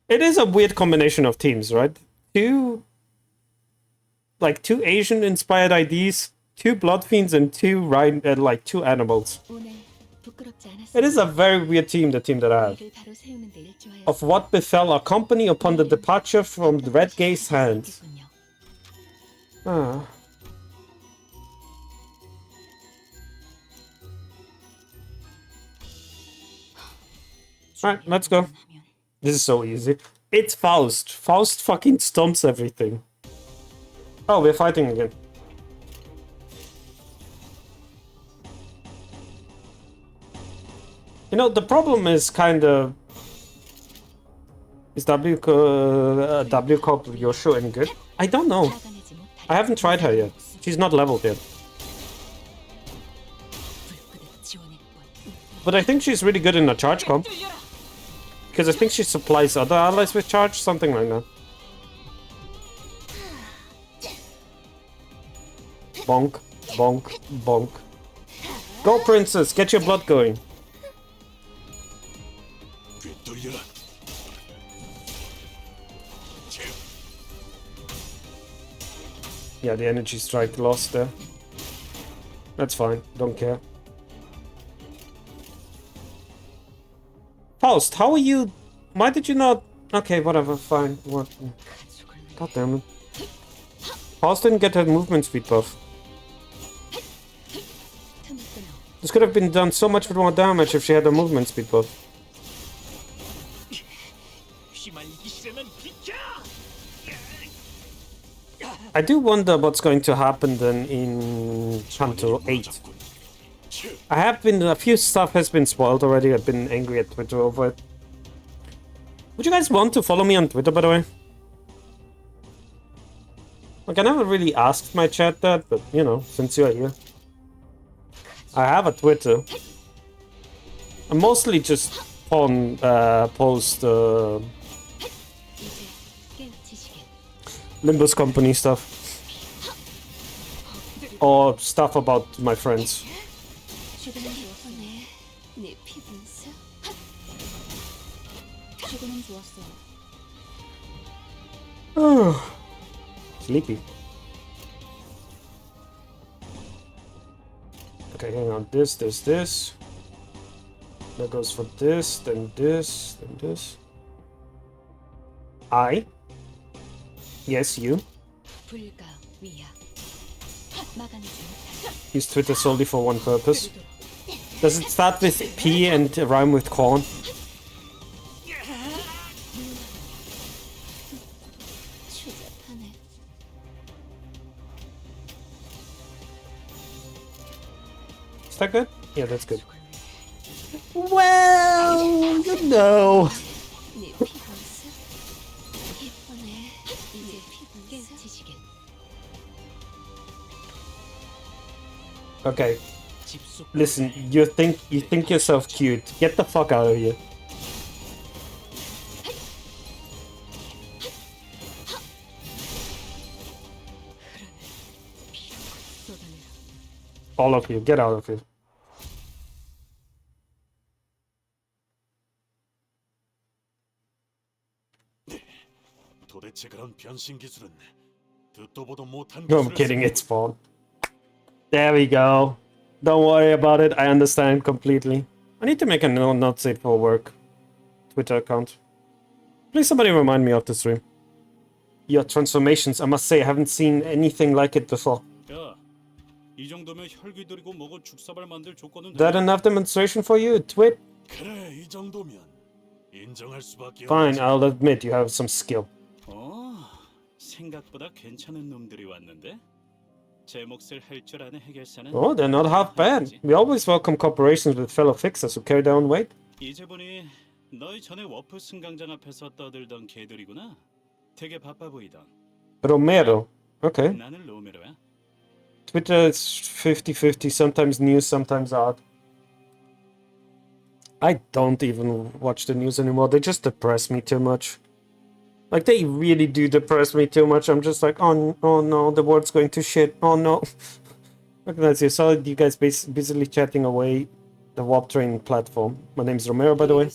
S1: It is a weird combination of teams, right? 2 Asian-inspired IDs, 2 Blood Fiends, and 2 2 animals. It is a very weird team, the team that I have. Of what befell our company upon the departure from the Red Gate's hands. Ah. Alright, let's go. This is so easy. It's Faust. Faust fucking stomps everything. Oh, we're fighting again. You know, the problem is kind of... Is W Corp Yosho any good? I don't know. I haven't tried her yet. She's not leveled yet. But I think she's really good in a charge comp. Because I think she supplies other allies with charge, something like that. Bonk, bonk, bonk. Go, princess, get your blood going. Yeah, the energy strike lost there. That's fine, don't care. Faust, how are you? Why did you not? Okay, whatever, fine. What? God damn it. Faust didn't get her movement speed buff. This could have been done so much more damage if she had a movement speed buff. I do wonder what's going to happen then in CANTO VIII. I have been... A few stuff has been spoiled already. I've been angry at Twitter over it. Would you guys want to follow me on Twitter, by the way? Like, I never really asked my chat that, but, you know, since you're here. I have a Twitter. I mostly just post LIMBUS COMPANY stuff. Or stuff about my friends. Oh, sleepy. Okay, hang on. This. That goes for this, then this, then this. Yes, you. Use Twitter solely for one purpose. Does it start with P and rhyme with corn? Is that good? Yeah, that's good. Well, you know. Okay. Listen, you think yourself cute. Get the fuck out of here. All of you, get out of here. No, I'm kidding, it's Spawn. There we go. Don't worry about it, I understand completely. I need to make a not safe for work Twitter account. Please somebody remind me of the stream. Your transformations, I must say, I haven't seen anything like it before. That enough demonstration for you, Twit? Fine, I'll admit you have some skill.
S15: 생각보다 괜찮은 놈들이 왔는데 제 몫을 할 줄 아는 해결사는
S1: Oh, they're not half bad. We always welcome cooperations with fellow fixers who carry their own weight.
S15: 이제 보니 너희 전에 워프 승강장 앞에서 떠들던 개들이구나. 되게 바빠 보이던.
S1: Romero. Okay.
S15: 나는 로메로야.
S1: Twitter is 50-50, sometimes news, sometimes art. I don't even watch the news anymore. They just depress me too much. Like, they really do depress me too much. I'm just like, oh no, the world's going to shit. Oh no. Recognize you. Saw you guys busily chatting away the warp train platform. My name's Romero, by the way.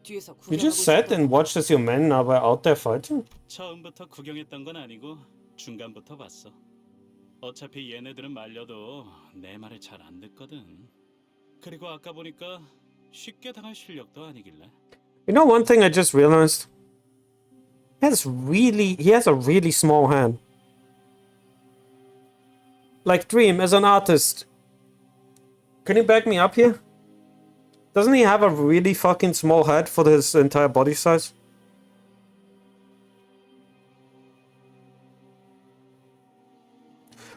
S1: You just sat and watched as your men now were out there fighting?
S15: 처음부터 구경했던 건 아니고 중간부터 봤어. 어차피 얘네들은 말려도 내 말을 잘 안 듣거든. 그리고 아까 보니까 쉽게 당할 실력도 아니길래.
S1: You know one thing I just realized? He has a really small hand. Like Dream, as an artist, can you back me up here? Doesn't he have a really fucking small head for his entire body size?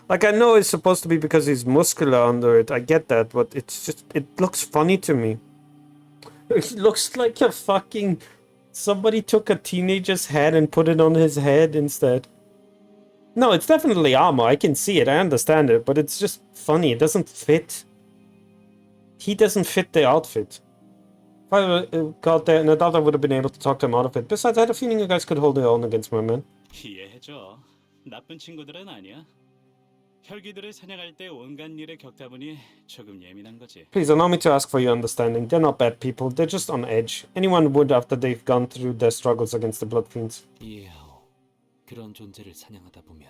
S1: Like, I know it's supposed to be because he's muscular under it. I get that, but it's just, it looks funny to me. It looks like a fucking... Somebody took a teenager's head and put it on his head instead. No, it's definitely armor. I can see it. I understand it. But it's just funny. It doesn't fit. He doesn't fit the outfit. If I got there, and I thought I would have been able to talk to him out of it. Besides, I had a feeling you guys could hold your own against my man.
S15: 이해해줘. 나쁜 친구들은 아니야. 혈기들을 사냥할 때 온갖 일에 겪다 보니 조금 예민한 거지.
S1: Please allow me to ask for your understanding. They're not bad people. They're just on edge. Anyone would after they've gone through their struggles against the Blood Fiends.
S17: 이해하오. 그런 존재를 사냥하다 보면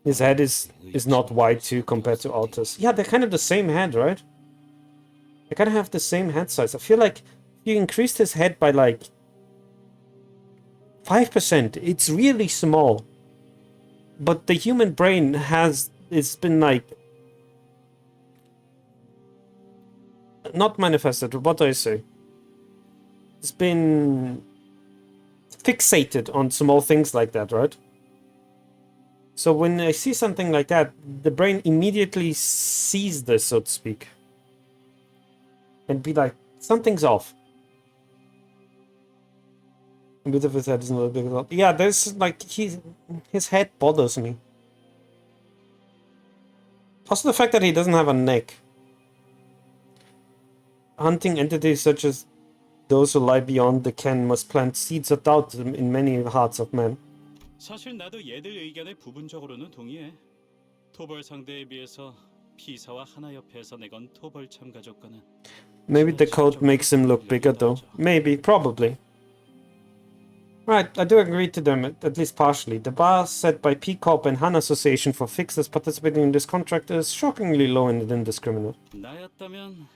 S1: His head is not wide too compared to Alta's. Yeah, they're kind of the same head, right? They kind of have the same head size. I feel like if you increased his head by like 5%, it's really small. But the human brain it's been like not manifested, what do I say? It's been fixated on small things like that, right? So when I see something like that, the brain immediately sees this, so to speak. And be like, something's off. A bit of his head is a little bit off. Yeah, there's like, his head bothers me. Also the fact that he doesn't have a neck. Hunting entities such as those who lie beyond the ken must plant seeds of doubt in many hearts of men.
S15: 사실 나도 얘들 의견에 부분적으로는 동의해. 토벌 상대에 비해서 피사와 하나협회에서 내건 토벌 참가조건은
S1: Maybe the coat makes him look bigger though. Maybe, probably. Right, I do agree to them, at least partially. The bar set by P Corp and Han Association for fixers participating in this contract is shockingly low and indiscriminate.
S15: 나였다면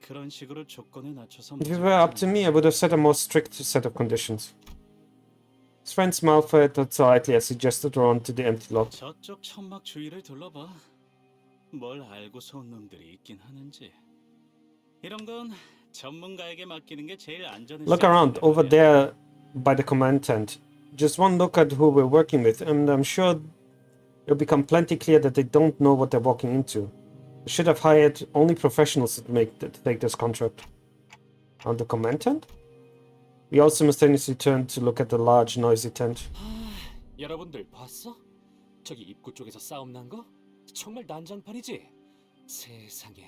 S15: 그런 식으로 조건에 낮춰서
S1: If it were up to me, I would have set a more strict set of conditions. His friend smiled for it slightly as he gestured around to the empty lot.
S15: 저쪽 천막 주위를 둘러봐. 뭘 알고서 온 놈들이 있긴 하는지. 이런 건 전문가에게 맡기는 게 제일 안전해.
S1: Look around, over there by the command tent. Just one look at who we're working with, and I'm sure it'll become plenty clear that they don't know what they're walking into. They should have hired only professionals to take this contract. On the command tent? We all simultaneously turned to look at the large, noisy tent.
S17: 여러분들 봤어? 저기 입구 쪽에서 싸움 난 거? 정말 난장판이지? 세상에.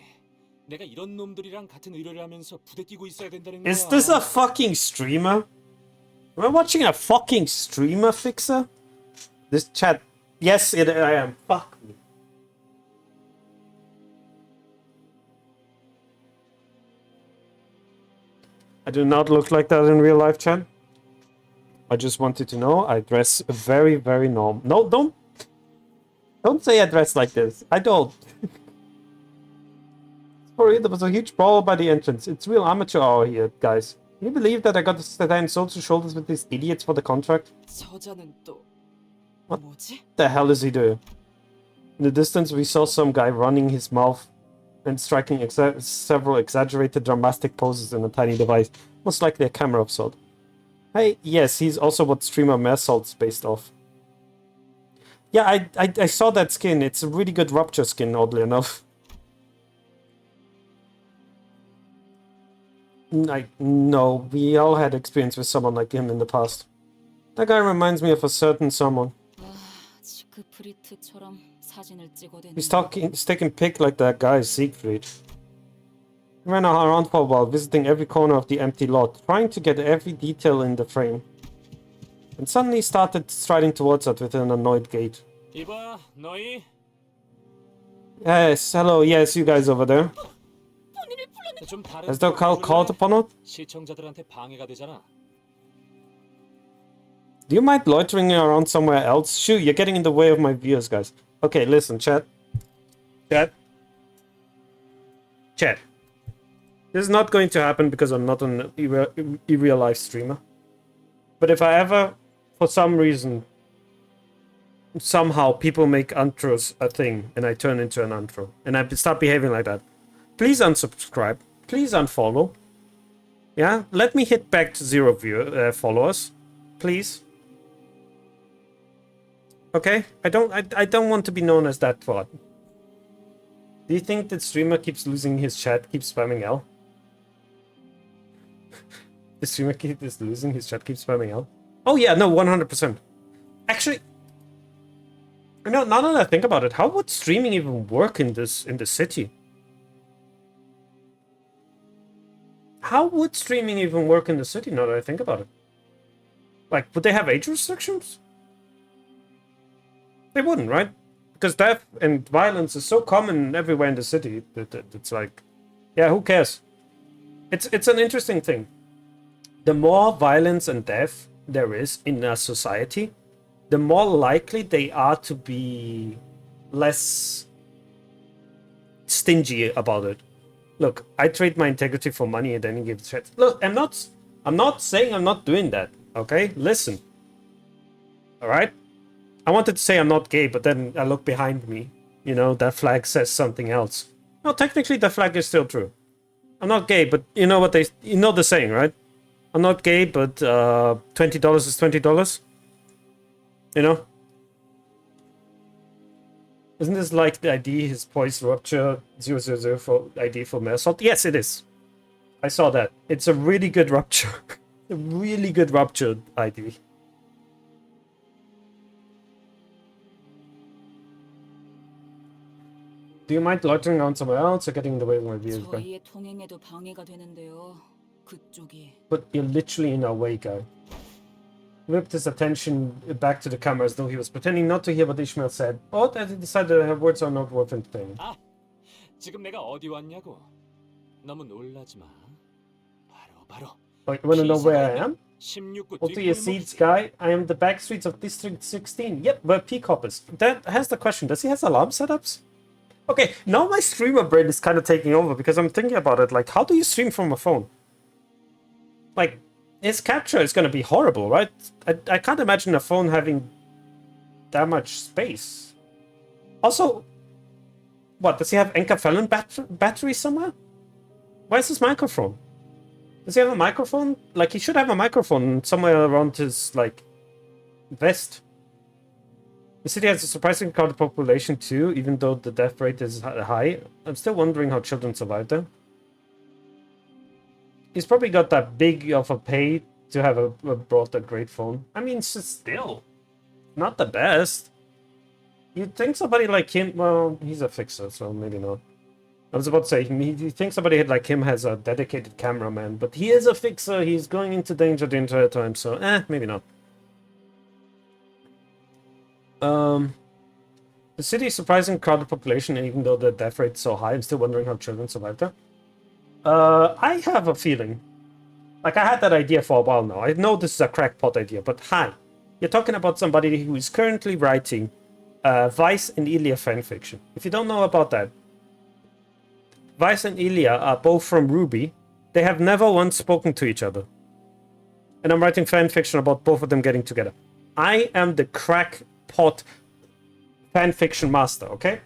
S17: 내가 이런 놈들이랑 같은 의뢰를 하면서 부대 끼고 있어야 된다는 거야.
S1: Is this a fucking streamer? Am I watching a fucking streamer, Fixer? This chat... Yes, I am. Fuck me. I do not look like that in real life, chat. I just wanted to know I dress very, very normal. No, don't say I dress like this. I don't. Sorry, there was a huge brawl by the entrance. It's real amateur hour here, guys. Can you believe that I got to stand shoulder to shoulders with these idiots for the contract?
S6: 저자는 또
S1: What
S6: 뭐지?
S1: the hell is he doing? In the distance, we saw some guy running his mouth and striking several exaggerated dramatic poses in a tiny device. Most likely a camera of sort. Hey, yes, he's also what streamer Mersault's based off. Yeah, I saw that skin. It's a really good Rupture skin, oddly enough. No, we all had experience with someone like him in the past. That guy reminds me of a certain someone. He's taking pic like that guy, Siegfried. He ran around for a while, visiting every corner of the empty lot, trying to get every detail in the frame. And suddenly started striding towards us with an annoyed gait.
S17: 이봐, 너희.
S1: Yes, hello, yes, you guys over there.
S17: 좀 다른
S1: Has the call called upon us?
S17: 시청자들한테 방해가 되잖아.
S1: Do you mind loitering around somewhere else? Shoot, you're getting in the way of my viewers, guys. Okay, listen, chat. Chat. This is not going to happen because I'm not an real life streamer. But if I ever, for some reason, somehow people make antros a thing and I turn into an antro and I start behaving like that, please unsubscribe. Please unfollow. Yeah, let me hit back to 0 followers. Please. Okay? I don't want to be known as that fraud. Do you think that streamer keeps losing his chat, keeps spamming L? The streamer is losing his chat, keeps spamming L? Oh yeah, no, 100%. Actually, now that I think about it, how would streaming even work in the city? How would streaming even work in the city, now that I think about it? Like, would they have age restrictions? They wouldn't, right? Because death and violence is so common everywhere in the city that it's like, yeah, who cares? It's an interesting thing. The more violence and death there is in a society, the more likely they are to be less stingy about it. Look, I trade my integrity for money and then give threats. Look, I'm not saying I'm not doing that. Okay, listen. All right. I wanted to say I'm not gay, but then I look behind me. You know, that flag says something else. No, technically the flag is still true. I'm not gay, but you know what you know the saying, right? I'm not gay, but $20 is $20. You know? Isn't this like the ID, his poise rupture 000 for ID for mail assault? Yes, it is. I saw that. It's a really good rupture. A really good rupture ID. Do you mind loitering around somewhere else or getting in the way of my views?
S14: 저희의 통행에도 방해가 되는데요. 그쪽이.
S1: But you're literally in our way, guy. Whipped his attention back to the camera as though he was pretending not to hear what Ishmael said. Or that he decided her words are not worth entertaining.
S17: 아, 지금 내가 어디 왔냐고. 너무 놀라지 마. 바로.
S1: Oh, you wanna know where I am? What do you see, guy? I am the back streets of District 16. Yep, where Peacock is. That has the question. Does he have alarm setups? Okay, now my streamer brain is kind of taking over because I'm thinking about it. Like, how do you stream from a phone? Like, his capture is going to be horrible, right? I can't imagine a phone having that much space. Also, what, does he have encaphalon battery somewhere? Where's his microphone? Does he have a microphone? Like, he should have a microphone somewhere around his, like, vest. The city has a surprisingly crowded population too, even though the death rate is high. I'm still wondering how children survive there. He's probably got that big of a pay to have brought a great phone. I mean, it's just still not the best. You'd think somebody like him, well, he's a fixer, so maybe not. I was about to say, you think somebody like him has a dedicated cameraman, but he is a fixer, he's going into danger the entire time, so maybe not. The city is surprisingly crowded population, even though the death rate is so high. I'm still wondering how children survive there. I have a feeling. Like, I had that idea for a while now. I know this is a crackpot idea, but hi. You're talking about somebody who is currently writing Vice and Ilya fanfiction. If you don't know about that, Vice and Ilya are both from Ruby. They have never once spoken to each other. And I'm writing fanfiction about both of them getting together. I am the crackpot fanfiction master, okay?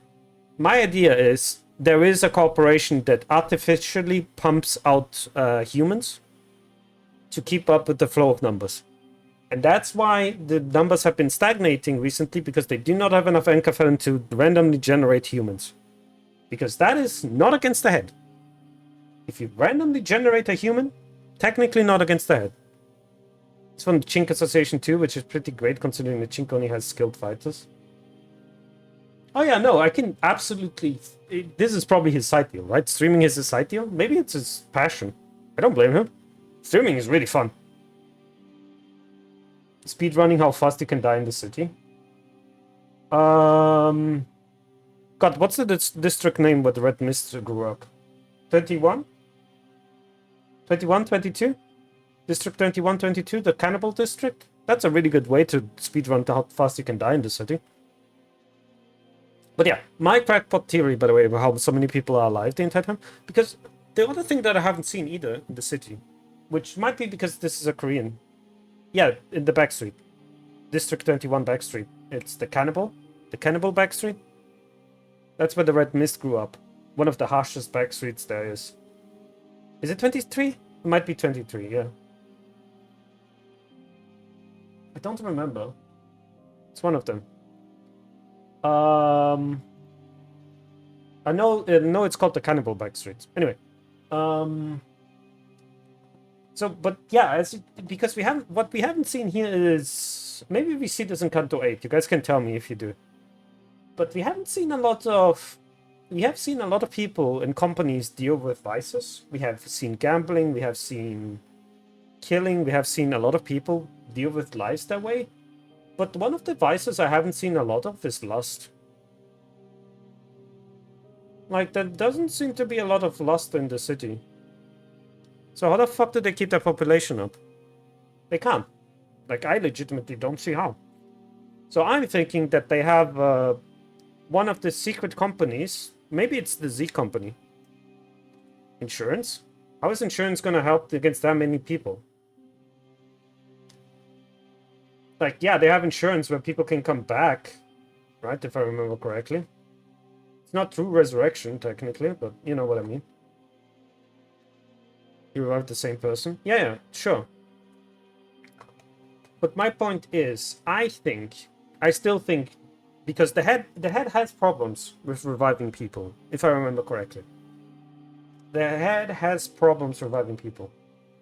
S1: My idea is there is a corporation that artificially pumps out humans to keep up with the flow of numbers. And that's why the numbers have been stagnating recently, because they do not have enough encaphalon to randomly generate humans. Because that is not against the head. If you randomly generate a human, technically not against the head. It's from the Chink Association too, which is pretty great considering the Chink only has skilled fighters. Oh yeah, no, I can absolutely... This is probably his side deal, right? Streaming is his side deal? Maybe it's his passion. I don't blame him. Streaming is really fun. Speedrunning how fast you can die in the city. God, what's the district name where the Red Mist grew up? 21? 21, 22? District 21, 22, the Cannibal District? That's a really good way to speedrun how fast you can die in the city. But yeah, my crackpot theory, by the way, about how so many people are alive the entire time. Because the other thing that I haven't seen either in the city, which might be because this is a Korean. Yeah, in the backstreet. District 21 backstreet. It's the Cannibal backstreet. That's where the Red Mist grew up. One of the harshest backstreets there is. Is it 23? It might be 23, yeah. I don't remember. It's one of them. I know it's called the Cannibal Backstreets. Anyway, so but yeah, because what we haven't seen here is, maybe we see this in Canto 8. You guys can tell me if you do. But we have seen a lot of people and companies deal with vices. We have seen gambling, we have seen killing, we have seen a lot of people deal with lives that way. But one of the vices I haven't seen a lot of is lust. Like, there doesn't seem to be a lot of lust in the city. So how the fuck do they keep their population up? They can't. Like, I legitimately don't see how. So I'm thinking that they have one of the secret companies. Maybe it's the Z company. Insurance? How is insurance gonna help against that many people? Like, yeah, they have insurance where people can come back, right? If I remember correctly. It's not true resurrection, technically, but you know what I mean. You revive the same person. Yeah, sure. But my point is, I still think, because the head has problems with reviving people, if I remember correctly. The head has problems reviving people.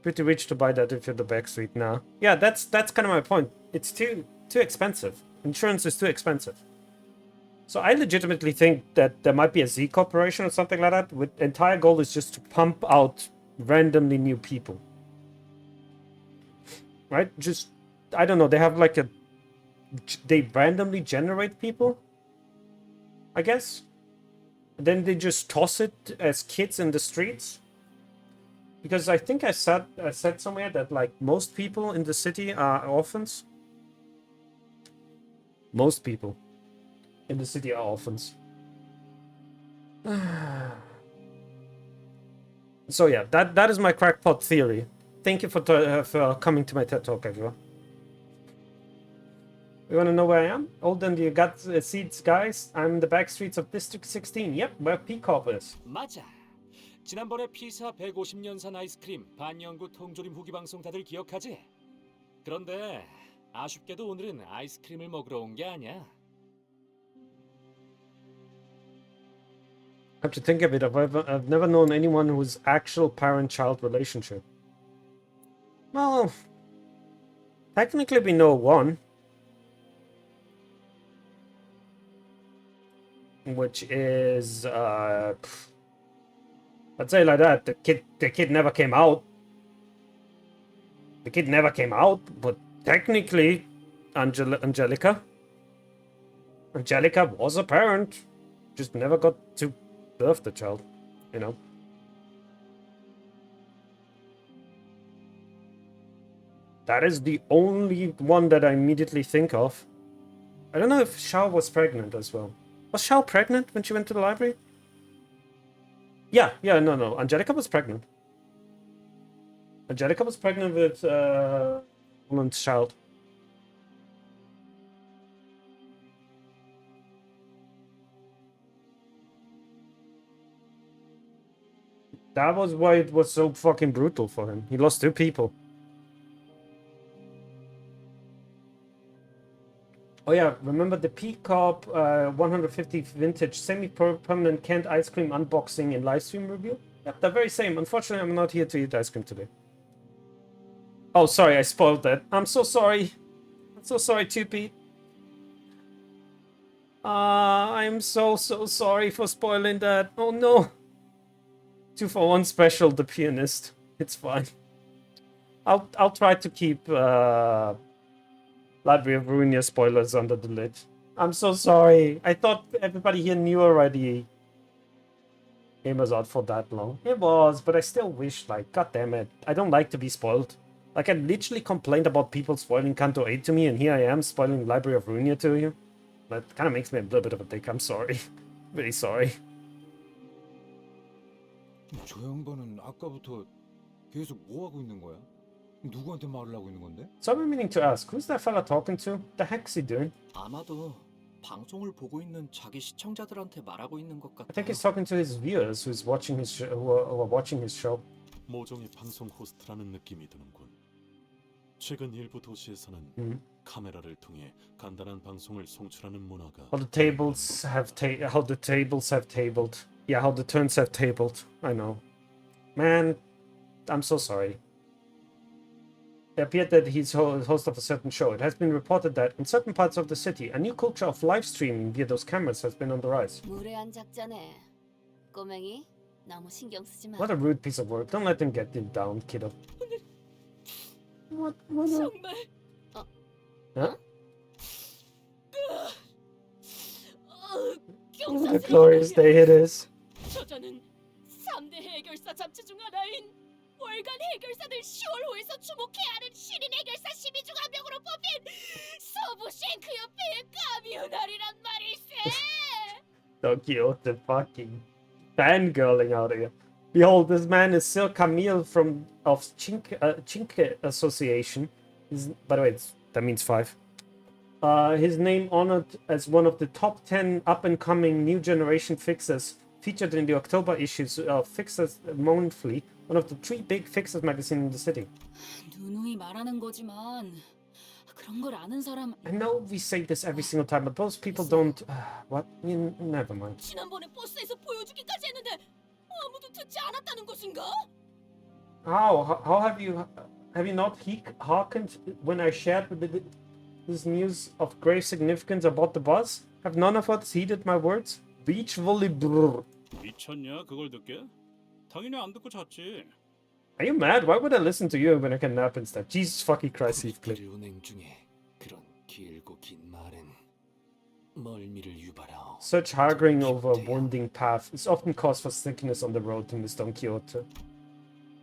S1: Pretty rich to buy that if you're the Backstreet now. Yeah, that's kind of my point. It's too expensive. Insurance is too expensive. So I legitimately think that there might be a Z corporation or something like that, with entire goal is just to pump out randomly new people. Right? Just, I don't know, they have like they randomly generate people, I guess. And then they just toss it as kids in the streets. Because I think I said somewhere that like most people in the city are orphans. Most people in the city are orphans. So yeah, that is my crackpot theory. Thank you for coming to my TED Talk, everyone. You want to know where I am? Olden, you got seats, guys? I'm in the back streets of District 16. Yep, where P-Corp is.
S17: 맞아. 지난번에 피사 150년산 아이스크림 반영구 통조림 후기 방송 다들 기억하지? 그런데 아쉽게도 오늘은 아이스크림을 먹으러 온 게 아니야.
S1: I have to think of it. I've never known anyone who's actual parent-child relationship. Well, technically we know one. Which is, let's say it like that, the kid never came out. The kid never came out, but technically, Angelica was a parent, just never got to birth the child, you know. That is the only one that I immediately think of. I don't know if Shao was pregnant as well. Was Shao pregnant when she went to the library? Yeah, no. Angelica was pregnant. Angelica was pregnant with woman's child. That was why it was so fucking brutal for him. He lost 2 people. Oh yeah, remember the P-Corp 150 vintage semi-permanent canned ice cream unboxing and livestream review? Yep, the very same. Unfortunately, I'm not here to eat ice cream today. Oh, sorry, I spoiled that. I'm so sorry. I'm so sorry, 2P. I'm so sorry for spoiling that. Oh no. 2-for-1 special, the pianist. It's fine. I'll try to keep Library of Ruinia spoilers under the lid. I'm so sorry. I thought everybody here knew already. Game was out for that long. It was, but I still wish, like, god damn it. I don't like to be spoiled. Like, I literally complained about people spoiling Canto 8 to me, and here I am spoiling Library of Ruinia to you. That kind of makes me a little bit of a dick. I'm sorry. Really sorry.
S18: 저 양반은 아까부터 계속 뭐 하고 있는 거야? 누구한테 말을 하고 있는 건데?
S1: So I've been meaning to ask, who's that fella talking to? The heck's he doing?
S16: 아마도 방송을 보고 있는 자기 시청자들한테 말하고 있는 것 같아.
S1: I think he's talking to his viewers who are watching his show.
S19: 모종의 방송 호스트라는 느낌이 드는군.
S8: 최근 일부 도시에서는 카메라를 통해 간단한 방송을 송출하는 문화가
S1: How the tables have tabled. Yeah, how the turns have tabled. I know. Man, I'm so sorry. It appeared that he's host of a certain show. It has been reported that in certain parts of the city, a new culture of live streaming via those cameras has been on the rise.
S3: 무례한 작자네. 꼬맹이, 너무 신경 쓰지 마.
S1: What a rude piece of work. Don't let him get you down, kiddo. What?
S5: 정말
S1: Huh?
S5: 경사
S1: A glorious day it is.
S5: 저자는 3대 해결사 잡지 중 하나인 월간 해결사들 10월호에서 주목해야 하는 신인 해결사 12중 한 명으로 뽑힌 서부 싱크 협회의 까미우날이란 말일세.
S1: Don Quixote fucking fangirling out here. Behold, this man is Sir Camille of Chink Association. By the way, that means 5. His name honored as one of the top 10 up-and-coming new generation fixers featured in the October issues of Fixers Monthly, one of the 3 big fixers magazines in the city.
S14: 누누이 말하는 거지만 그런 걸 아는 사람.
S1: I know we say this every single time, but those people don't. What? Never mind.
S5: 지난번에 버스에서 보여주기까지 했는데 아무도 듣지 않았다는 것인가?
S1: How have you not hearkened when I shared this news of grave significance about the bus? Have none of us heeded my words? Beach volleyball.
S15: 미쳤냐 그걸 듣게? 당연히 안 듣고 잤지.
S1: Are you mad? Why would I listen to you when I can nap instead? Jesus fucking Christ, Heathcliff.
S17: 운행 중에 그런 길고 긴 말은 멀미를 유발하오.
S1: Such haggling over a winding path is often cause for sickness on the road to Miss Don Quixote.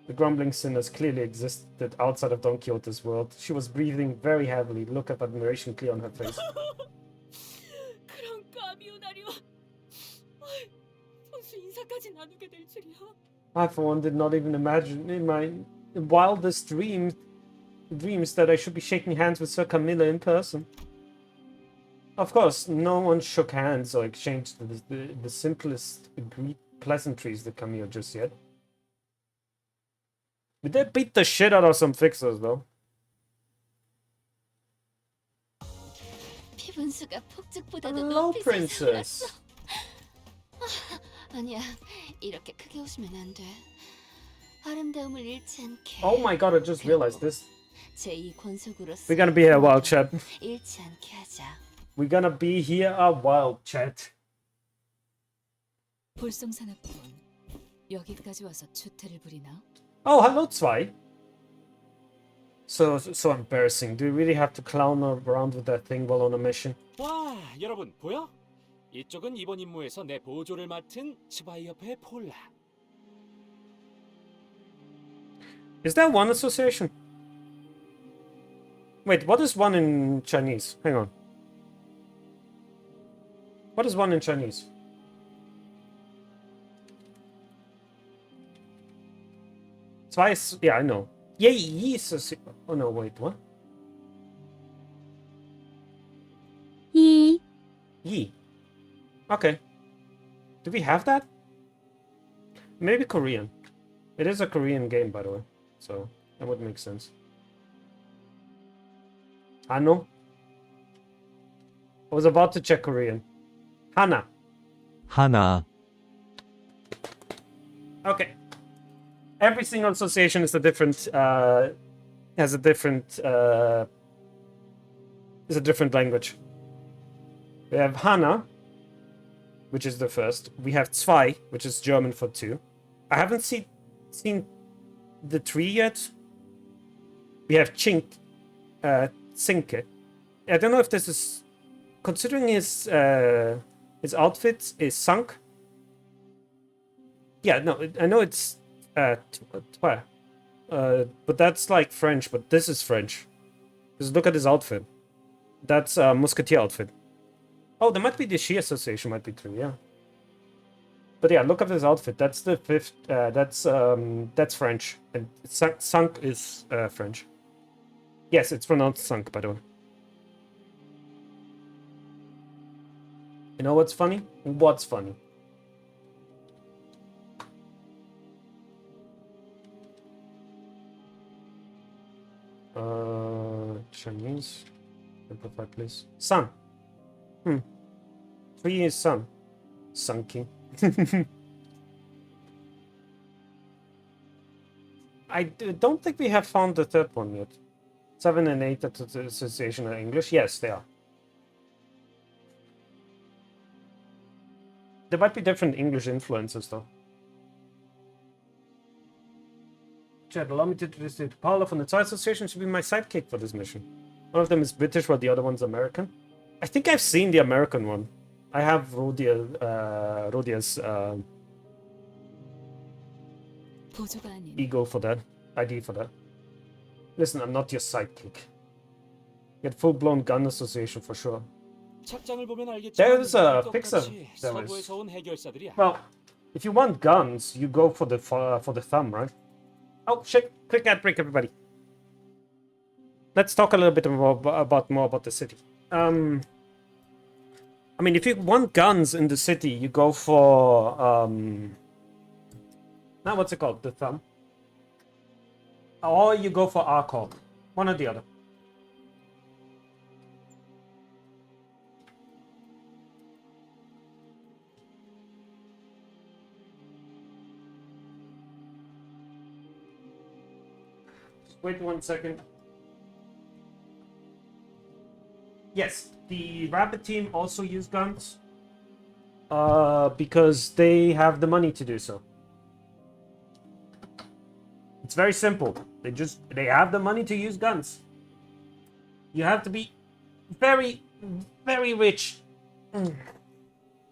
S1: The grumbling sinners clearly existed outside of Don Quixote's world. She was breathing very heavily, look of admiration clear on her face.
S5: 그런 까미우날이와 선수 인사까지 나누게 될 줄이야.
S1: I, for one, did not even imagine in my wildest dreams that I should be shaking hands with Sir Camilla in person. Of course, no one shook hands or exchanged the simplest agreed pleasantries with Camilla just yet. We did beat the shit out of some fixers, though.
S3: 피분수가 폭죽보다도
S1: Hello,
S3: 높이
S1: princess.
S3: 아니야, 이렇게 크게 웃으면 안 돼. 아름다움을 잃지 않게.
S1: Oh my god, I just realized this.
S3: 제2 권속으로서.
S1: We're gonna be here a while, chat.
S3: 잃지 않게 하자.
S1: We're gonna be here a while, chat.
S14: 볼성산업군 여기까지 와서 추태를 부리나?
S1: Oh, hello, Zwei. So embarrassing. Do you really have to clown around with that thing while on a mission?
S17: 와, 여러분 보여? 이쪽은 이번 임무에서 내 보조를 맡은 스바이 협회의 폴라.
S1: Is that one association? Wait, what is one in Chinese? Hang on. What is one in Chinese? Zwei is, yeah, I know. Yi oh no, wait, what?
S4: Yi.
S1: Yi. Okay. Do we have that? Maybe Korean. It is a Korean game, by the way. So, that would make sense. Hano? I was about to check Korean. Hana.
S19: Hana.
S1: Okay. Every single association is a different, has a different, is a different language. We have Hana, which is the first. We have Zwei, which is German for 2. I haven't seen the 3 yet. We have Chink, Zinke. I don't know if this is, considering his outfit is sunk. Yeah, no, I know it's but that's like French, but this is French. Just look at his outfit. That's a musketeer outfit. Oh, there might be the Shi Association, might be 3, yeah. But yeah, look at his outfit. That's the 5th. That's French, and sunk is French. Yes, it's pronounced sunk, by the way. You know what's funny? What's funny? Japanese. Simplify, please. Sun. 3 is sun. Sun King. Don't think we have found the third one yet. 7 and 8 association are English. Yes, they are. There might be different English influences, though. Chad, allow me to introduce you to Paula from the Tsar Association. Should be my sidekick for this mission. One of them is British, while the other one's American. I think I've seen the American one. I have Rodia's ego for that. ID for that. Listen, I'm not your sidekick. Get full-blown gun association for sure.
S17: 착장을 보면 알겠지만
S1: There's a
S17: 똑같이
S1: pixel.
S17: 서부에서 온 해결사들이야.
S1: Well, if you want guns, you go for the thumb, right? Oh shit! Quick ad break, everybody. Let's talk a little bit more about the city. I mean, if you want guns in the city, you go for now what's it called? The thumb. Or you go for Arcor. One or the other. Wait 1 second. Yes, the Rapid team also use guns. Because they have the money to do so. It's very simple. They have the money to use guns. You have to be very, very rich.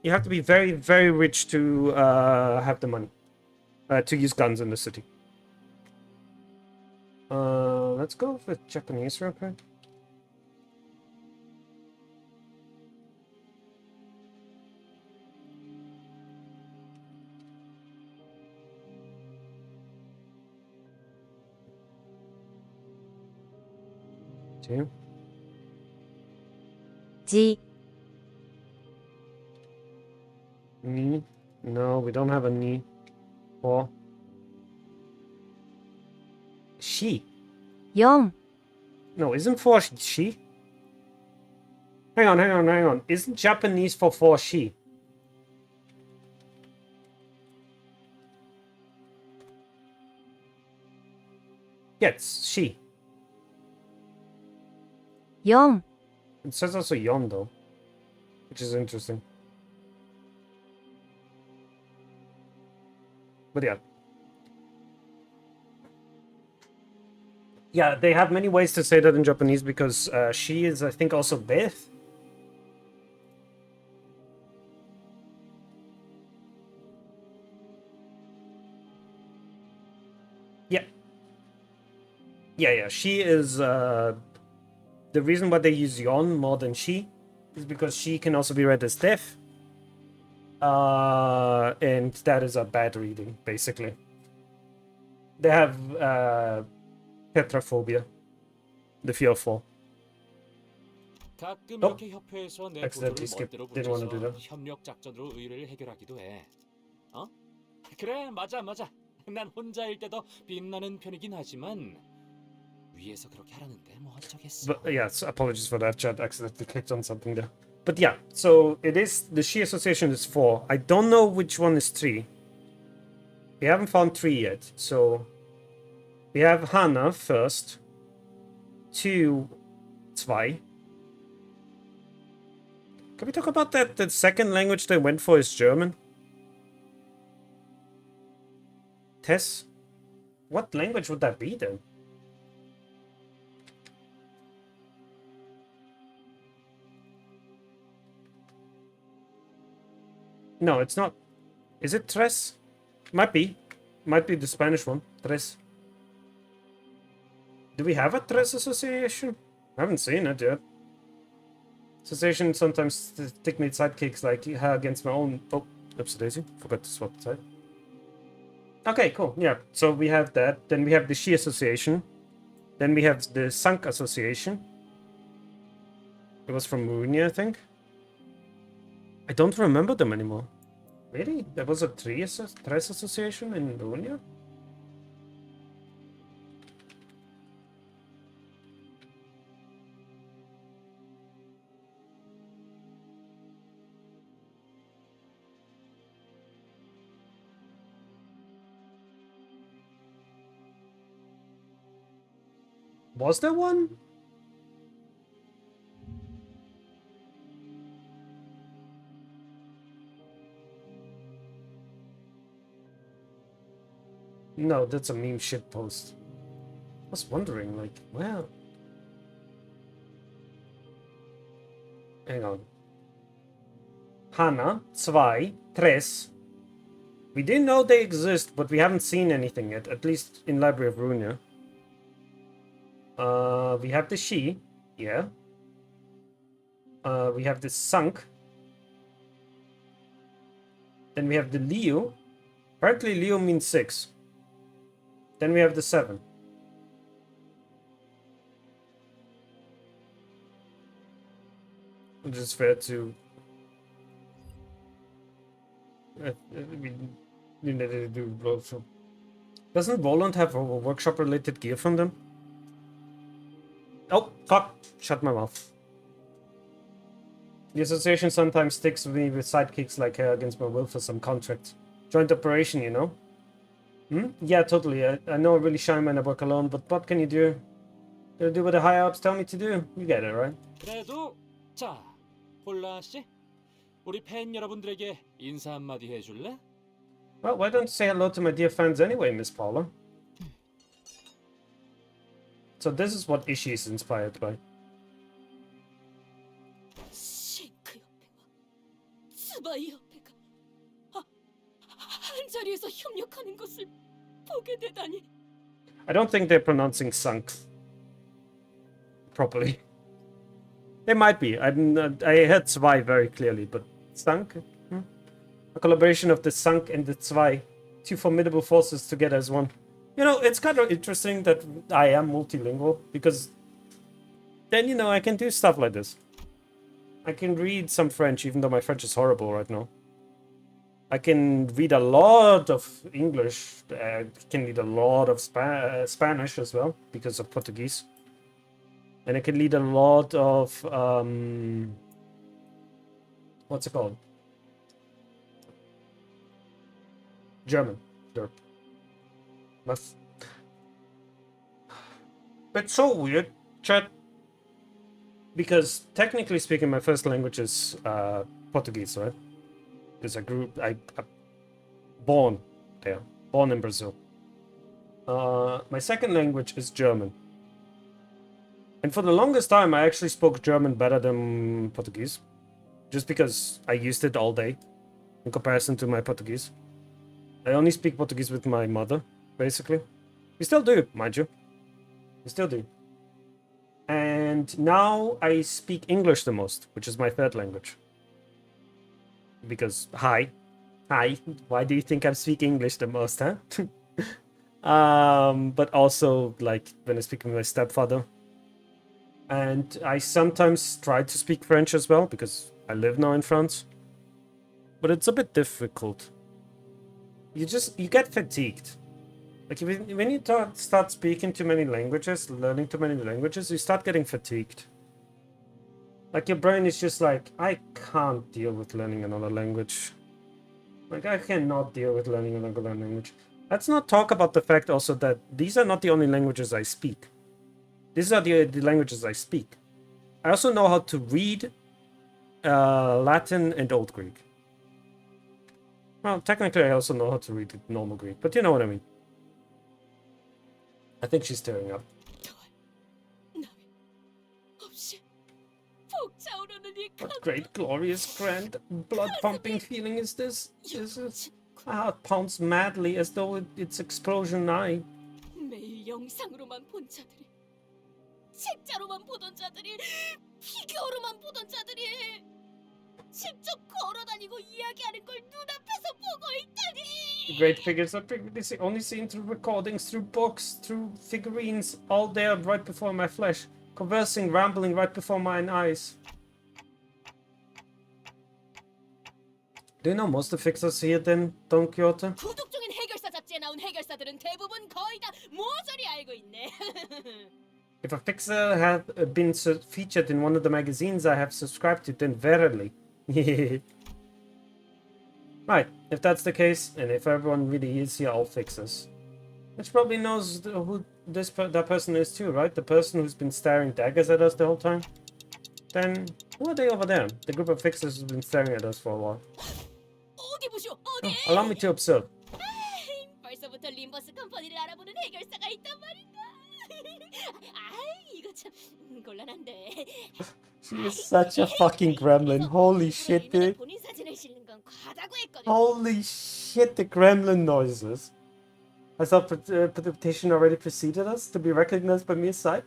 S1: You have to be very, very rich to have the money to use guns in the city. Let's go with Japanese real quick. Two.
S19: G.
S1: Ni. No, we don't have a ni. Or. She.
S19: Yom.
S1: No, isn't for she? Hang on. Isn't Japanese for she? Yeah, it's she.
S19: Yom.
S1: It says also yon though, which is interesting. But yeah. Yeah, they have many ways to say that in Japanese because she is, I think, also Beth. Yeah. Yeah. She is. The reason why they use yon more than she is because she can also be read as deaf. And that is a bad reading, basically. They have tetraphobia, the fear of fall.
S17: 가끔 이렇게 협회에서 내
S1: accidentally
S17: 구조를 멋대로
S1: didn't want to do
S17: 붙여서
S1: that.
S17: 협력 작전으로 의뢰를 해결하기도 해. 어? 그래, 맞아. 난 혼자일 때도 빛나는 편이긴 하지만 위에서 그렇게 하라는데 뭐 어쩌겠어.
S1: But yeah, so apologies for that, chat. Accidentally clicked on something there. But yeah, so it is the She Association is 4. I don't know which one is 3. We haven't found 3 yet. So we have Hana first. 2, 2. Can we talk about that? The second language they went for is German. Tess? What language would that be then? No, it's not. Is it tres? Might be. Might be the Spanish one. Tres. Do we have a tres association? I haven't seen it yet. Association sometimes take me sidekicks like against my own. Oh, oops, daisy. Forgot to swap the side. Okay, cool. Yeah, so we have that. Then we have the She Association. Then we have the Sunk Association. It was from Mourinho, I think. I don't remember them anymore. Really? There was a Tres Association in Mourinho? Was there one? No, that's a meme shit post. I was wondering, like, well... Hang on. Hana, zwei, tres. We do know they exist, but we haven't seen anything yet, at least in Library of Runia. We have the she, yeah. We have the sunk. Then we have the Leo. Apparently Leo means 6. Then we have the 7. Which is fair to... we needed to do also. Doesn't Roland have a workshop-related gear from them? Oh, fuck! Shut my mouth. The association sometimes sticks with me with sidekicks like her against my will for some contract. Joint operation, you know? Hmm? Yeah, totally. I know I really shine when I work alone, but what can you do? Gotta do what the higher-ups tell me to do. You get it, right?
S17: 그래도 자, 폴라 씨, 우리 팬 여러분들에게 인사 한마디 해줄래?
S1: Well, why don't you say hello to my dear fans anyway, Miss Paula? So this is what Ishii is inspired by.
S5: 싱크 협회와 스바이 협회가 한 자리에서 협력하는 것을 보게 되다니.
S1: I don't think they're pronouncing sunk properly. They might be. I heard zwei very clearly, but sunk? A collaboration of the sunk and the zwei. Two formidable forces together as one. You know, it's kind of interesting that I am multilingual, because then, you know, I can do stuff like this. I can read some French, even though my French is horrible right now. I can read a lot of English. I can read a lot of Spanish as well, because of Portuguese. And I can read a lot of... what's it called? German. Derp. It's so weird, chat. Because technically speaking, my first language is Portuguese, right? Because I born there, born in Brazil. My second language is German. And for the longest time, I actually spoke German better than Portuguese. Just because I used it all day in comparison to my Portuguese. I only speak Portuguese with my mother, basically. We still do, mind you. We still do. And now I speak English the most, which is my third language. Because, hi, why do you think I speak English the most, huh? But also, like, when I speak with my stepfather. And I sometimes try to speak French as well, because I live now in France. But it's a bit difficult. You get fatigued. Like, when you start speaking too many languages, learning too many languages, you start getting fatigued. Like, your brain is just like, I can't deal with learning another language. Like, I cannot deal with learning another language. Let's not talk about the fact also that these are not the only languages I speak. These are the languages I speak. I also know how to read Latin and Old Greek. Well, technically I also know how to read normal Greek, but you know what I mean. I think she's tearing up. What great, glorious, grand, blood-pumping feeling is this? My heart pounds madly as though it's explosion nigh.
S5: 매일 영상으로만 본 자들이, 책자로만 보던 자들이, 피규어로만 보던 자들이 직접 걸어다니고 이야기하는 걸 눈앞에서 보고 있다니.
S1: Great figures are previously only seen through recordings, through books, through figurines, all there right before my flesh, conversing, rambling right before mine eyes. Do you know most of the fixers here then, Don Quixote?
S5: 구독 중인 해결사 잡지에 나온 해결사들은 대부분 거의 다 모조리 알고 있네.
S1: If a fixer had been featured in one of the magazines I have subscribed to, then verily. Right, if that's the case, and if everyone really is here all fixers, which probably knows that person is too, right? The person who's been staring daggers at us the whole time. Then who are they over there? The group of fixers who's been staring at us for a while.
S5: 어디 보쇼, 어디?
S1: Allow me to observe.
S5: 벌써부터 림버스 컴퍼니를 알아보는 해결사가 있단 말인가? 이거 참 곤란한데.
S1: She is such a fucking gremlin. Holy shit, dude.
S5: 본인 사진을 실는 건 과다고 했거든.
S1: Holy shit, the gremlin noises. I thought the petition already preceded us to be recognized by mere sight.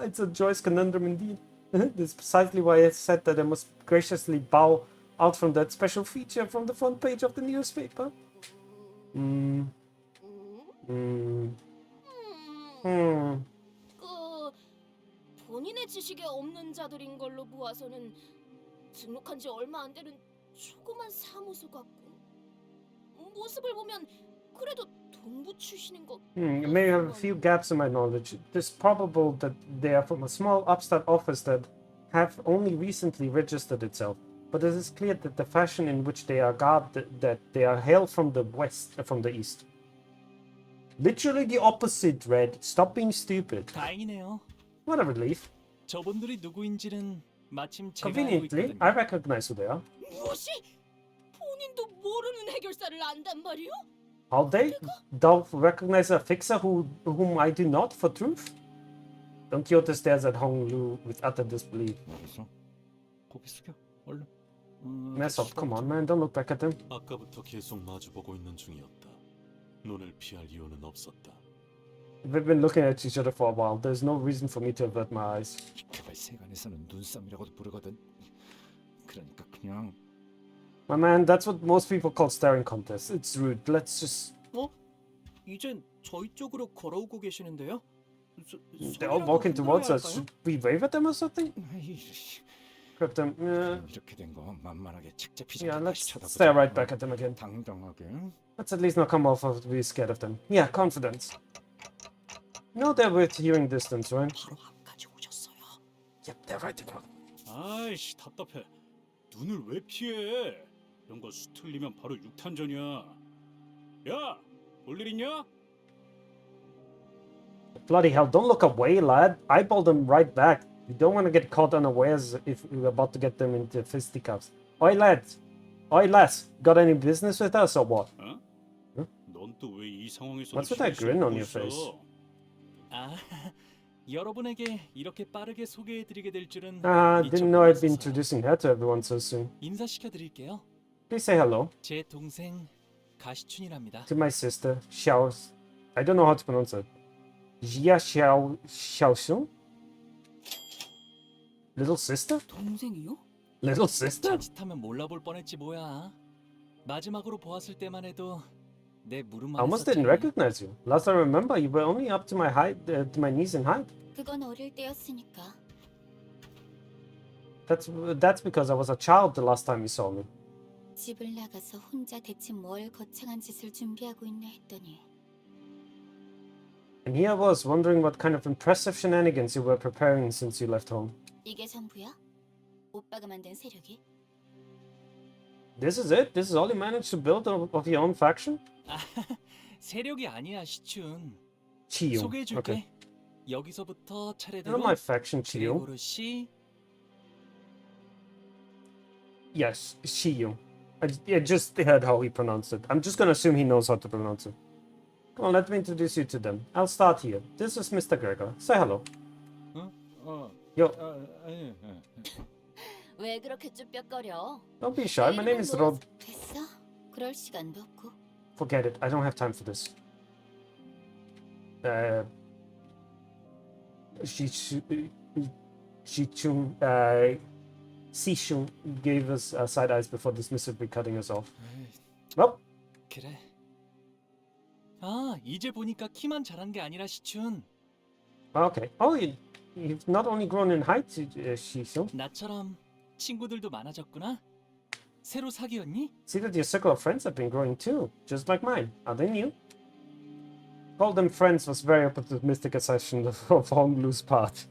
S1: It's a joyous conundrum indeed. This is precisely why I said that I must graciously bow out from that special feature from the front page of the newspaper.
S5: 본인의 지식에 없는 자들인 걸로 보아서는 등록한 지 얼마 안 되는 조그만 사무소 같고 모습을 보면 그래도 동부 출신인 것.
S1: May have a few gaps in my knowledge. It's probable that they are from a small upstart office that have only recently registered itself. But it is clear that the fashion in which they are garbed, that they are hailed from the west, from the east. Literally the opposite, Red. Stop being stupid.
S17: 다행이네요.
S1: What a relief.
S17: 저분들이 누구인지는 마침 제가 알고
S1: Conveniently,
S17: 있거든요.
S1: I recognize who they are.
S5: 무엇이? 본인도 모르는 해결사를 안단 말이오?
S1: How they? Thou recognize a fixer whom I do not, for truth? Don Quixote stares at Hong Lu with utter disbelief.
S18: 고개 숙여. 얼른.
S1: Mess up, come on, man, don't look back at them.
S20: 아까부터 계속 마주보고 있는 중이었다. 눈을 피할 이유는 없었다.
S1: We've been looking at each other for a while. There's no reason for me to avert my eyes.
S18: 그걸 세간에서는 눈싸움이라고도 부르거든. 그러니까 그냥.
S1: My man, that's what most people call staring contests. It's rude. Let's just.
S16: 이젠 저희 쪽으로 걸어오고 계시는데요?
S1: They're all walking towards us. Should we wave at them or something? Grab them.
S18: 이렇게 된 거 만만하게 책잡히지.
S1: Yeah, let's stare right back at them again.
S18: 당당하게.
S1: Let's at least not come off of be scared of them. Yeah, confidence. No, they're with hearing distance, right? Yep, they're right there.
S15: 아이씨 답답해. 눈을 왜 피해? 이런 거 수틀리면 바로 육탄전이야. 야, 볼 일 있냐?
S1: Bloody hell, don't look away, lad. Eyeball them right back. You don't want to get caught unawares if we're about to get them into fisticuffs. Oi, lads. Oi, lass. Got any business with us or what?
S15: 어? 넌 또 왜 이 상황에서?
S1: What's with that grin on your face?
S17: 아, 여러분에게 이렇게 빠르게 소개해드리게 될 줄은
S1: Didn't know I'd be introducing her to everyone so soon.
S17: 인사시켜드릴게요.
S1: Please say hello.
S17: 제 동생 가시춘이랍니다.
S1: To my sister, Xiao. I don't know how to pronounce it. Jia Xiaoxun? Little sister?
S14: 동생이요?
S1: Little sister?
S17: 자칫하면 몰라볼 뻔했지 뭐야. 마지막으로 보았을 때만 해도 내 무릎
S1: I almost didn't recognize you. Last I remember, you were only up to my height, to my knees in height.
S4: 그건 어릴 때였으니까.
S1: That's because I was a child the last time you saw me.
S4: 집을 나가서 혼자 대체 뭘 거창한 짓을 준비하고 있나 했더니
S1: And here I was wondering what kind of impressive shenanigans you were preparing since you left home.
S4: 이게 전부야? 오빠가 만든 세력이?
S1: This is it? This is all you managed to build of your own faction?
S17: 아, 세력이 아니야 시춘.
S1: Chiyung.
S17: 소개해줄게.
S1: Okay.
S17: 여기서부터
S1: Not
S17: 차례대로
S1: my faction, Chiyung.
S17: 그레고르 씨,
S1: Yes, Chiyung. I just heard how he pronounced it. I'm just gonna assume he knows how to pronounce it. Come on, let me introduce you to them. I'll start here. This is Mr. Gregor. Say hello. Yo.
S5: 왜 그렇게 쭈뼛거려?
S1: Don't be shy. My name is Rod.
S4: 됐어? 그럴 시간도 없고.
S1: Forget it. I don't have time for this. Sishung gave us side eyes before dismissively cutting us off. Well,
S17: 그래. 아, 이제 보니까 키만 자란 게 아니라 시춘.
S1: okay. Oh, you've not only grown in height, Shishung.
S17: 나처럼 친구들도 많아졌구나. 새로 사귀었니?
S1: See that your circle of friends have been growing too, just like mine. Are they new? Call them friends was very optimistic assertion of Hong Lu's part.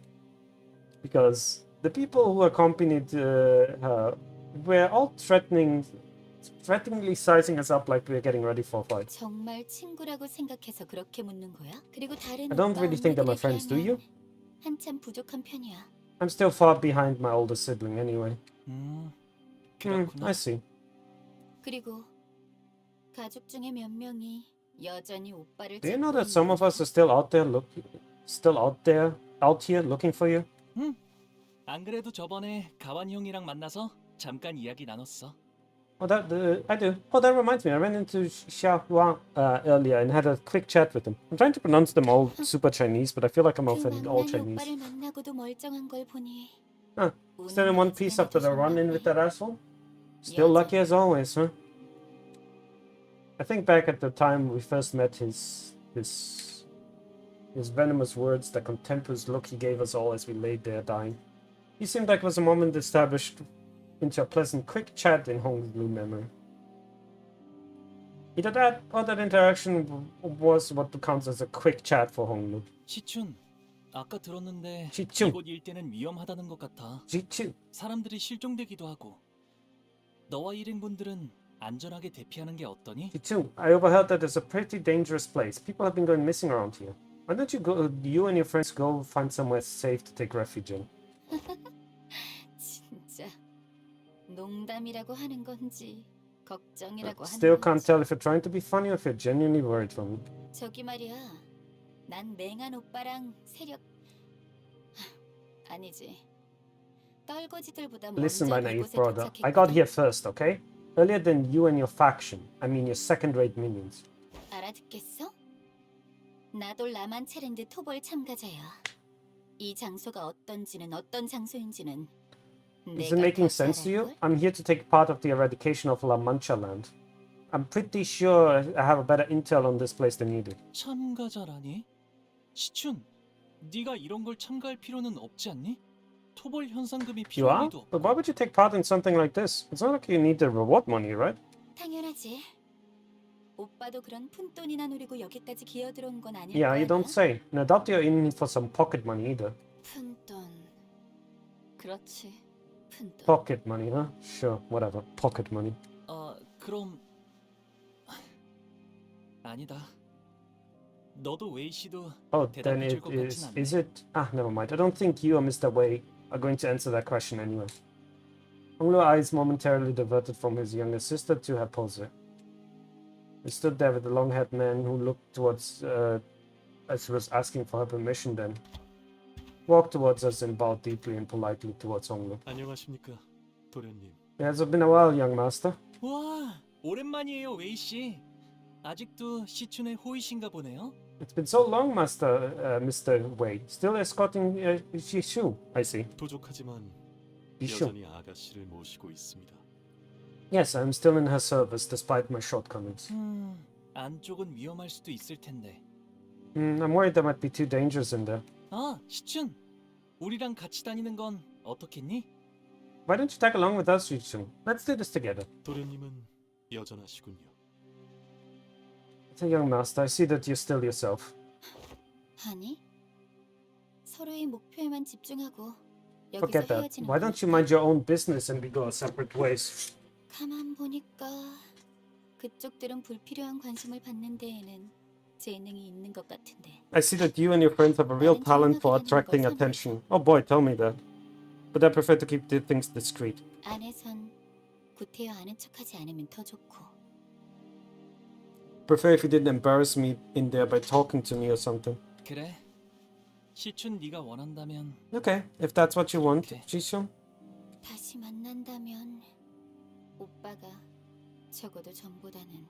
S1: Because the people who accompanied her were all threatening threateningly sizing us up like we're getting ready for a fight.
S4: 정말 친구라고 생각해서 그렇게 묻는 거야? 그리고 다른
S1: I don't
S4: 오빠
S1: really think they're my
S4: 언니들에
S1: friends, do you?
S4: 비하면 한참 부족한 편이야.
S1: I'm still far behind my older sibling anyway. I see.
S4: 그리고 가족 중에 몇 명이 여전히 오빠를
S1: Do you know
S4: 찾고
S1: that some of us are still out here looking for you?
S17: 안 그래도 저번에 가완 형이랑 만나서 잠깐 이야기 나눴어.
S1: Oh, I do. Oh, that reminds me. I ran into Xia Huang earlier and had a quick chat with him. I'm trying to pronounce them all super Chinese, but I feel like I'm offending all Chinese.
S4: 오빠를 만나고도 멀쩡한 걸 보니
S1: Huh. Still in one piece after the run-in with that asshole? Still lucky as always, huh? I think back at the time we first met, his venomous words, the contemptuous look he gave us all as we laid there dying. He seemed like it was a moment established into a pleasant, quick chat in Hong's blue memory. Either that or that interaction was what counts as a quick chat for Honglu.
S17: 시춘, 아까 들었는데
S1: 시춘.
S17: 이곳 일대는 위험하다는 것 같아.
S1: 시춘.
S17: 사람들이 실종되기도 하고. 너와 일행분들은 안전하게 대피하는 게 어떠니?
S1: Too. I overheard that it's a pretty dangerous place. People have been going missing around here. Why don't you and your friends go find somewhere safe to take refuge in?
S4: 진짜 농담이라고 하는 건지 걱정이라고 하는
S1: Still can't
S4: 건지.
S1: tell if you're trying to be funny or if you're genuinely worried for me.
S4: 저기 말이야, 난 맹한 오빠랑 세력 아니지. 떨거지들보다
S1: Listen,
S4: 먼저
S1: my naive
S4: 이곳에
S1: brother. I got
S4: 도착했거든.
S1: here first, okay? Earlier than you and your faction. I mean your second-rate minions.
S4: 알아듣겠어? 나도 라만체랜드 토벌 참가자야. 이 장소가 어떤지는 어떤 장소인지는
S1: Is it making sense to you? I'm here to take part of the eradication of La Mancha land. I'm pretty sure I have a better intel on this place than you do.
S17: 참가자라니? 시춘, 네가 이런 걸 참가할 필요는 없지 않니? 토벌 현상금이
S1: You are?
S17: 필요하기도.
S1: But why would you take part in something like this? It's not like you need the reward money, right?
S4: 당연하지. 오빠도 그런 푼돈이나 노리고 여기까지 기어들어온 건 아닐
S1: Yeah,
S4: 거야.
S1: you don't say. And I doubt you're in for some pocket money either.
S4: 푼돈. 그렇지. 푼돈.
S1: Pocket money, huh? Sure, whatever. Pocket money.
S17: 그럼 아니다. 너도 웨이 씨도
S1: Oh, then
S17: 대답해 줄
S1: it
S17: 것 같진 않네.
S1: is it? Ah, never mind. I don't think you or Mr. Wei are going to answer that question anyway. Honglu's eyes momentarily diverted from his younger sister to her poser. He stood there with the long-haired man who looked towards, as he was asking for her permission then. Walked towards us and bowed deeply and politely towards Honglu.
S20: 안녕하십니까, 도련님.
S1: It has been a while, young master.
S17: 와, 오랜만이에요, 웨이 씨. 아직도 시춘의 호의신가 보네요.
S1: It's been so long, Mr. Wei. Still escorting Shishu, I see.
S20: 부족하지만
S1: Shishu.
S20: 여전히 아가씨를 모시고 있습니다.
S1: Yes, I'm still in her service despite my shortcomings.
S17: 안쪽은 위험할 수도 있을 텐데.
S1: I'm worried there might be too dangerous in there.
S17: 아, 시춘. 우리랑 같이 다니는 건 어떻겠니?
S1: Why don't you tag along with us, Shishu? Let's do this together.
S20: 도련님은 여전하시군요.
S1: So, young master, I see that you're still yourself.
S4: 아니. 서로의 목표에만 집중하고 여기서
S1: Forget that.
S4: 헤어지는
S1: Why don't you mind your own business and we go our separate ways?
S4: 가만 보니까 그쪽들은 불필요한 관심을 받는 데에는 재능이 있는 것 같은데.
S1: I see that you and your friends have a real talent for attracting attention. Oh boy, tell me that. But I prefer to keep the things discreet.
S4: 안에선 구태여 아는 척하지 않으면 더 좋고.
S1: Prefer if you didn't embarrass me in there by talking to me or something.
S17: 그래. 시춘 네가 원한다면.
S1: Okay, if that's what you want, Jisoo.
S4: 다시 만난다면 오빠가 적어도 전보다는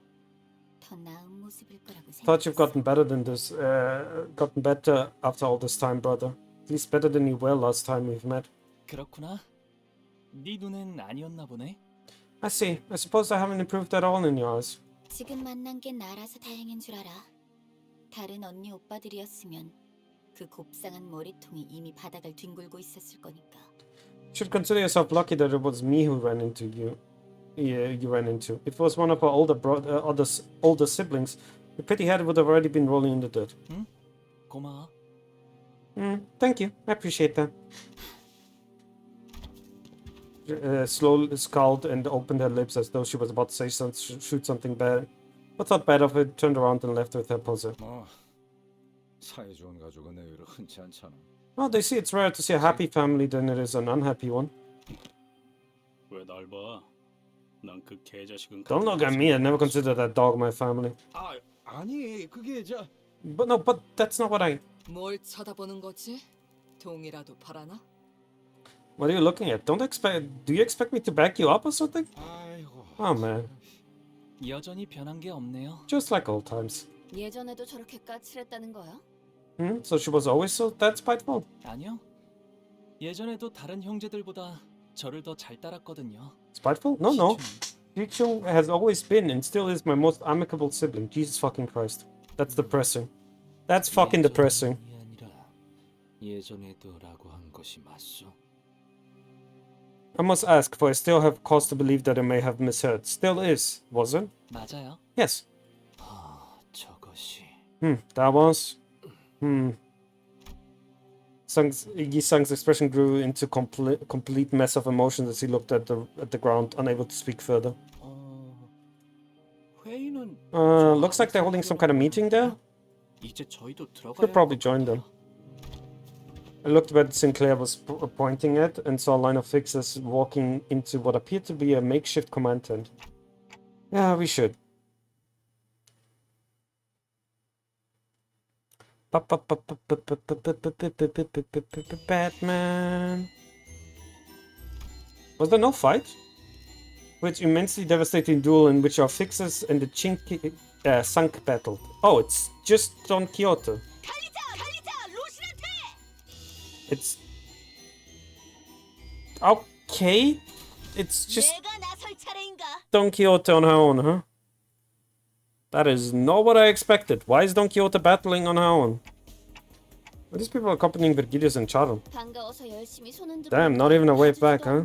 S4: 더 나은 모습일 거라고
S1: Thought you've
S4: 생각했어.
S1: gotten better than this. Gotten better after all this time, brother. At least better than you were last time we've met.
S17: 그렇구나. 네 눈엔 아니었나 보네.
S1: I see. I suppose I haven't improved at all in your eyes.
S4: 지금 만난 게 나라서 다행인 줄 알아. 다른 언니 오빠들이었으면 그 곱상한 머리통이 이미 바닥을 뒹굴고 있었을 거니까.
S1: You should consider yourself lucky that it was me who ran into you. Yeah, you ran into. If it was one of our older siblings, your pretty head would have already been rolling in the dirt.
S17: 응? 고마워.
S1: Thank you. I appreciate that. slowly scowled and opened her lips as though she was about to say shoot something bad, but thought bad of it, turned around and left with her puzzle.
S18: 사이 좋은 가족은 의외로 흔치 않잖아.
S1: Well, they see it's rare to see a happy family than it is an unhappy one.
S15: 왜 날 봐? 난 그 개자식은.
S1: Don't look at me. I never considered that dog my family.
S18: 아니 그게
S1: But no, but that's not what I.
S6: 뭘 쳐다보는 거지? 동이라도 바라나?
S1: What are you looking at? Do you expect me to back you up or something? Oh man.
S17: 여전히 변한 게 없네요.
S1: Just like old times.
S5: 예전에도 저렇게 까칠했다는 거야?
S1: So she was always so that spiteful?
S17: 아니요. 예전에도 다른 형제들보다 저를 더 잘 따랐거든요.
S1: Spiteful? No. Ji-chung has always been and still is my most amicable sibling. Jesus fucking Christ. That's depressing. That's fucking depressing.
S17: 예전에도라고 한 것이 맞소?
S1: I must ask, for I still have cause to believe that I may have misheard. Still is, wasn't?
S17: 맞아요.
S1: Yes.
S17: 저것이.
S1: That was. Yi-sang's expression grew into complete mess of emotions as he looked at the ground, unable to speak further.
S16: 회의는
S1: Looks like they're holding some kind of meeting there.
S16: 이제 저희도 들어가야
S1: Could probably join them. I looked where Sinclair was pointing at and saw a line of fixers walking into what appeared to be a makeshift command tent. Yeah, we should. Batman. Was there no fight? Which immensely devastating duel in which our fixers and the Chinky sunk battled. Oh, it's just Don Quixote. It's okay. It's just Don Quixote on her own, huh? That is not what I expected. Why is Don Quixote battling on her own? Are these people accompanying Virgilius and Charon? Damn, not even a way back, huh?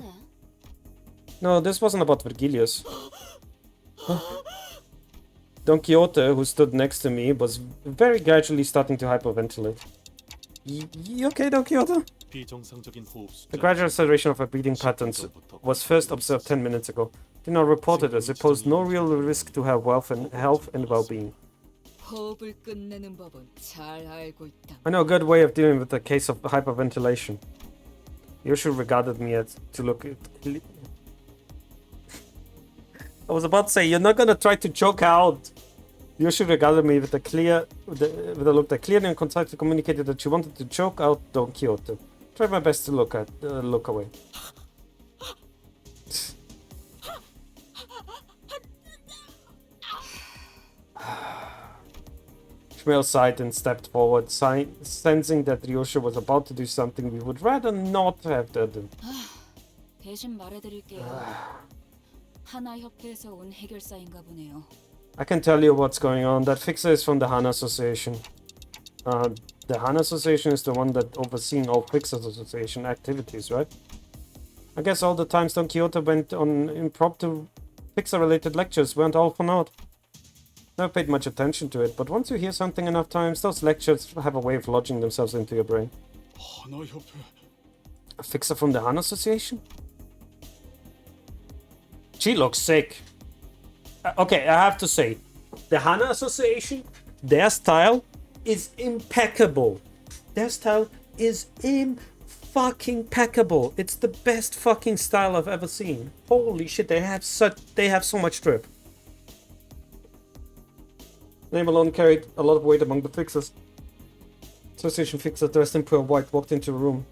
S1: No, this wasn't about Virgilius. Don Quixote, who stood next to me, was very gradually starting to hyperventilate. You okay, Don Quixote? The gradual acceleration of her breathing patterns was first observed 10 minutes ago. Did not report it as it posed no real risk to her health and well-being. I know a good way of dealing with a case of hyperventilation. Yoshu regarded me to look at... I was about to say, you're not gonna try to choke out. Yoshu regarded me with a look that clearly and concisely communicated that she wanted to choke out Don Quixote. Tried my best to look away. Shmuel sighed and stepped forward, sensing that Ryosha was about to do something we would rather not have done.
S14: 대신 말해드릴게요. 하나 협회에서 온 해결사인가 보네요.
S1: I can tell you what's going on. That fixer is from the Hana Association. The Hana Association is the one that overseeing all Fixers Association activities, right? I guess all the times Don Quixote went on impromptu Fixer-related lectures weren't all for naught. Never paid much attention to it, but once you hear something enough times, those lectures have a way of lodging themselves into your brain. A fixer from the Han Association? She looks sick. Okay, I have to say, the Hana Association, their style is impeccable. Their style is fucking-peccable. It's the best fucking style I've ever seen. Holy shit, they have so much drip. Name alone carried a lot of weight among the fixers. Association fixer dressed in pure white walked into a room,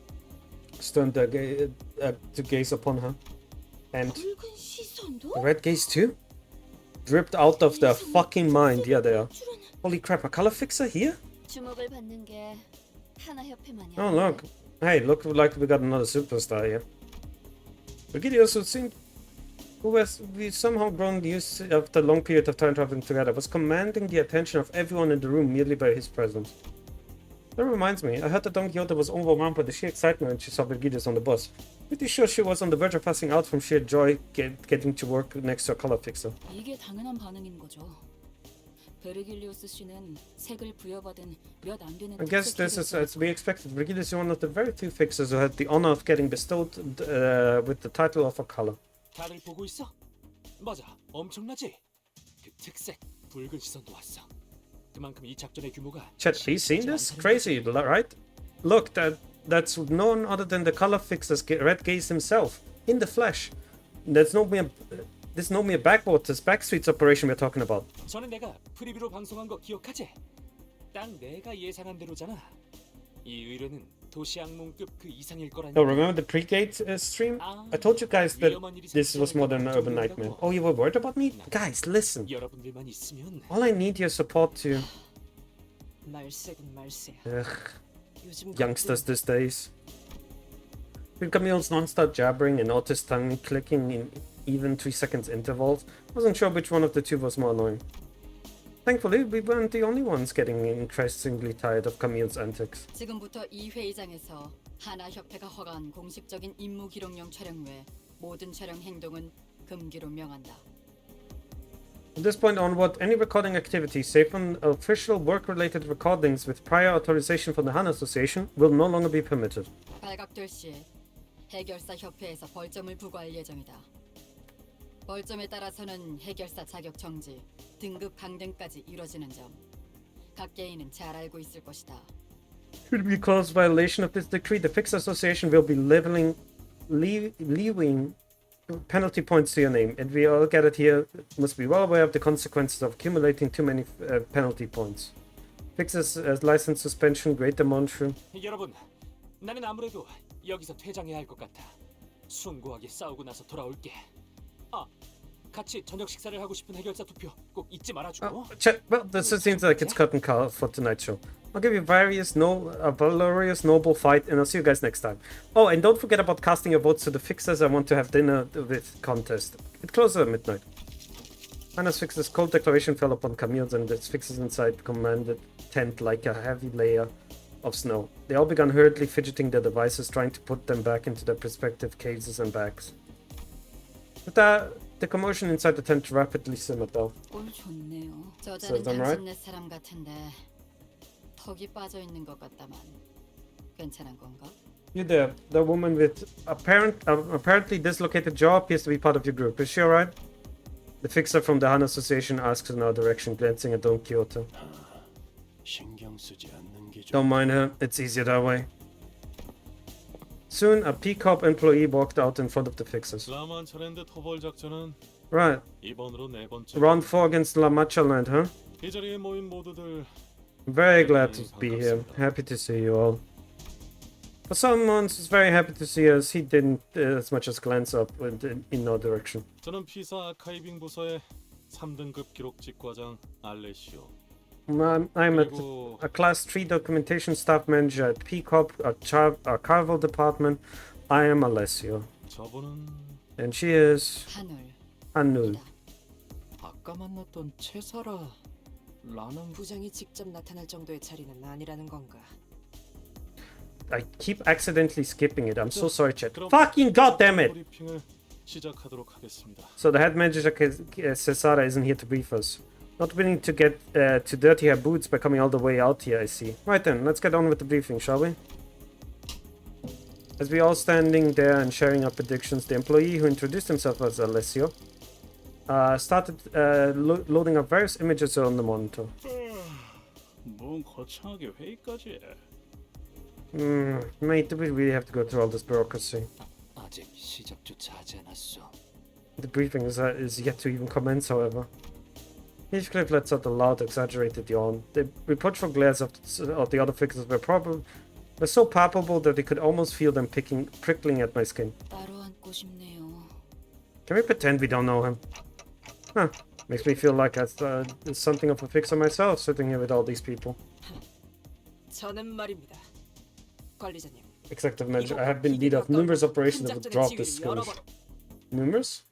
S1: turned to gaze upon her, and the red gaze too? Dripped out of their fucking mind. Yeah, they are. Holy crap, a color fixer here? Oh look. Hey, look like we got another superstar here. Virgilius, who seemed we somehow grown used after a long period of time traveling together, was commanding the attention of everyone in the room merely by his presence. That reminds me, I heard that Don Quixote was overwhelmed by the sheer excitement when she saw Virgilius on the bus. Pretty sure she was on the verge of passing out from sheer joy getting to work next to a color fixer.
S14: 이게 당연한 반응인 거죠. 베르길리우스 씨는 색을 부여받은 몇 안 되는
S1: I guess this is as we expected. Virgilius is one of the very few fixers who had the honor of getting bestowed with the title of a color.
S17: 다들 보고 있어? 맞아, 엄청나지? 그 특색, 붉은 시선도 왔어. 그만큼 이 작전의 규모가.
S1: Chat, have you seen this? Crazy, right? Look, that's none other than the color fixer's Red Gaze himself, in the flesh. There's no mere, this no mere backwaters, backstreets operation we're talking about.
S17: 저는 내가 프리뷰로 방송한 거 기억하지? 딱 내가 예상한 대로잖아. 이 의뢰는 도시 악몽급 그 이상일 거라니.
S1: Oh, remember the pre-gate stream? I told you guys that this was more than an urban nightmare. Oh, you were worried about me? Guys, listen.
S17: 여러분들만 있으면.
S1: All I need your support to...
S6: 말세군 말세야.
S1: Ugh. Youngsters these days. With Camille's non-stop jabbering and Otis' tongue clicking in even 3 seconds intervals, wasn't sure which one of the two was more annoying. Thankfully, we weren't the only ones getting increasingly tired of Camille's antics.
S21: 지금부터 이 회의장에서 하나 협회가 허가한 공식적인 임무 기록용 촬영 외 모든 촬영 행동은 금기로 명한다.
S1: From this point onward, any recording activity, save from official work-related recordings with prior authorization from the Han Association, will no longer be permitted.
S21: 발각될 시 해결사 협회에서 벌점을 부과할 예정이다. 벌점에 따라서는 해결사 자격 정지, 등급 강등까지 이뤄지는 점, 각 개인은 잘 알고 있을 것이다.
S1: Should be caused violation of this decree, the Fixed Association will be levying penalty points to your name, and we all gathered here must be well aware of the consequences of accumulating too many penalty points. Fixes license suspension, great demonstration.
S17: 여러분, 나는 아무래도 여기서 퇴장해야 할 것 같아. 숭고하게 싸우고 나서 돌아올게. 아, 같이 저녁 식사를 하고 싶은 해결사 투표 꼭 잊지 말아줘.
S1: Well, this seems like it's curtain call for tonight's show. I'll give you a valorous, noble fight, and I'll see you guys next time. Oh, and don't forget about casting your votes to the Fixers I want to have dinner with contest. It closes at midnight. Anna's Fixers' cold declaration fell upon Camille's and its Fixers inside commanded tent like a heavy layer of snow. They all began hurriedly fidgeting their devices, trying to put them back into their respective cases and bags. With that, the commotion inside the tent rapidly simmered down.
S21: 꼴 좋네요.
S1: So
S21: 저자는
S1: is that right?
S21: 당신네 사람 같은데 턱이 빠져 있는 것 같다만 괜찮은 건가?
S1: You there, the woman with apparently dislocated jaw appears to be part of your group. Is she alright? The Fixer from the Han Association asks in our direction, glancing at Don Quixote. Don't mind her, it's easier that way. Soon, a P-Corp employee walked out in front of the Fixers. Right. Round 4 against La Mancha Land, huh? Very glad to be here. Happy to see you all. For someone who's very happy to see us, he didn't as much as glance up in our direction.
S20: 저는 피사 아카이빙 부서의 3등급 기록직과장 알레시오.
S1: I'm a Class 3 documentation staff manager at P-Corp, archival department. I am Alessio. And she is... 한울.
S6: 아까 만났던 채사라라는 부장이 직접 나타날 정도의 자리는 아니라는 건가?
S1: I keep accidentally skipping it. I'm so sorry, chat. Fucking goddamn it! So the head manager Cesara isn't here to brief us. Not willing to get to dirty her boots by coming all the way out here, I see. Right then, let's get on with the briefing, shall we? As we all standing there and sharing our predictions, the employee who introduced himself as Alessio started loading up various images on the monitor.
S15: 뭔 거창하게 회의까지 해.
S1: Mate, do we really have to go through all this bureaucracy?
S17: 아직 시작조차 하지 않았어.
S1: The briefing is yet to even commence, however. Heathcliff lets out a loud, exaggerated yawn. The reproachful glares of the other figures were so palpable that they could almost feel them prickling at my skin.
S14: 따로 앉고 싶네요.
S1: Can we pretend we don't know him? Huh. Makes me feel like I'm something of a fixer myself, sitting here with all these people.
S6: 저는 말입니다. 관리자님.
S1: Executive Manager, I have been leader of numerous operations that would drop this skirmish. Numerous?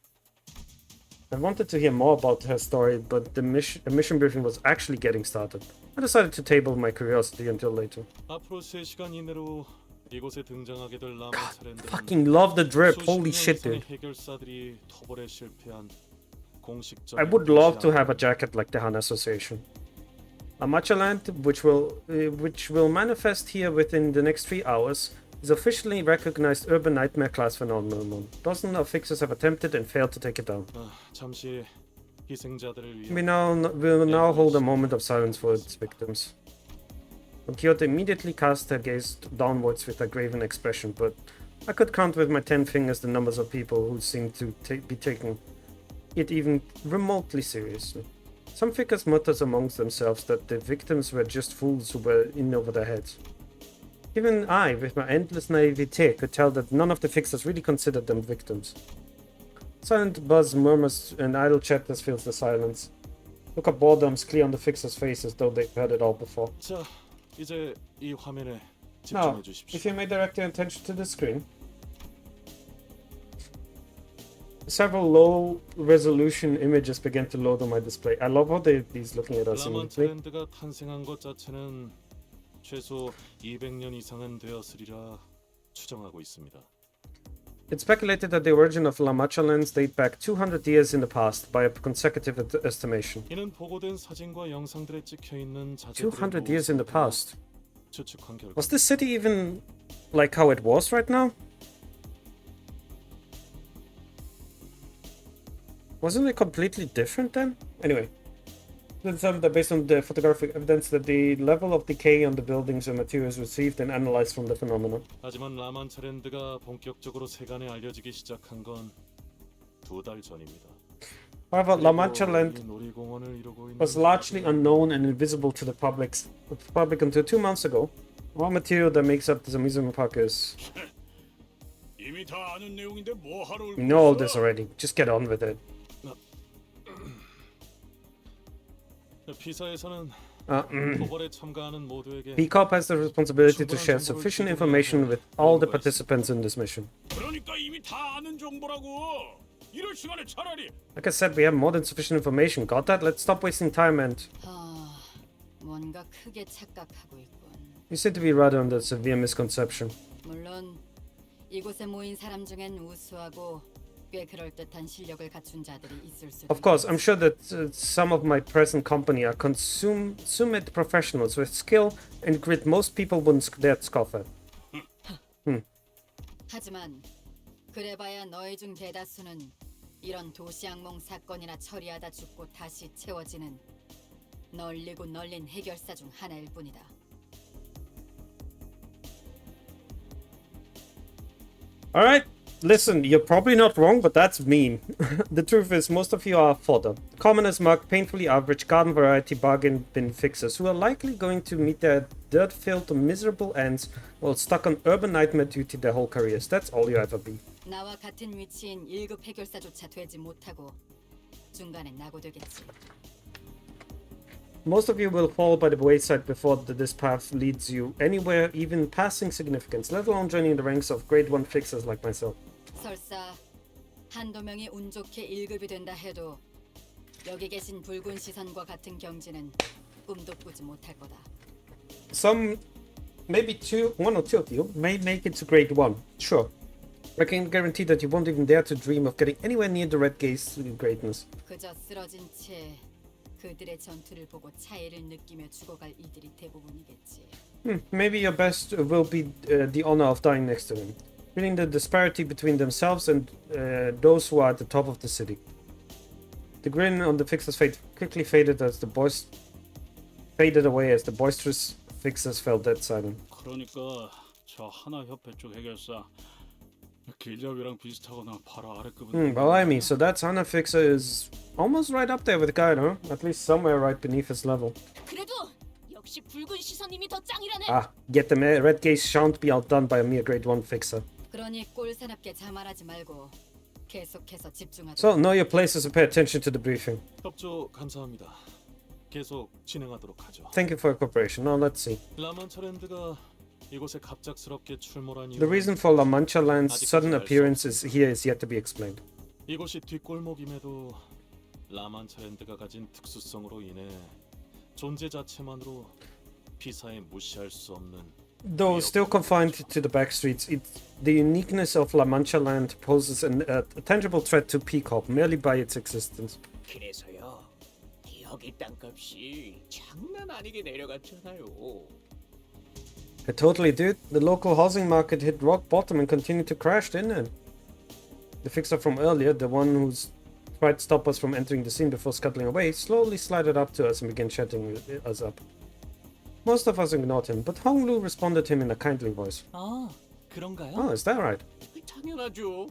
S1: I wanted to hear more about her story, but the mission briefing was actually getting started. I decided to table my curiosity until later.
S20: 앞으로 3시간 이내로 이곳에 등장하게 될 라마 차례는
S1: Fucking love the drip, holy shit, dude.
S20: 해결사들이 토벌에 실패한 공식적
S1: I would love to have a jacket like the Han Association. Amachaland, which will manifest here within the next 3 hours, is officially recognized urban nightmare class phenomenon. Dozens of fixers have attempted and failed to take it down.
S20: 잠시 희생자들을 위해
S1: We will now hold a moment of silence for its victims. Don Quixote immediately cast her gaze downwards with a graven expression, but I could count with my 10 fingers the numbers of people who seemed to be taking it even remotely seriously. Some figures muttered amongst themselves that the victims were just fools who were in over their heads. Even I, with my endless naivete, could tell that none of the fixers really considered them victims. Silent buzz, murmurs, and idle chatters fills the silence. Look of boredom's clear on the fixers' faces, though they've heard it all before.
S20: 자, 이제 이 화면에
S1: Now,
S20: 집중해 주십시오.
S1: if you may direct your attention to the screen, several low-resolution images begin to load on my display. I love how he's looking at us immediately.
S20: 라만차랜드가 탄생한 것 자체는 최소 200년 이상은 되었으리라 추정하고 있습니다.
S1: It's speculated that the origin of La Mancha lands date back 200 years in the past by a consecutive estimation.
S20: 이는 보고된 사진과 영상들에 찍혀 있는
S1: 200 years in the past.
S20: 추측한 결과
S1: Was this city even like how it was right now? Wasn't it completely different then? Anyway, determined that based on the photographic evidence that the level of decay on the buildings and materials received and analyzed from the phenomenon.
S20: 하지만 라만차랜드가 본격적으로 세간에 알려지기 시작한 건 2달 전입니다.
S1: However, La Mancha land was largely unknown and invisible to the public until 2 months ago. Raw material that makes up this amusement park is...
S15: 이미 다 아는 내용인데 뭐 하러
S1: We know all this already. Just get on with it.
S20: 피사에서는 토벌에 참가하는 모두에게
S1: PCOP has the responsibility to share sufficient information with all the participants in this mission.
S15: 그러니까 이미 다 아는 정보라고. 이럴 시간에 차라리
S1: Like I said, we have more than sufficient information. Got that? Let's stop wasting time and...
S21: 뭔가 크게 착각하고 있군.
S1: You seem to be rather under severe misconception.
S21: 물론 이곳에 모인 사람 중엔 우수하고 꽤 그럴듯한 실력을 갖춘 자들이 있을 수도.
S1: Of course, I'm sure that some of my present company are consummate professionals with skill and grit most people wouldn't dare scoff at.
S21: 하지만 그래봐야 너희 중 대다수는 이런 도시악몽 사건이나 처리하다 죽고 다시 채워지는 널리고 널린 해결사 중 하나일 뿐이다.
S1: Alright, listen, you're probably not wrong, but that's mean. The truth is, most of you are fodder. Commoners marked painfully average garden variety bargain bin fixers who are likely going to meet their dirt-filled miserable ends while stuck on urban nightmare duty their whole careers. That's all you ever be.
S21: 나와 같은 위치인 1급 해결사조차 되지 못하고 중간에 낙오되겠지.
S1: Most of you will fall by the wayside before this path leads you anywhere, even passing significance, let alone joining the ranks of grade 1 fixers like myself.
S21: 설사 한두 명이 운 좋게 1급이 된다 해도 여기 계신 붉은 시선과 같은 경지는 꿈도 꾸지 못할 거다.
S1: Some, maybe 1 or 2 of you may make it to grade 1, sure. I can guarantee that you won't even dare to dream of getting anywhere near the red gaze greatness.
S21: 그저 쓰러진 채 그들의 전투를 보고 차이를 느끼며 죽어갈 이들이 대부분이겠지.
S1: Maybe your best will be the honor of dying next to them, feeling the disparity between themselves and those who are at the top of the city. The grin on the fixer's face quickly faded away as the boisterous fixers fell dead silent.
S15: 그러니까 저 하나 협회 쪽 해결사 길잡이랑 비슷하거나 바로 아래급은.
S1: Blimey, so that Hana fixer is almost right up there with Guide, huh? At least somewhere right beneath his level.
S5: 그래도 역시 붉은 시선님이 더 짱이라네.
S1: Yet the red gaze shan't be outdone by a mere grade 1 fixer.
S21: 그러니 꼴사납게 자만하지 말고 계속해서 집중하자.
S1: So know your places and pay attention to the briefing.
S20: 협조 감사합니다. 계속 진행하도록 하죠.
S1: Thank you for your cooperation. Now let's see.
S20: 라만차랜드가 이곳에 갑작스럽게 출몰한 이유.
S1: The reason for La Mancha Land's sudden appearance here is yet to be explained.
S20: 이곳이 뒷골목임에도 라만차랜드가 가진 특수성으로 인해 존재 자체만으로 피사에 무시할 수 없는.
S1: Though still confined to the back streets, the uniqueness of La Mancha Land poses a tangible threat to PCOP merely by its existence.
S7: 그래서요. 거기 땅값이 장난 아니게 내려갔잖아요.
S1: Totally, dude. The local housing market hit rock bottom and continued to crash, didn't it? The fixer from earlier, the one who's tried to stop us from entering the scene before scuttling away, slowly slided up to us and began chatting us up. Most of us ignored him, but Honglu responded to him in a kindly voice.
S17: 아, 그런가요?
S1: Oh, is that right?
S7: 당연하죠.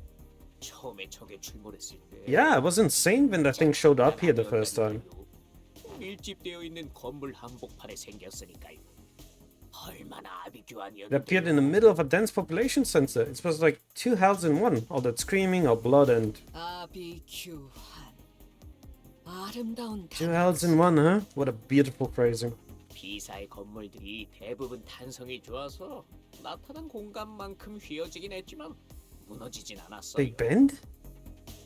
S7: 처음에 저게 출몰했을 때
S1: Yeah, it was insane when that thing showed up here the first time.
S7: 밀집되어 있는 건물 한복판에 생겼으니까요. 얼마나
S1: It
S7: 아비규환이었는지.
S1: appeared in the middle of a dense population center. It was like two hells in one. All that screaming, all blood, and...
S21: 아비규환. 아름다운
S1: Two hells in one, huh? What a beautiful phrasing.
S7: B사의 건물들이 대부분 탄성이 좋아서 나타난 공간만큼 휘어지긴 했지만 무너지진 않았어요.
S1: They bend?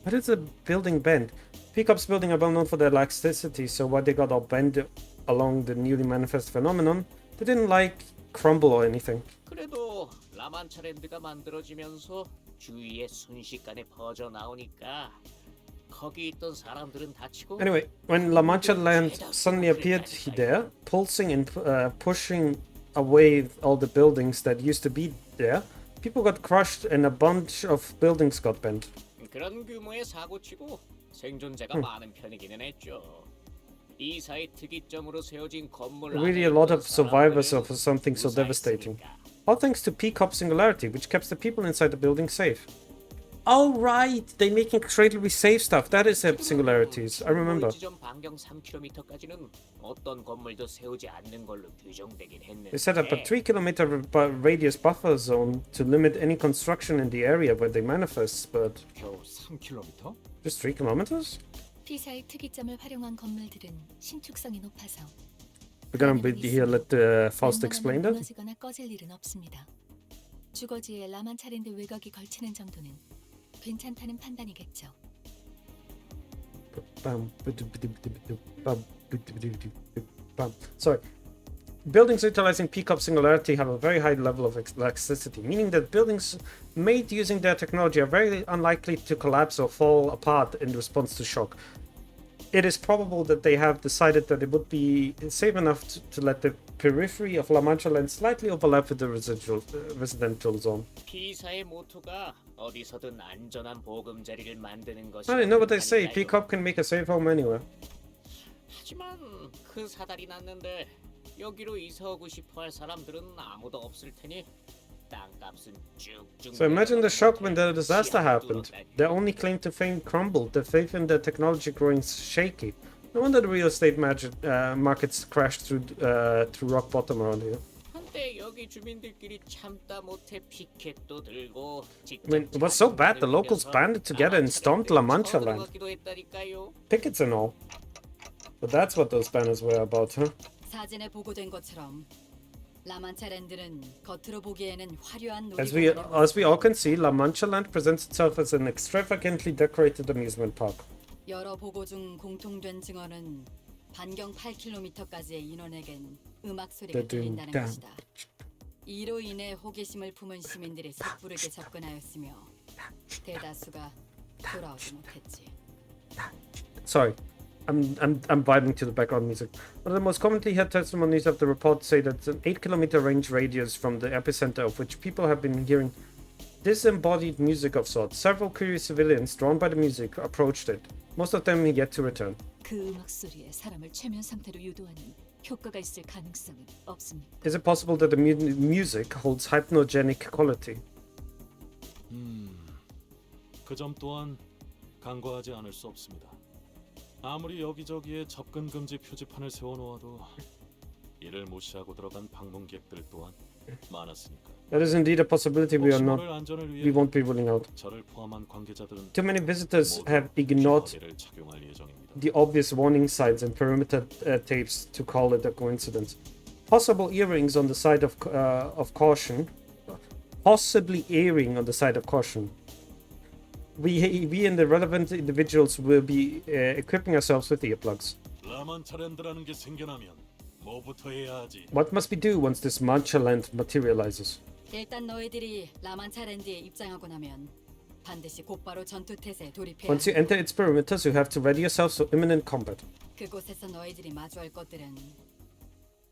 S1: How does a building bend? Peacock's building are well known for their elasticity, so why they got all bent along the newly manifest phenomenon? They didn't like crumble or anything.
S7: 그래도 라만차랜드가 만들어지면서 주위에 순식간에 퍼져 나오니까 거기 있던 사람들은 다치고.
S1: Anyway, when La Mancha land suddenly appeared there, pulsing and pushing away all the buildings that used to be there, people got crushed and a bunch of buildings got bent.
S7: 그런 규모의 사고치고 생존자가 많은 편이기는 했죠. 이사의 특이점으로 세워진 건물
S1: Really a lot of survivors of something so devastating. All thanks to Peacock's singularity, which kept the people inside the building safe. Oh right, they making incredibly safe stuff. That is singularities. I remember.
S7: 지점 반경 3km까지는 어떤 건물도 세우지 않는 걸로 규정되긴 했는데.
S1: They set up a 3-kilometer radius buffer zone to limit any construction in the area where they manifest, but...
S18: 겨우 3km?
S1: Just 3 kilometers?
S3: P사의 특이점을 활용한 건물들은 신축성이 높아서
S1: We're gonna be here, let Faust explain that?
S3: 무너지거나 꺼질 일은 없습니다. 주거지에 라만차랜드 외곽이 걸치는 정도는 괜찮다는 판단이겠죠.
S1: Sorry. Buildings utilizing Peacock singularity have a very high level of elasticity, meaning that buildings made using their technology are very unlikely to collapse or fall apart in response to shock. It is probable that they have decided that it would be safe enough to let the periphery of La Mancha land slightly overlap with the residential zone.
S7: P사의 모토가 어디서든 안전한 보금자리를 만드는 것이.
S1: I don't know what they say. Peacock can make a safe home anywhere.
S7: 하지만 그 사달이 났는데 여기로 이사 오고 싶어 할 사람들은 아무도 없을 테니 땅값은 쭉쭉.
S1: So imagine the shock when the disaster happened. Their only claim to fame crumbled, their faith in their technology growing shaky. No wonder the real estate markets crashed through rock bottom around here.
S7: 한때 여기 주민들끼리 참다 못해 피켓도 들고.
S1: I mean, it was so bad the locals banded together and stormed La Mancha land. Pickets and all. But that's what those banners were about, huh?
S21: 사진에 보고된 것처럼 라만차랜드는 겉으로 보기에는 화려한
S1: As we all can see, La Mancha land presents itself as an extravagantly decorated amusement park.
S21: 여러 보고 중 공통된 증언은 반경 8km까지의 인원에겐 음악 소리가 들린다는 것이다. 이로 인해 호기심을 품은 시민들이 섣부르게 접근하였으며 대다수가 돌아오지 못했지.
S1: Sorry. I'm vibing to the background music. One of the most commonly heard testimonies of the report say that an 8-kilometer range radius from the epicenter of which people have been hearing disembodied music of sorts. Several curious civilians drawn by the music approached it. Most of them yet to return.
S3: 그 음악 소리에 사람을 최면 상태로 유도하는 효과가 있을 가능성은 없습니다.
S1: Is it possible that the music holds hypnogenic quality?
S20: 그 점 또한 간과하지 않을 수 없습니다. 아무리 여기저기에 접근 금지 표지판을 세워놓아도 이를 무시하고 들어간 방문객들 또한 많았으니까.
S1: That is indeed a possibility we won't be ruling out.
S20: 저를 포함한 관계자들은
S1: Too many visitors have ignored the obvious warning signs and perimeter tapes to call it a coincidence. Possible earrings on the side of caution. Possibly erring on the side of caution. We and the relevant individuals will be equipping ourselves with earplugs.
S20: 라만차랜드라는 게 생겨나면 뭐부터 해야 하지?
S1: What must we do once this Mancha land materializes?
S21: 일단 너희들이 라만차랜드에 입장하고 나면 반드시 곧바로 전투 태세에 돌입해야
S1: Once you enter its perimeters, you have to ready yourselves for imminent combat.
S21: 그곳에서 너희들이 마주할 것들은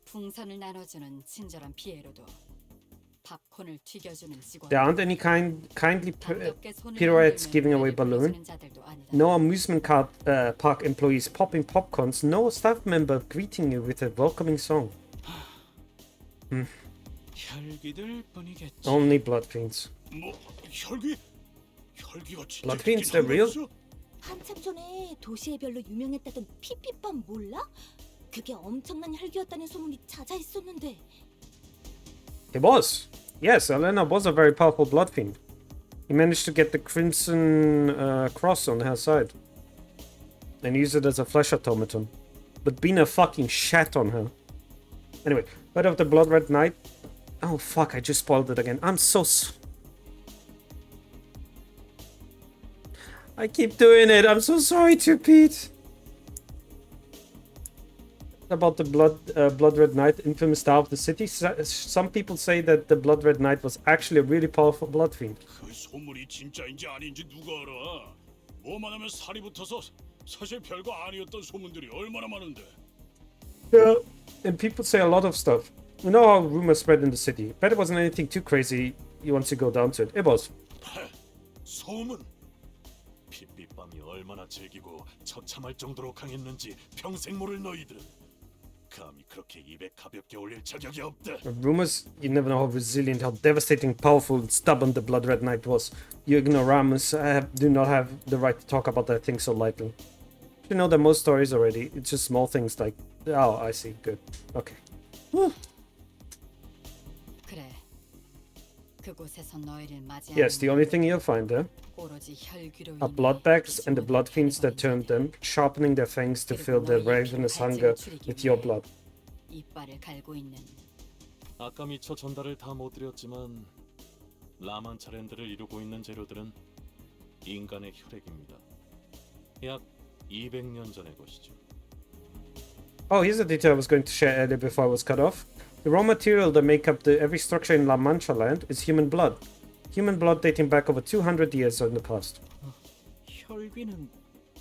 S21: 풍선을 나눠주는 친절한 피에로도 팝콘을 튀겨주는 직원.
S1: There aren't any kindly pirouettes giving away balloon. No amusement park employees popping popcorns. No staff member greeting you with a welcoming song.
S15: 혈기들 뿐이겠지.
S1: Only blood fiends.
S15: 뭐 혈기가 진짜
S1: Blood fiends, they're real?
S4: 한참 전에 도시의 별로 유명했다던 피피밤 몰라? 그게 엄청난 혈기였다는 소문이 자자했었는데.
S1: It was. Yes, Elena was a very powerful blood fiend. He managed to get the crimson cross on her side and use it as a flesh automaton. But Bina fucking shat on her. Anyway, heard of the Blood Red Knight? Oh fuck, I just spoiled it again. I'm so I keep doing it. I'm so sorry to Pete. About the Blood Red Knight, infamous star of the city. Some people say that the Blood Red Knight was actually a really powerful blood fiend.
S15: 그 소문이 진짜인지 아닌지 누가 알아? 뭐만 하면 살이 붙어서 사실 별거 아니었던 소문들이 얼마나 많은데.
S1: Yeah, and people say a lot of stuff. You know how rumors spread in the city. Bet it wasn't anything too crazy once you go down to it. It was.
S20: 소문. 핏빛밤이 얼마나 즐기고 처참할 정도로 강했는지 평생 모를 너희들은 감히 그렇게 입에 가볍게 올릴 자격이 없다.
S1: Rumors, you never know how resilient, how devastating, powerful, stubborn the Blood Red Knight was. You ignoramus do not have the right to talk about that thing so lightly. You know that most stories already. It's just small things like, oh, I see, good, okay.
S21: 그래. 그곳에서 너희를 맞이하는
S1: Yes, the only thing you'll find there
S21: 오로지 혈기로
S1: are blood bags and the blood fiends that turned them, sharpening their fangs to fill their ravenous hunger with your blood.
S21: 이빨을 갈고 있는.
S20: 아까 미처 전달을 다 못 드렸지만 라만차랜드를 이루고 있는 재료들은 인간의 혈액입니다. 약 200년 전의 것이죠.
S1: Oh, here's a detail I was going to share earlier before I was cut off. The raw material that make up every structure in La Mancha land is human blood. Human blood dating back over 200 years in the past.
S16: 혈기는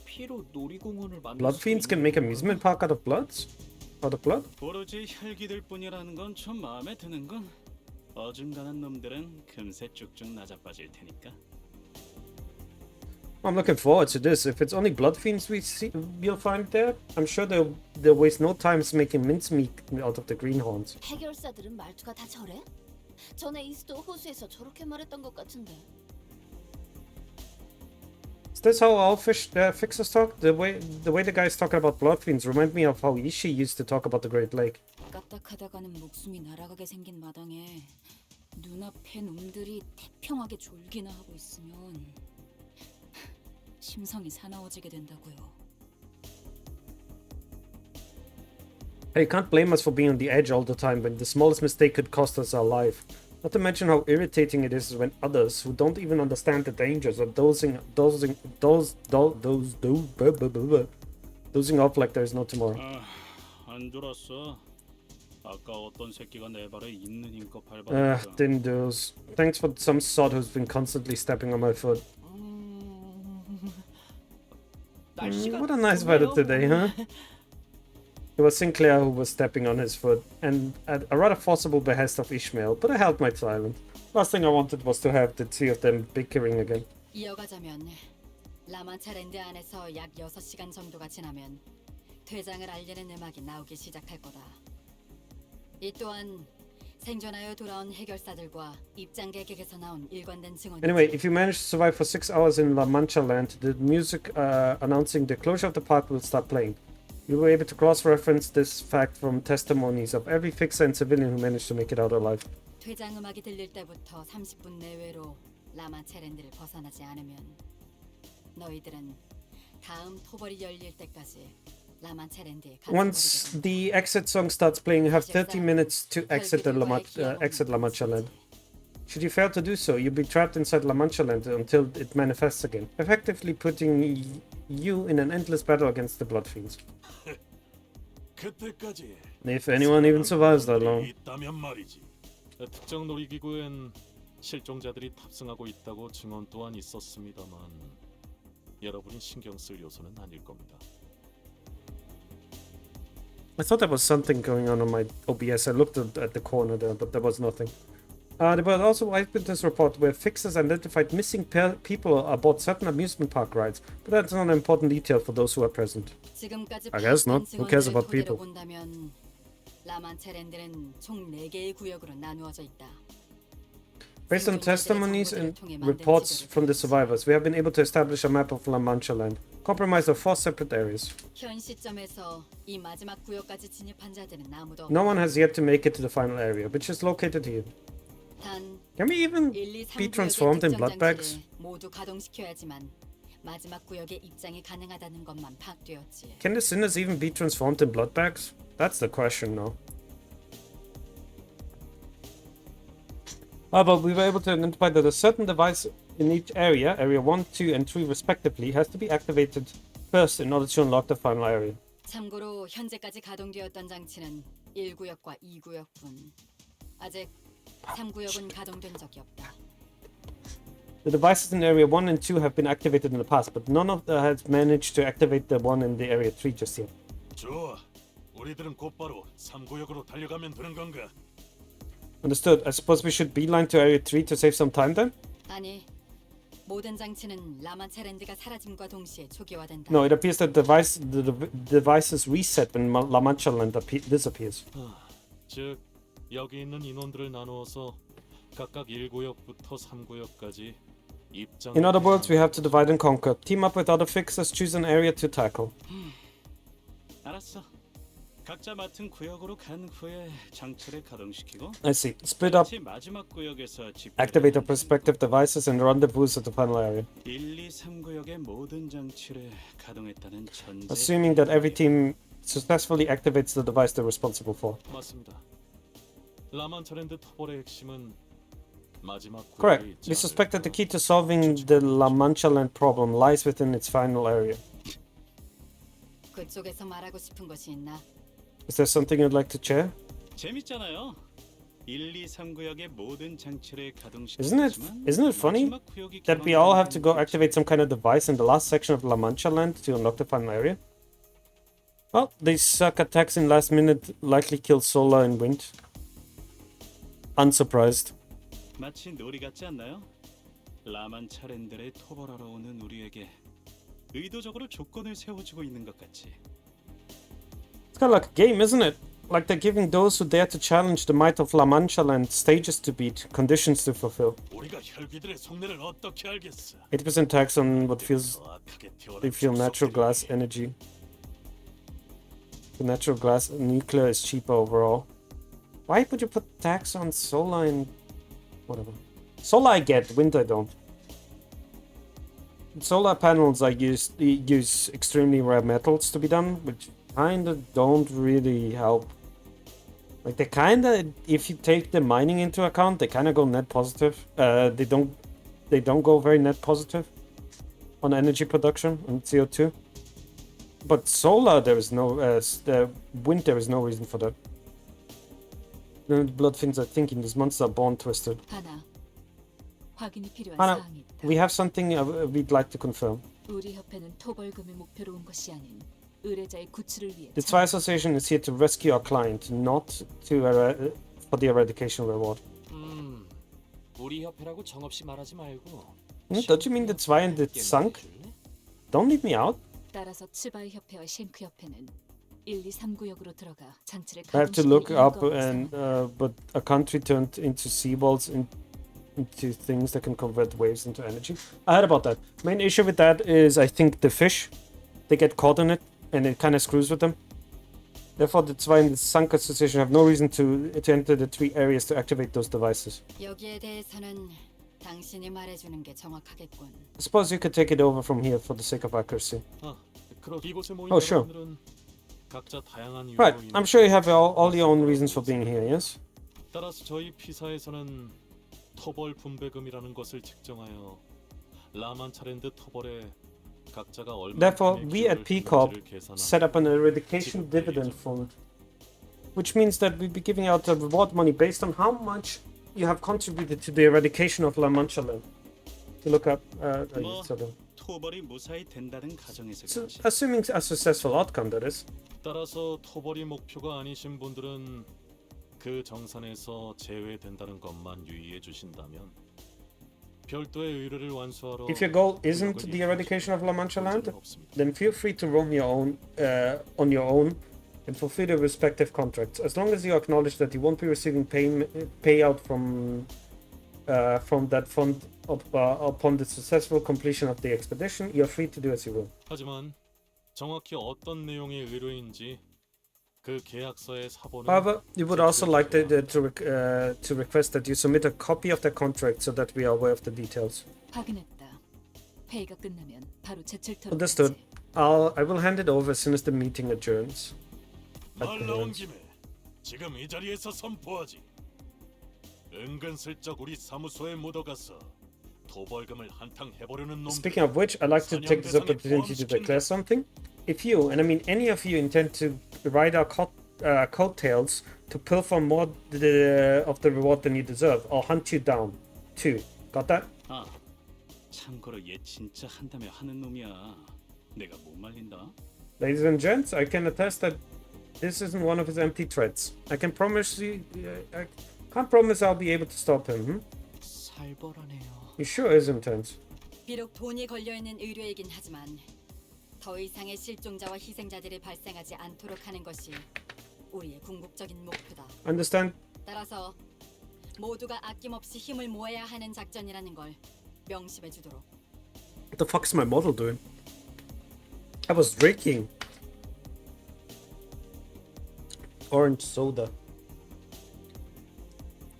S16: 피로 놀이공원을 만들
S1: Blood fiends can make amusement park out of blood?
S15: 오로지 혈기들 뿐이라는 건 좀 마음에 드는 건 어중간한 놈들은 금세 쭉쭉 나자빠질 테니까.
S1: I'm looking forward to this. If it's only blood fiends we'll find there, I'm sure they'll waste no time making mincemeat out of the greenhorns.
S4: 해결사들은 말투가 다 저래? 전에 이스트 호수에서 저렇게 말했던 것 같은데.
S1: Is this how all fixers talk? The way the guys talking about blood fiends remind me of how Ishii used to talk about the Great Lake.
S14: 까딱하다가는 목숨이 날아가게 생긴 마당에 눈앞에 놈들이 태평하게 졸기나 하고 있으면 심성이 사나워지게 된다고요.
S1: Hey, you can't blame us for being on the edge all the time when the smallest mistake could cost us our life. Not to mention how irritating it is when others who don't even understand the dangers are dozing off like there is no tomorrow.
S15: 안 졸았어. 아까 어떤 새끼가 내 발에 있는 힘껏 밟았다.
S1: Didn't doze. Thanks for some sod who's been constantly stepping on my foot. What a nice weather today, huh? It was Sinclair who was stepping on his foot, and at a rather forcible behest of Ishmael, but I held my silence. Last thing I wanted was to have the two of them bickering again.
S21: 이어가자면 라만차랜드 안에서 약 6시간 정도가 지나면 퇴장을 알리는 음악이 나오기 시작할 거다. 이 또한 생존하여 돌아온 해결사들과 입장객에게서 나온 일관된 증언.
S1: Anyway, if you manage to survive for 6 hours in La Mancha land, the music announcing the closure of the park will start playing. You were able to cross-reference this fact from testimonies of every fixer and civilian who managed to make it out alive.
S21: 퇴장 음악이 들릴 때부터 30분 내외로 라만차랜드를 벗어나지 않으면 너희들은 다음 토벌이 열릴 때까지 라만차랜드에
S1: Once the exit song starts playing, you have 30 minutes to exit La Mancha land. Should you fail to do so, you'll be trapped inside La Mancha land until it manifests again, effectively putting you in an endless battle against the blood fiends. If anyone even survives that long.
S20: 특정 놀이기구엔 실종자들이 탑승하고 있다고 증언 또한 있었습니다만 여러분이 신경 쓸 요소는 아닐 겁니다.
S1: I thought there was something going on my OBS. I looked at the corner there, but there was nothing. There was also eyewitness report where fixers identified missing people aboard certain amusement park rides, but that's not an important detail for those who are present. I guess not. Who cares about people?
S21: 본다면 라만체랜드는 총 4개의 구역으로 나누어져 있다.
S1: Based on testimonies and reports from the survivors, we have been able to establish a map of La Mancha land, comprised of 4 separate areas.
S21: 현 시점에서 이 마지막 구역까지 진입한 자들은 아무도
S1: No one has yet to make it to the final area, which is located here.
S21: 단
S1: Can we even
S21: 1, 2, 3
S1: be transformed in blood bags?
S21: 모두 가동시켜야지만 마지막 구역에 입장이 가능하다는 것만 파악되었지.
S1: Can the sinners even be transformed in blood bags? That's the question now. But we were able to identify that a certain device in each area, area 1, 2, and 3 respectively, has to be activated first in order to unlock the final area.
S21: 참고로 현재까지 가동되었던 장치는 1구역과 2구역뿐. 아직 3구역은 가동된 적이 없다.
S1: The devices in area 1 and 2 have been activated in the past, but none of them has managed to activate the one in the area 3 just yet.
S20: 좋아. 우리들은 곧바로 3구역으로 달려가면 되는 건가?
S1: Understood. I suppose we should beeline to area 3 to save some time then?
S21: 아니, 모든 장치는 라만체랜드가 사라짐과 동시에 초기화된다.
S1: No, it appears that the devices reset when La Mancha land disappears.
S20: 즉, 여기 있는 인원들을 나누어서 각각 1구역부터 3구역까지 입장.
S1: In other words, we have to divide and conquer. Team up with other fixers, choose an area to tackle.
S15: 알았어. 각자 맡은 구역으로 간 후에 장치를 가동시키고.
S1: I see. Split up.
S15: 마지막 구역에서
S1: Activate the respective devices and rendezvous at the final area.
S15: 1, 2, 3구역의 모든 장치를 가동했다는 전제.
S1: Assuming that every team successfully activates the device they're responsible for.
S20: 맞습니다. 라만차랜드 터벌의 핵심은 마지막 구역에
S1: Correct.
S20: 있지
S1: We suspect that the key to solving the La Mancha land problem lies within its final area.
S21: 그쪽에서 말하고 싶은 것이 있나?
S1: Is there something you'd like to share?
S15: 재밌잖아요. 1, 2, 3구역의 모든 장치를
S1: Isn't it funny that we all have to go activate some kind of device in the last section of La Mancha land to unlock the final area? Well, they suck attacks in last minute likely kill Solar and Wind. Unsurprised.
S15: 마치 놀이 같지 않나요? 라만차랜드를 토벌하러 오는 우리에게 의도적으로 조건을 세워주고 있는 것 같이.
S1: It's kind of like a game, isn't it? Like they're giving those who dare to challenge the might of La Mancha land stages to beat, conditions to fulfill.
S20: 우리가 혈귀들의 속내를 어떻게 알겠어?
S1: 80% tax on what feels they feel natural glass energy. The natural glass nuclear is cheaper overall. Why would you put tax on solar and whatever? Solar I get, wind I don't. Solar panels I use extremely rare metals to be done, which kinda don't really help. Like they kinda, if you take the mining into account, they kinda go net positive. They don't go very net positive on energy production and CO2. But solar, there is no wind. There is no reason for that. The bloodfins are thinking these monsters are born twisted.
S14: 하나, 확인이 필요한
S1: Hana,
S14: 사항이 있다.
S1: we have something we'd like to confirm.
S14: 우리 협회는 토벌금을 목표로 온 것이 아닌 의뢰자의 구출을 위해.
S1: The Tri Association is here to rescue our client, not to for the eradication reward.
S17: 우리 협회라고 정없이 말하지 말고.
S1: Don't you mean the Zwei and the Sunk? Don't leave me out.
S14: 따라서 츠바이 협회와 쉔크 협회는 1, 2, 3구역으로 들어가 장치를
S1: I have to look up and but a country turned into seaballs into things that can convert waves into energy. I heard about that. Main issue with that is I think the fish, they get caught in it and it kind of screws with them. Therefore, the Zwei and the Sunk Association have no reason to enter the 3 areas to activate those devices.
S21: 여기에 대해서는 당신이 말해주는 게 정확하겠군.
S1: I suppose you could take it over from here for the sake of accuracy.
S20: 이곳에 모인
S1: Oh, sure.
S20: 사람들은 각자 다양한 이유로
S1: Right, I'm sure you have all your own reasons for being here, yes?
S20: 따라서 저희 피사에서는 터벌 분배금이라는 것을 측정하여 라만차랜드 터벌에 각자가 얼마.
S1: Therefore, we at P Corp set up an eradication dividend fund, which means that we'll be giving out the reward money based on how much you have contributed to the eradication of La Mancha land. To look up,
S15: 토벌이 무사히 된다는 가정에서.
S1: assuming a successful outcome, that is.
S20: 따라서 토벌이 목표가 아니신 분들은 그 정산에서 제외된다는 것만 유의해 주신다면 별도의 의뢰를 완수하러
S1: If your goal isn't the eradication of La Mancha land, then feel free to roam your own on your own and fulfill your respective contracts. As long as you acknowledge that you won't be receiving payout from that fund upon the successful completion of the expedition, you're free to do as you will.
S20: 하지만 정확히 어떤 내용의 의뢰인지 그 계약서의 사본을
S1: However, we would also like to request that you submit a copy of the contract so that we are aware of the details.
S3: 확인했다. 회의가 끝나면 바로 제철터로
S1: Understood. I will hand it over as soon as the meeting adjourns.
S20: 말 나온 김에 지금 이 자리에서 선포하지. 은근슬쩍 우리 사무소에 묻어가서 도벌금을 한탕 해보려는 놈.
S1: Speaking of which, I'd like to take this opportunity to declare something. If you, and I mean any of you, intend to ride our coattails to pilfer more of the reward than you deserve, I'll hunt you down. Too. Got that?
S15: 아, 참고로 얘 진짜 한다며 하는 놈이야. 내가 못 말린다.
S1: Ladies and gents, I can attest that this isn't one of his empty threats. I can't promise I'll be able to stop him.
S6: 살벌하네요.
S1: He sure is intense.
S21: 비록 돈이 걸려있는 의뢰이긴 하지만 더 이상의 실종자와 희생자들이 발생하지 않도록 하는 것이 우리의 궁극적인 목표다.
S1: Understand?
S21: 따라서 모두가 아낌없이 힘을 모아야 하는 작전이라는 걸 명심해 주도록.
S1: What the fuck is my model doing? I was drinking orange soda.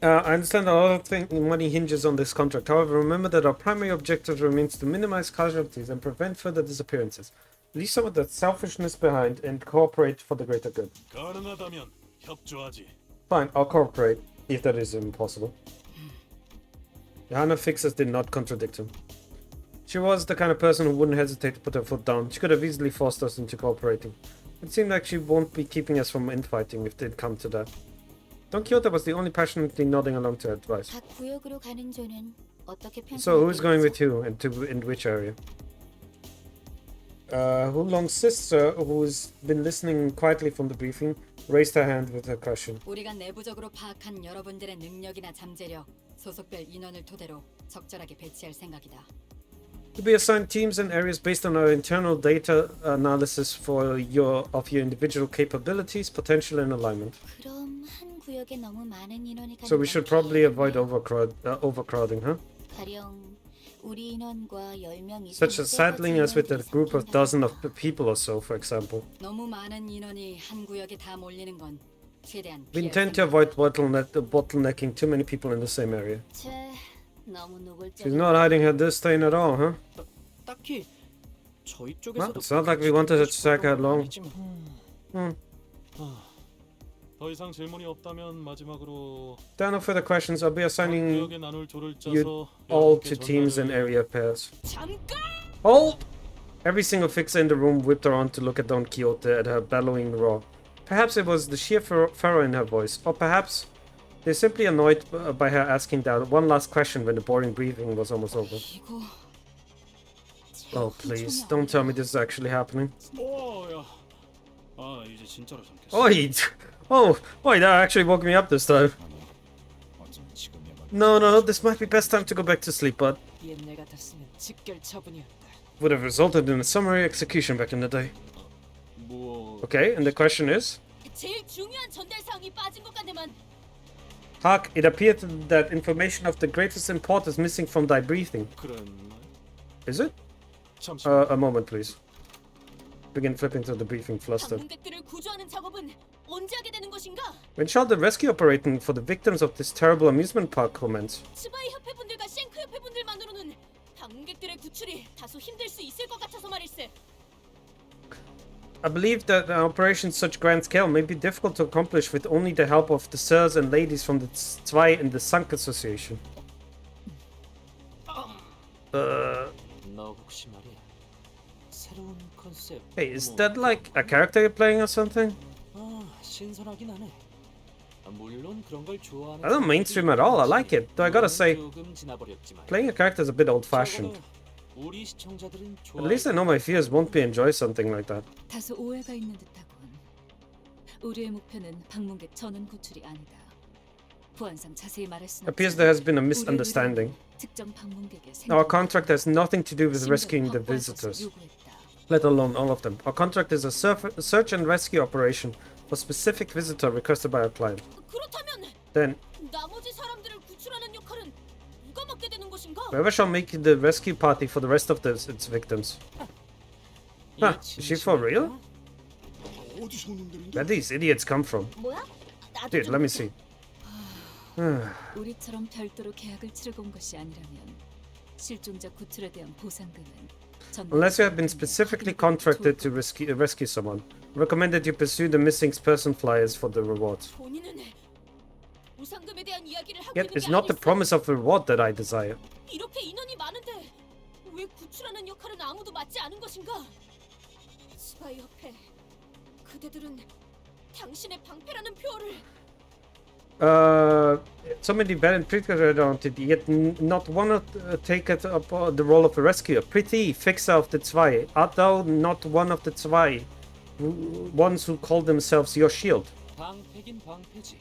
S1: I understand a lot of money hinges on this contract. However, remember that our primary objective remains to minimize casualties and prevent further disappearances. Leave some of that selfishness behind and cooperate for the greater good.
S20: 가능하다면 협조하지.
S1: Fine, I'll cooperate, if that is impossible. Johanna Fixers did not contradict him. She was the kind of person who wouldn't hesitate to put her foot down. She could have easily forced us into cooperating. It seemed like she won't be keeping us from infighting if they'd come to that. Don Quixote was the only passionately nodding along to her advice.
S4: 각 구역으로 가는 조는 어떻게
S1: So who's going with you and to in which area? Hulong's sister, who's been listening quietly from the briefing, raised her hand with her question.
S21: 우리가 내부적으로 파악한 여러분들의 능력이나 잠재력, 소속별 인원을 토대로 적절하게 배치할 생각이다.
S1: To be assigned teams and areas based on our internal data analysis for your individual capabilities, potential, and alignment.
S4: 그럼 한 구역에 너무 많은 인원이 가는
S1: So we should probably avoid overcrowding, huh?
S4: 가령 우리 인원과 10명 이상
S1: Such as saddling us with a group of dozen of people or so, for example.
S21: 너무 많은 인원이 한 구역에 다 몰리는 건 최대한
S1: We intend to avoid bottlenecking too many people in the same area.
S4: 너무
S1: She's not hiding her disdain at all, huh?
S6: 딱히 저희
S1: Well,
S6: 쪽에서도
S1: it's not like we wanted her to drag her along.
S20: 더 이상 질문이 없다면 마지막으로
S1: There are no further questions. I'll be assigning
S20: 구역에 나눌 조를
S1: you
S20: 짜서
S1: all
S20: 여러분께
S1: to teams and
S20: 전달을
S1: area pairs.
S5: 잠깐!
S1: Hold! Every single fixer in the room whipped around to look at Don Quixote at her bellowing roar. Perhaps it was the sheer furrow in her voice, or perhaps they're simply annoyed by her asking that one last question when the boring briefing was almost over. Oh, please, don't tell me this is actually happening.
S15: 야. 아, 이제 진짜로 잠겼어.
S1: Oi, that actually woke me up this time. No, this might be best time to go back to sleep, but
S6: 옛날 같았으면 직결 처분이었다.
S1: would have resulted in a summary execution back in the day. Okay, and the question is?
S5: 제일 중요한 전달 사항이 빠진 것 같네만.
S1: Hark, it appeared that information of the greatest import is missing from thy briefing. Is it? A moment, please. Begin flipping through the briefing flustered.
S5: 방문객들을 구조하는 작업은 언제 하게 되는 것인가?
S1: When shall the rescue operating for the victims of this terrible amusement park commence?
S5: 스바이 협회분들과 쉔크 협회분들만으로는 방문객들의 구출이 다소 힘들 수 있을 것 같아서 말일세.
S1: I believe that an operation such grand scale may be difficult to accomplish with only the help of the sirs and ladies from the Zwei and the Sunk Association.
S17: 너 혹시 말이야. 새로운 컨셉.
S1: Hey, is that like a character you're playing or something?
S17: 신선하긴 하네. 물론 그런 걸 좋아하는.
S1: I don't mainstream at all. I like it, though I gotta say, playing a character is a bit old-fashioned. At least I know my fears won't be enjoy something like that.
S3: 다소 오해가 있는 듯하군. 우리의 목표는 방문객 전원 구출이 아니다. 보안상 자세히 말할 수는
S1: Appears there has been a misunderstanding.
S3: 특정 방문객의
S1: Our
S3: 생존
S1: contract has nothing to do with rescuing the visitors, let alone all of them. Our contract is a search and rescue operation for specific visitor requested by our client.
S5: 그렇다면
S1: Then,
S5: 나머지 사람들을 구출하는 역할은 누가 맡게 되는 것인가?
S1: whoever shall make the rescue party for the rest of its victims. Huh, is she for real? Where these idiots come from?
S5: 뭐야?
S1: Dude, let me see.
S3: 우리처럼 별도로 계약을 치르고 온 것이 아니라면 실종자 구출에 대한 보상금은
S1: Unless you have been specifically contracted to rescue someone, recommend that you pursue the missing person flyers for the rewards.
S5: 본인은 보상금에 대한 이야기를 하고
S1: Yet
S5: 있는
S1: it's
S5: 게
S1: not the
S5: 아니었어.
S1: promise of reward that I desire.
S5: 이렇게 인원이 많은데 왜 구출하는 역할은 아무도 맡지 않은 것인가? 스파이 협회 그대들은 당신의 방패라는 표어를
S1: So many bad predators around it, yet not one take it up the role of a rescuer. Pretty fixer of the zwei. Art thou not one of the zwei? Ones who call themselves your shield?
S17: 방패긴 방패지.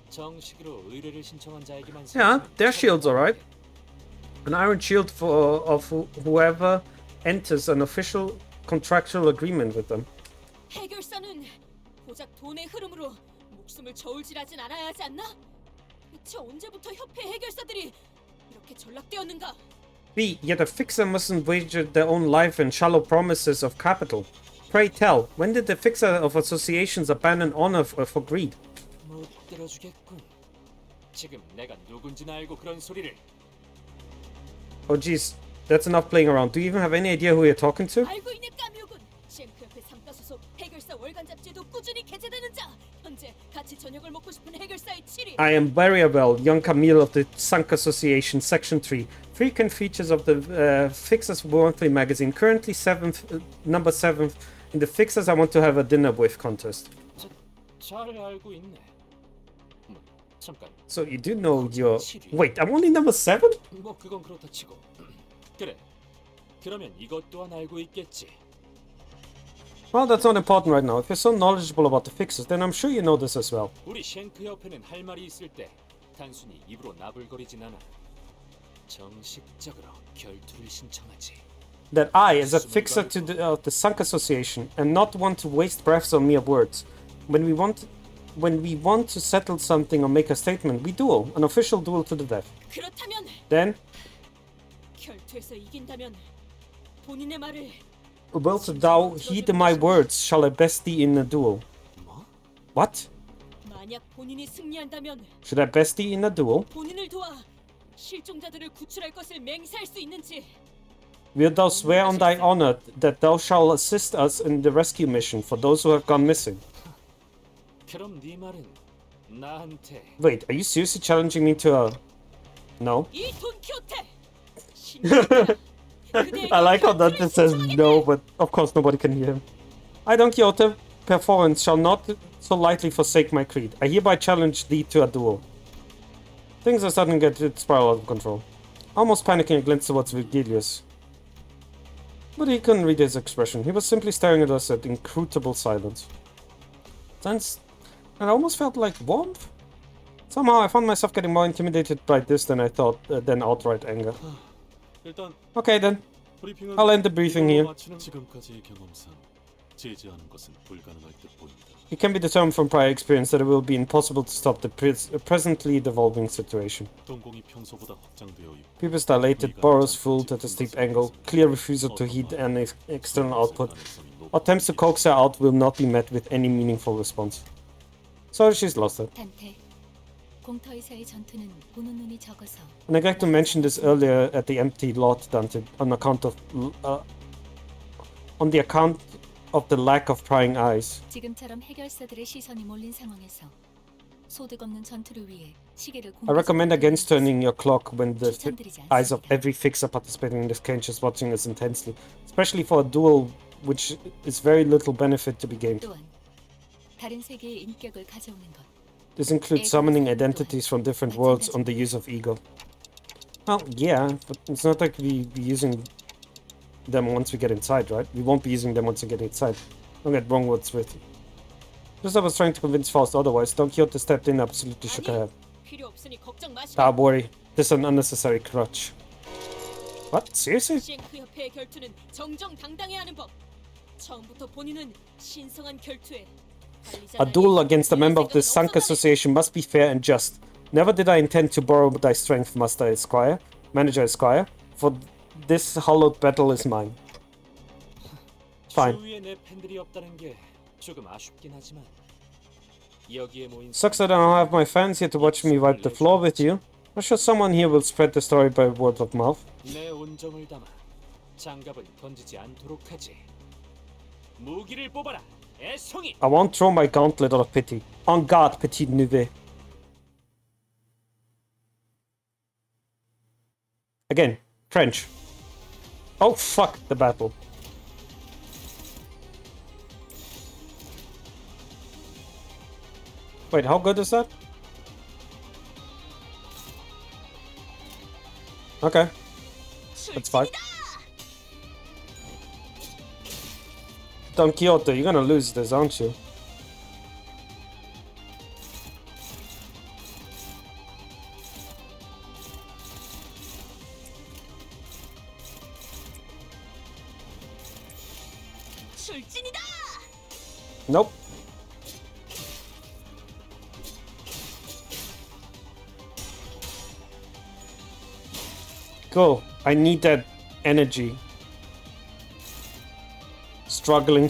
S17: 정식으로 의뢰를 신청한 자에게만.
S1: Yeah, their shield's alright. An iron shield of whoever enters an official contractual agreement with them.
S5: 해결사는 고작 돈의 흐름으로 목숨을 저울질하진 않아야 하지 않나? 대체 언제부터 협회 해결사들이 이렇게 전락되었는가?
S1: B. Yet a fixer mustn't wager their own life in shallow promises of capital. Pray tell, when did the fixer of associations abandon honor for greed?
S17: 못 들어주겠군. 지금 내가 누군지는 알고 그런 소리를.
S1: Oh jeez, that's enough playing around. Do you even have any idea who you're talking to?
S5: 알고 있는 까뮤군. 쉔크협회 상가 소속 해결사 월간 잡지에도 꾸준히 게재되는 자. 현재 같이 저녁을 먹고 싶은 해결사의 7위.
S1: I am very well, young Camille of the Sunk Association, Section 3. Frequent features of the Fixers Monthly magazine. Currently number 7th in the Fixers I Want to Have a Dinner With contest.
S17: 잘 알고 있네. 잠깐.
S1: So you do know your... Wait, I'm only number 7?
S17: 뭐 그건 그렇다 치고. 그래. 그러면 이것 또한 알고 있겠지.
S1: Well, that's not important right now. If you're so knowledgeable about the Fixers, then I'm sure you know this as well.
S17: 우리 쉔크 협회는 할 말이 있을 때 단순히 입으로 나불거리진 않아. 정식적으로 결투를 신청하지.
S1: That I, as a Fixer to the Sunk Association, am not one to waste breaths on mere words. When we want to settle something or make a statement, we duel, an official duel to the death.
S5: 그렇다면
S1: Then,
S5: 결투에서 이긴다면 본인의 말을
S1: wilt thou heed my words, shall I best thee in a duel? What?
S5: 만약 본인이 승리한다면
S1: Should I best thee in a duel?
S5: 본인을 도와 실종자들을 구출할 것을 맹세할 수 있는지.
S1: Wilt thou swear on thy honor that thou shalt assist us in the rescue mission for those who have gone missing?
S17: 그럼 네 말은 나한테.
S1: Wait, are you seriously challenging me to a... No?
S5: 이 돈키호테.
S1: I like how that just says no, but of course nobody can hear him. I, Don Quixote, performance, shall not so lightly forsake my creed. I hereby challenge thee to a duel. Things are starting to get spiral out of control. Almost panicking, I glanced towards Vigilius. But he couldn't read his expression. He was simply staring at us at inscrutable silence. Since it almost felt like warmth. Somehow I found myself getting more intimidated by this than I thought, than outright anger.
S20: 일단
S1: Okay then. I'll end the briefing here.
S20: 지금까지의 경험상 제지하는 것은 불가능할 듯 보인다.
S1: It can be determined from prior experience that it will be impossible to stop the presently devolving situation.
S20: 동공이 평소보다 확장되어 있고
S1: Pupils dilated, burrows full at a steep angle, clear refusal to heed any external output. Attempts to coax her out will not be met with any meaningful response. So she's lost it.
S3: 단테, 공터에서의 전투는 보는 눈이 적어서.
S1: And I got to mention this earlier at the empty lot, Dante, on the account of the lack of prying eyes.
S3: 지금처럼 해결사들의 시선이 몰린 상황에서 소득 없는 전투를 위해 시계를
S1: I recommend against turning your clock when the eyes of every fixer participating in this cage is watching us intensely, especially for a duel which is very little benefit to be gained.
S3: 또한 다른 세계의 인격을 가져오는 것.
S1: This includes summoning identities from different worlds on the use of ego. Well, yeah, but it's not like we be using them once we get inside, right? We won't be using them once we get inside. Don't get wrong what's with. Just I was trying to convince Faust otherwise. Don Quixote stepped in, absolutely shook her head.
S5: 필요 없으니 걱정 마시고.
S1: Don't worry. This is an unnecessary crutch. What? Seriously?
S5: 싱크 협회의 결투는 정정당당해야 하는 법. 처음부터 본인은 신성한 결투에
S1: A duel against a member of the Sunk Association must be fair and just. Never did I intend to borrow thy strength, Master Esquire, Manager Esquire, for this hallowed battle is mine. Fine.
S17: 주위에 내 팬들이 없다는 게 조금 아쉽긴 하지만 여기에 모인
S1: Sucks that I don't have my fans here to watch me wipe the floor with you. I'm sure someone here will spread the story by word of mouth.
S17: 내 온정을 담아 장갑은 던지지 않도록 하지. 무기를 뽑아라, 애송이.
S1: I won't throw my gauntlet out of pity. En garde, petit nouveau. Again, French. Oh fuck the battle. Wait, how good is that? Okay. That's fine. Don Quixote, you're gonna lose this, aren't you? Nope. Cool. I need that energy. Struggling.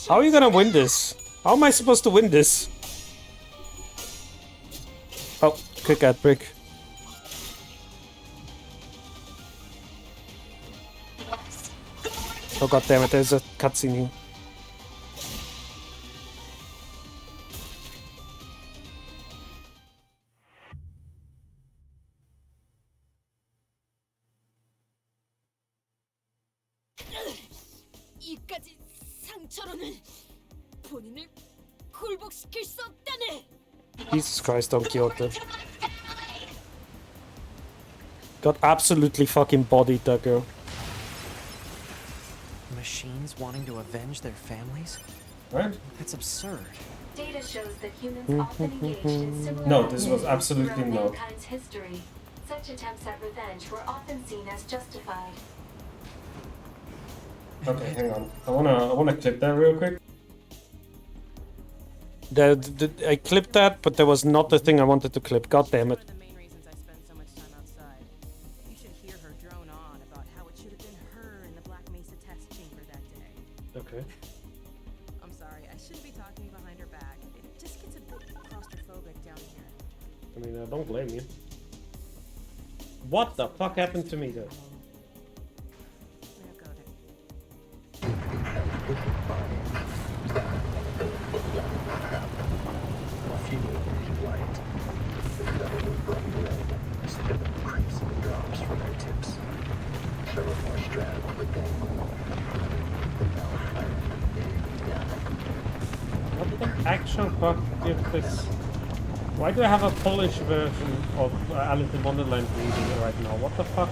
S1: How are you gonna win this? How am I supposed to win this? Oh, quick ad break. Oh god damn it, there's a cutscene here.
S5: 이까지 상처로는 본인을 굴복시킬 수 없다네.
S1: Jesus Christ, Don Quixote. Got absolutely fucking bodied, that girl.
S2: Machines wanting to avenge their families?
S1: Right?
S2: That's absurd.
S22: Data shows that humans often engaged in similar
S1: No, this was
S22: activities
S1: absolutely
S22: throughout
S1: not.
S22: mankind's history. Such attempts at revenge were often seen as justified.
S1: Okay, hang on. I wanna clip that real quick. I clipped that, but there was not the thing I wanted to clip. God damn it. Okay.
S23: I'm sorry, I shouldn't be talking behind her back. It just gets a bit claustrophobic down here.
S1: I mean, don't blame you. What the fuck happened to me though? What the actual fuck did this? Why do I have a Polish version of Alice in Wonderland reading right now? What the fuck?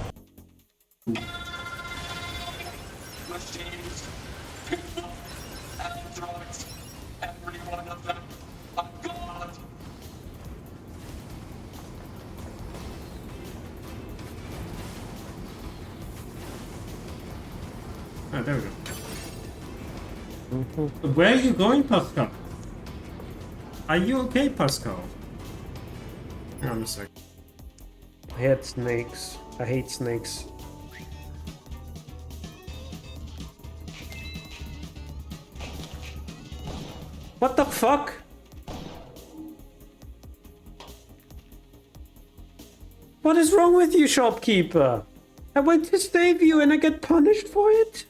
S1: Ah, there we go. Where are you going, Pascal? Are you okay, Pascal? Hang on a sec. I hate snakes. I hate snakes. What the fuck? What is wrong with you, shopkeeper? I went to save you and I get punished for it?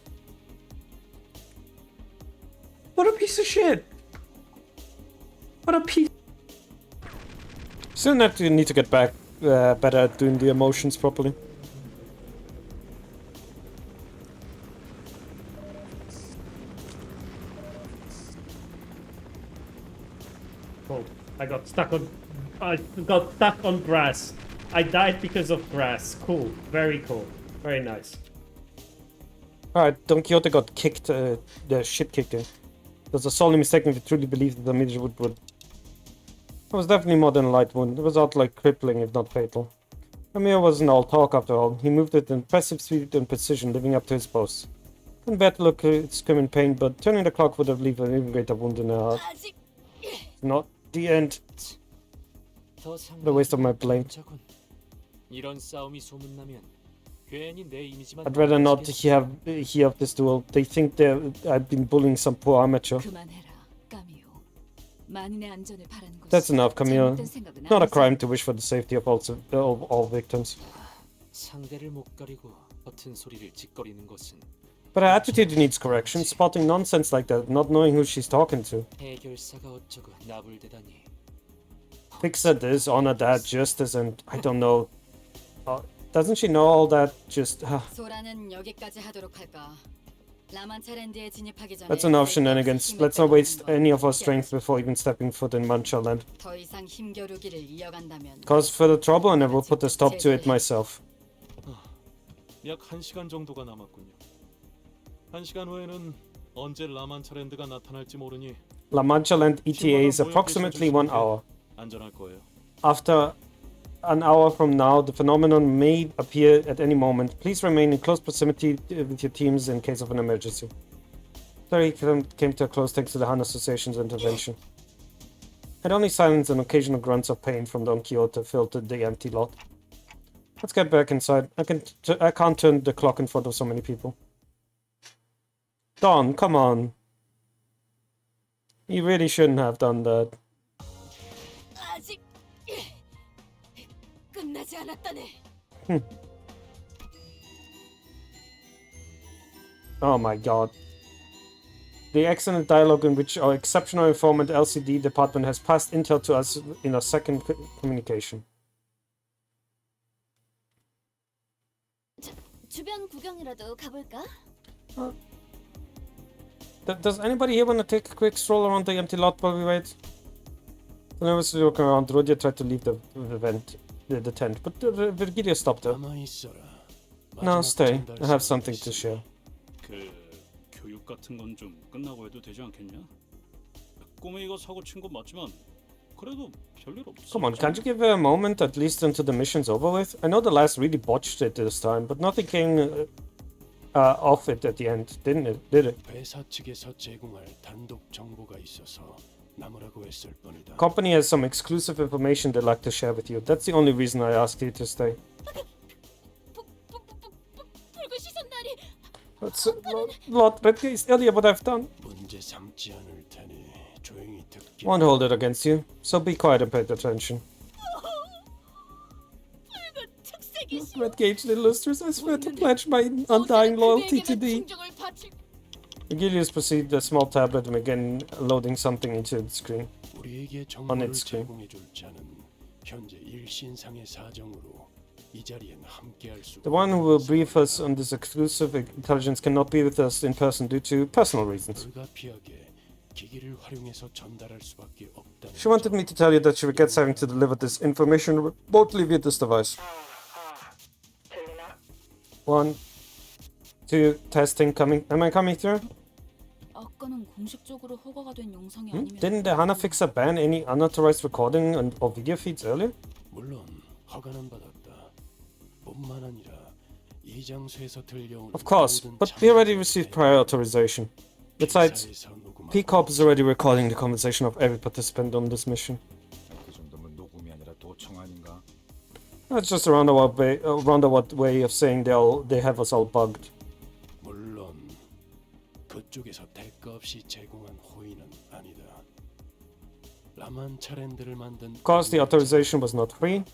S1: What a piece of shit. What a piece. Still need to get back better at doing the emotions properly. Cool. I got stuck on grass. I died because of grass. Cool. Very cool. Very nice. Alright, Don Quixote got kicked, the shit kicked in. It was a sorely mistake if he truly believed that the damage would. It was definitely more than a light wound. It was outright crippling, if not fatal. Ramiro wasn't all talk after all. He moved with impressive speed and precision, living up to his boast. Couldn't bear to look at scream in pain, but turning the clock would have left an even greater wound in her heart. Not the end. The waste of my blame.
S17: 이런 싸움이 소문나면 괜히 내 이미지만
S1: I'd rather not hear of this duel. They think I've been bullying some poor amateur.
S14: 그만해라, 까미오. 만인의 안전을 바라는 것이
S1: That's enough, Camille.
S14: 잘못된 생각은
S1: Not a
S14: 아니지.
S1: crime to wish for the safety of all victims.
S17: 상대를 못 가리고 버튼 소리를 짓거리는 것은
S1: But her attitude needs correction. Spotting nonsense like that, not knowing who she's talking to.
S17: 해결사가 어쩌고 나불대다니.
S1: Fixer this, honor that, justice, and I don't know. Doesn't she know all that?
S21: 소라는 여기까지 하도록 할까? 라만차랜드에 진입하기 전에
S1: That's enough shenanigans. Let's not waste any of our strength before even stepping foot in Mancha land.
S21: 더 이상 힘겨루기를 이어간다면
S1: Cause further trouble, and I will put a stop to it myself.
S20: 약 1시간 정도가 남았군요. 1시간 후에는 언제 라만차랜드가 나타날지 모르니
S1: La Mancha land ETA is approximately 1 hour.
S20: 안전할 거예요.
S1: After an hour from now, the phenomenon may appear at any moment. Please remain in close proximity with your teams in case of an emergency. Story came to a close thanks to the Han Association's intervention. And only silence and occasional grunts of pain from Don Quixote filled the empty lot. Let's get back inside. I can't turn the clock in front of so many people. Don, come on. You really shouldn't have done that.
S5: 아직 끝나지 않았다네.
S1: Oh my god. The excellent dialogue in which our exceptional informant LCD department has passed intel to us in our second communication.
S5: 주변 구경이라도 가볼까?
S1: Does anybody here want to take a quick stroll around the empty lot while we wait? Nervously looking around, Rodia tried to leave the tent, but Virgilia stopped her. No, stay. I have something to share.
S15: 그 교육 같은 건 좀 끝나고 해도 되지 않겠냐? 꼬맹이가 사고 친 건 맞지만 그래도 별일 없어.
S1: Come on, can't you give her a moment at least until the mission's over with? I know the last really botched it this time, but nothing came off it at the end, didn't it? Did it?
S8: 회사 측에서 제공할 단독 정보가 있어서 남으라고 했을 뿐이다.
S1: Company has some exclusive information they'd like to share with you. That's the only reason I asked you to stay.
S5: 붉은 시선날이
S1: That's Lord Redgaze, earlier what I've done.
S8: 문제 삼지 않을 테니 조용히 듣기.
S1: Won't hold it against you, so be quiet and pay attention.
S5: 붉은 특색이
S1: Redgage, the illustrious, I swear to pledge my undying loyalty to thee.
S5: 충정을 바칠.
S1: Vigilius proceeded a small tablet and began loading something into the screen.
S8: 우리에게
S1: On
S8: 정보를
S1: its screen.
S8: 제공해 줄 자는 현재 일신상의 사정으로 이 자리엔 함께할 수.
S1: The one who will brief us on this exclusive intelligence cannot be with us in person due to personal reasons.
S8: 불가피하게 기기를 활용해서 전달할 수밖에 없다.
S1: She wanted me to tell you that she regrets having to deliver this information remotely via this device. 1, 2, testing, coming. Am I coming through?
S14: 아까는 공식적으로 허가가 된 영상이 아니면
S1: Didn't the HANA fixer ban any unauthorized recording or video feeds earlier?
S8: 물론 허가는 받았다. 뿐만 아니라 이 장소에서 들려오는
S1: Of course, but we already received prior authorization. Besides, P-Corp is already recording the conversation of every participant on this mission.
S18: 그 정도면 녹음이 아니라 도청 아닌가?
S1: That's just a roundabout way of saying they have us all bugged.
S8: 물론 그쪽에서 대가 없이 제공한 호의는 아니다. 라만 차랜드를 만든
S1: Of course, the authorization was not free.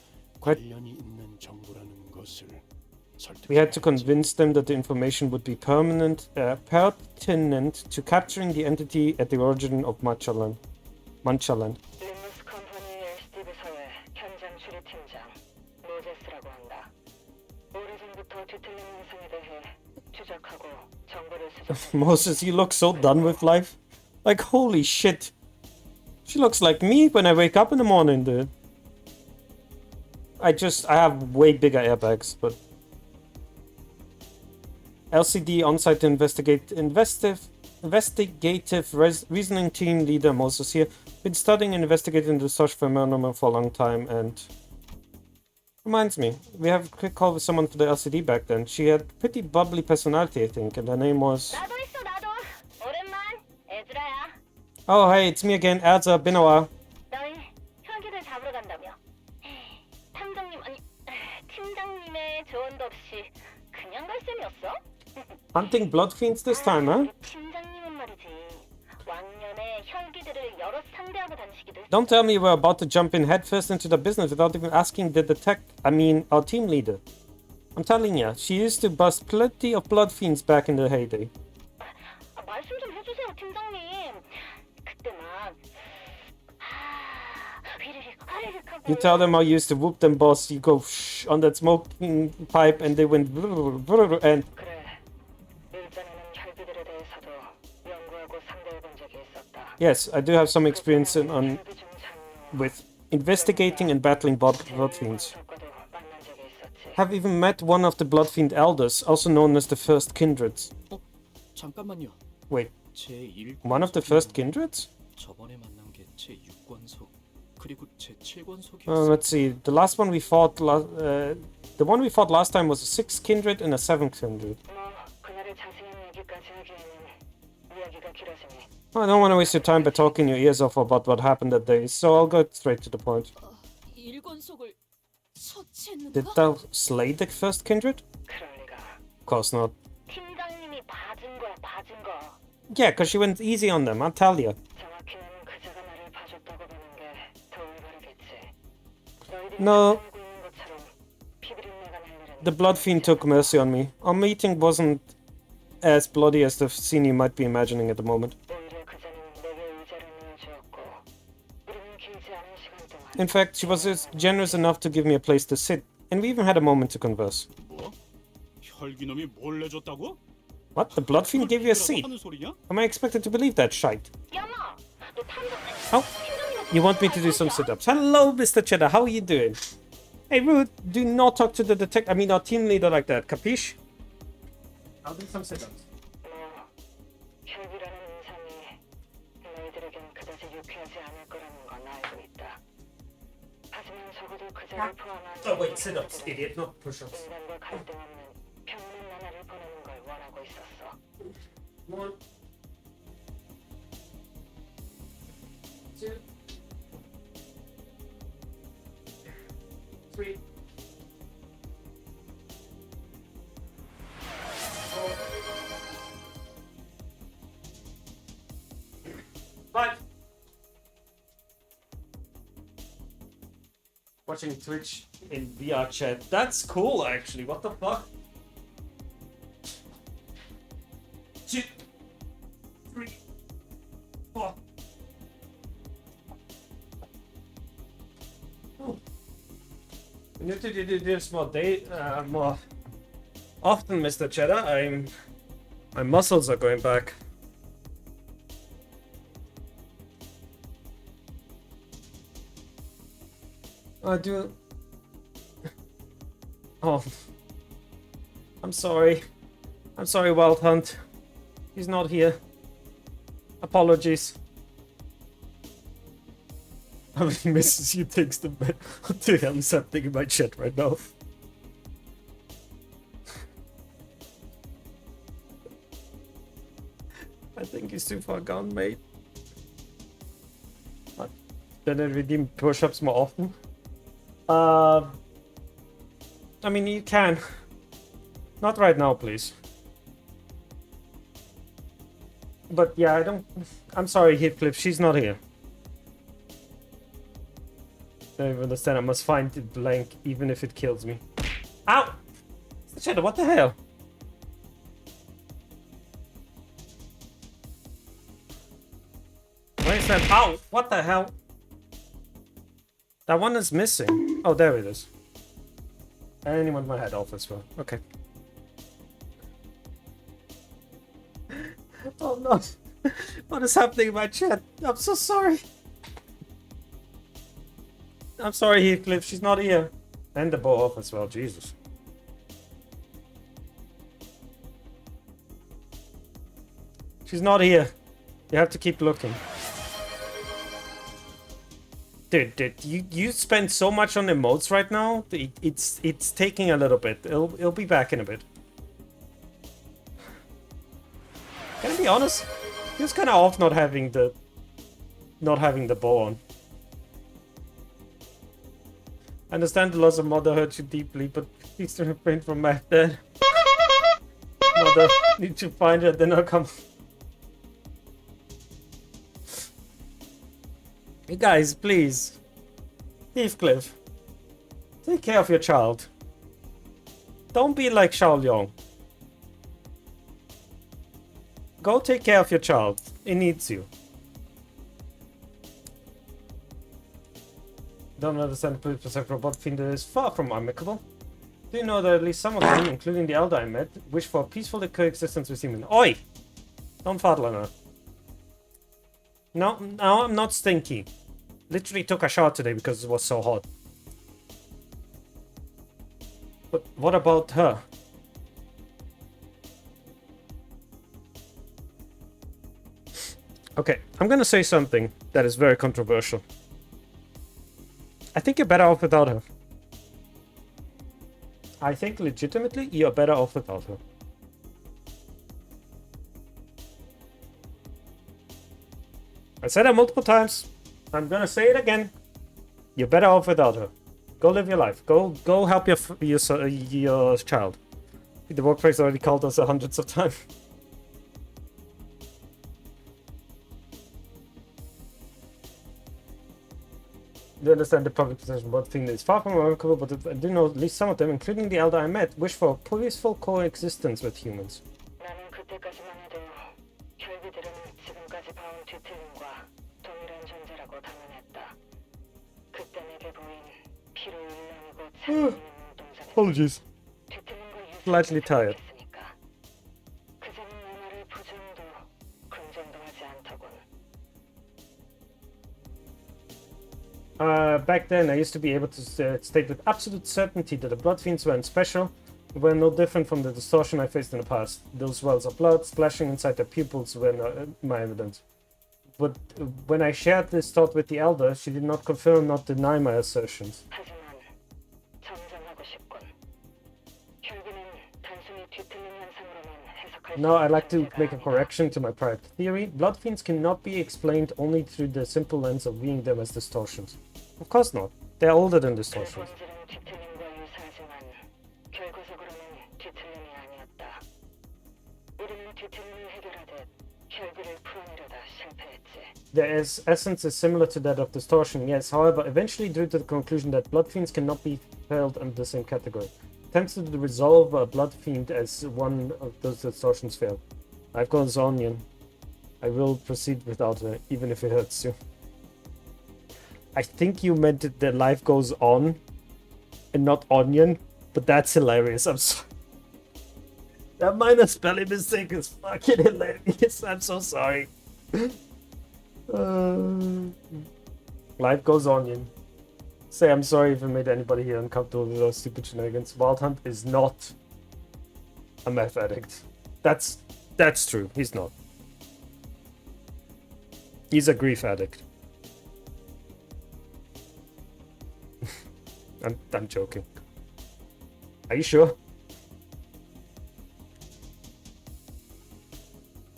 S8: 관련이 있는 정보라는 것을
S1: We had to convince them that the information would be pertinent to capturing the entity at the origin of Manchaland.
S10: 림부스 컴퍼니 LCD 부서의 현장 추리팀장 모제스라고 한다. 오래전부터 뒤틀린 행성에 대해 추적하고 정보를 수집하는
S1: Moses, you look so done with life. Like, holy shit. She looks like me when I wake up in the morning, dude. I have way bigger airbags, but LCD on-site to investigative reasoning team leader Moses here. Been studying and investigating the social phenomenon for a long time, and reminds me, we have a quick call with someone for the LCD back then. She had pretty bubbly personality, I think, and her name was... Oh, hey, it's me again, Elsa. Been a while.
S5: 너희 혈기들 잡으러 간다며. 탐정님 아니 팀장님의 조언도 없이 그냥 갈 셈이었어?
S1: Hunting blood fiends this time, huh?
S5: 팀장님은 말이지. 왕년에 혈기들을 여럿 상대하고 다니시기도 했어.
S1: Don't tell me we're about to jump in headfirst into the business without even asking our team leader. I'm telling ya, she used to bust plenty of blood fiends back in the heyday.
S5: 말씀 좀 해주세요, 팀장님. 그때만
S1: You tell them how you used to whoop them, boss. You go shh on that smoking pipe and they went and... Yes, I do have some experience with investigating and battling blood fiends. Have even met one of the blood fiend elders, also known as the first kindreds.
S16: 잠깐만요.
S1: Wait,
S16: 제1
S1: one of the first kindreds?
S16: 저번에 만난 게 제6권속 그리고 제7권속이었어요.
S1: Let's see. The last one we fought, the one we fought last time was a 6th kindred and a 7th kindred. I don't want to waste your time by talking your ears off about what happened that day, so I'll go straight to the point. Did thou slay the first kindred? Of course not. Yeah, because she went easy on them, I'll tell you. No. The blood fiend took mercy on me. Our meeting wasn't as bloody as the scene you might be imagining at the moment. In fact, she was generous enough to give me a place to sit, and we even had a moment to converse. What? The blood fiend gave you a seat? Am I expected to believe that shite? Oh, you want me to do some sit-ups? Hello, Mr. Cheddar, how are you doing? Hey, Rude, do not talk to the our team leader like that, capiche? I'll do some sit-ups. Oh wait, sit-ups, idiot, not push-ups. One, two, three, four, 5. Watching Twitch in VR chat. That's cool, actually. What the fuck? 2, 3, 4. We need to do this more more often, Mr. Cheddar. My muscles are going back. I do. Oh, I'm sorry. I'm sorry, Wild Hunt. He's not here. Apologies. I mean, misses you takes the bed. What the hell is happening in my chat right now? I think he's too far gone, mate. What? Then I redeem push-ups more often? I mean, you can. Not right now, please. But yeah, I don't... I'm sorry, Heathcliff, she's not here. I don't even understand, I must find it blank, even if it kills me. Ow! Shadow, what the hell? Where is that? Ow! What the hell? That one is missing. Oh, there it is. I only want my head off as well. Okay. Oh no. What is happening in my chat? I'm so sorry. I'm sorry, Heathcliff. She's not here. And the bow off as well. Jesus. She's not here. You have to keep looking. Dude, you spend so much on emotes right now. It's taking a little bit. It'll be back in a bit. Can I be honest? Feels kind of off not having the bow on. I understand the loss of mother hurt you deeply, but please don't refrain from my dad. Mother, need to find her, then I'll come. Hey guys, please. Heathcliff, take care of your child. Don't be like Xiaoliang. Go take care of your child. He needs you. Don't understand the police perception of what Fiend is far from amicable. Do you know that at least some of them, including the elder I met, wish for a peaceful coexistence with humans? Oi! Don't fart on her. No, I'm not stinky. Literally took a shower today because it was so hot. But what about her? Okay, I'm gonna say something that is very controversial. I think you're better off without her. I think legitimately you're better off without her. I said it multiple times. I'm gonna say it again. You're better off without her. Go live your life. Go help your child. The workplace already called us hundreds of times. Do understand the public possession what thing is far from remarkable, but I do know at least some of them, including the elder I met, wish for a peaceful coexistence with humans.
S10: 나는 그때까지만 해도 결비들은 지금까지 봐온 뒤틀림과 동일한 존재라고 단언했다. 그때 내게 보인 피로 일렁이고 찬란한 눈동자는
S1: Apologies.
S10: 뒤틀림과
S1: Slightly tired.
S10: 유사했으니까 그제는 내 말을 부정도 긍정도 하지 않더군.
S1: Back then, I used to be able to state with absolute certainty that the blood fiends weren't special. They were no different from the distortion I faced in the past. Those wells of blood splashing inside their pupils were my evidence. But when I shared this thought with the elder, she did not confirm nor deny my assertions.
S10: 하지만 정정하고 싶군. 결비는 단순히 뒤틀림 현상으로만 해석할 수
S1: Now I'd
S10: 있는
S1: like to
S10: 존재가
S1: make a
S10: 아니다.
S1: correction to my prior theory. Blood fiends cannot be explained only through the simple lens of viewing them as distortions. Of course not. They're older than
S10: 그
S1: distortions.
S10: 본질은 뒤틀림과 유사하지만 결과적으로는 뒤틀림이 아니었다. 우리는 뒤틀림을 해결하듯 결비를 풀어내려다 실패했지.
S1: Their essence is similar to that of distortion, yes. However, eventually drew to the conclusion that blood fiends cannot be held under the same category. Attempts to resolve a blood fiend as one of those distortions failed. Life goes on, Yin. I will proceed without her, even if it hurts you. I think you meant it that life goes on and not onion, but that's hilarious. I'm sorry. That minor spelling mistake is fucking hilarious. I'm so sorry. Life goes onion. Say I'm sorry if I made anybody here uncomfortable with those stupid shenanigans. Wild Hunt is not a meth addict. That's true. He's not. He's a grief addict. I'm joking. Are you sure?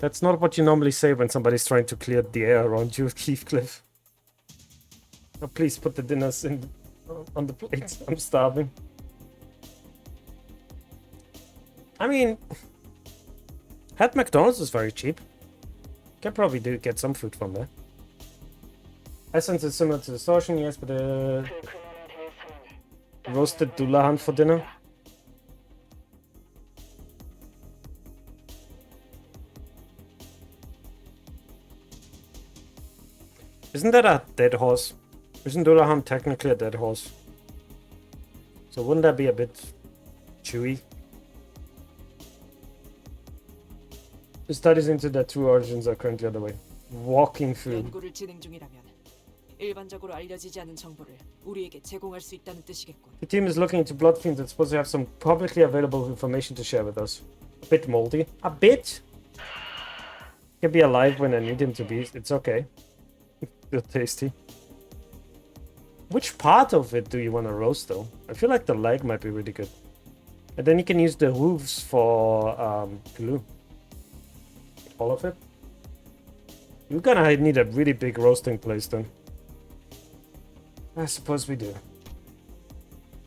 S1: That's not what you normally say when somebody's trying to clear the air around you, Heathcliff. Oh, please put the dinners on the plates. I'm starving. I mean, at McDonald's is very cheap. Can probably get some food from there. Essence is similar to distortion, yes, but roasted dulahan for dinner. Isn't that a dead horse? Isn't dulahan technically a dead horse? So wouldn't that be a bit chewy? The studies into their true origins are currently underway. Walking food.
S6: 연구를 진행 중이라면 일반적으로 알려지지 않은 정보를 우리에게 제공할 수 있다는 뜻이겠군.
S1: The team is looking into blood fiends and supposed to have some publicly available information to share with us. A bit moldy. A bit? Can be alive when I need him to be. It's okay. Still tasty. Which part of it do you want to roast though? I feel like the leg might be really good. And then you can use the hooves for glue. All of it. You're gonna need a really big roasting place then. I suppose we do.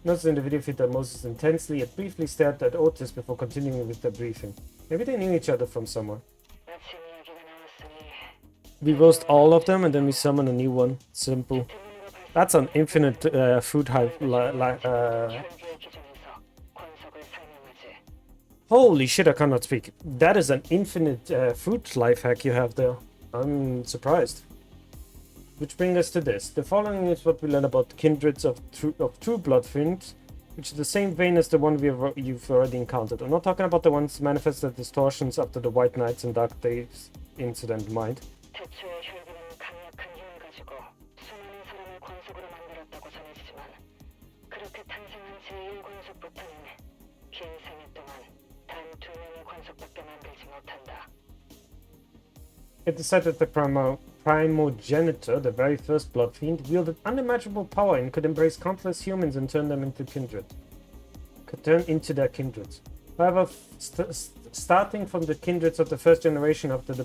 S1: Notice in the video feed that Moses intensely yet briefly stared at Otis before continuing with the briefing. Maybe they knew each other from somewhere. We roast all of them and then we summon a new one. Simple. That's an infinite food hype. Holy shit, I cannot speak. That is an infinite food life hack you have there. I'm surprised. Which brings us to this. The following is what we learn about kindreds of true blood fiends, which is the same vein as the one you've already encountered. I'm not talking about the ones manifested distortions after the White Knights and Dark Days incident mind.
S10: 태초의 혈구는 강력한 힘을 가지고 수많은 사람을 권속으로 만들었다고 전해지지만 그렇게 탄생한 제1권속부터는 긴 생애 동안 단 2명의 권속밖에 만들지 못한다.
S1: It decided that the primogenitor, the very first blood fiend, wielded unimaginable power and could embrace countless humans and turn them into kindred. Could turn into their kindreds. However, starting from the kindreds of the first generation after the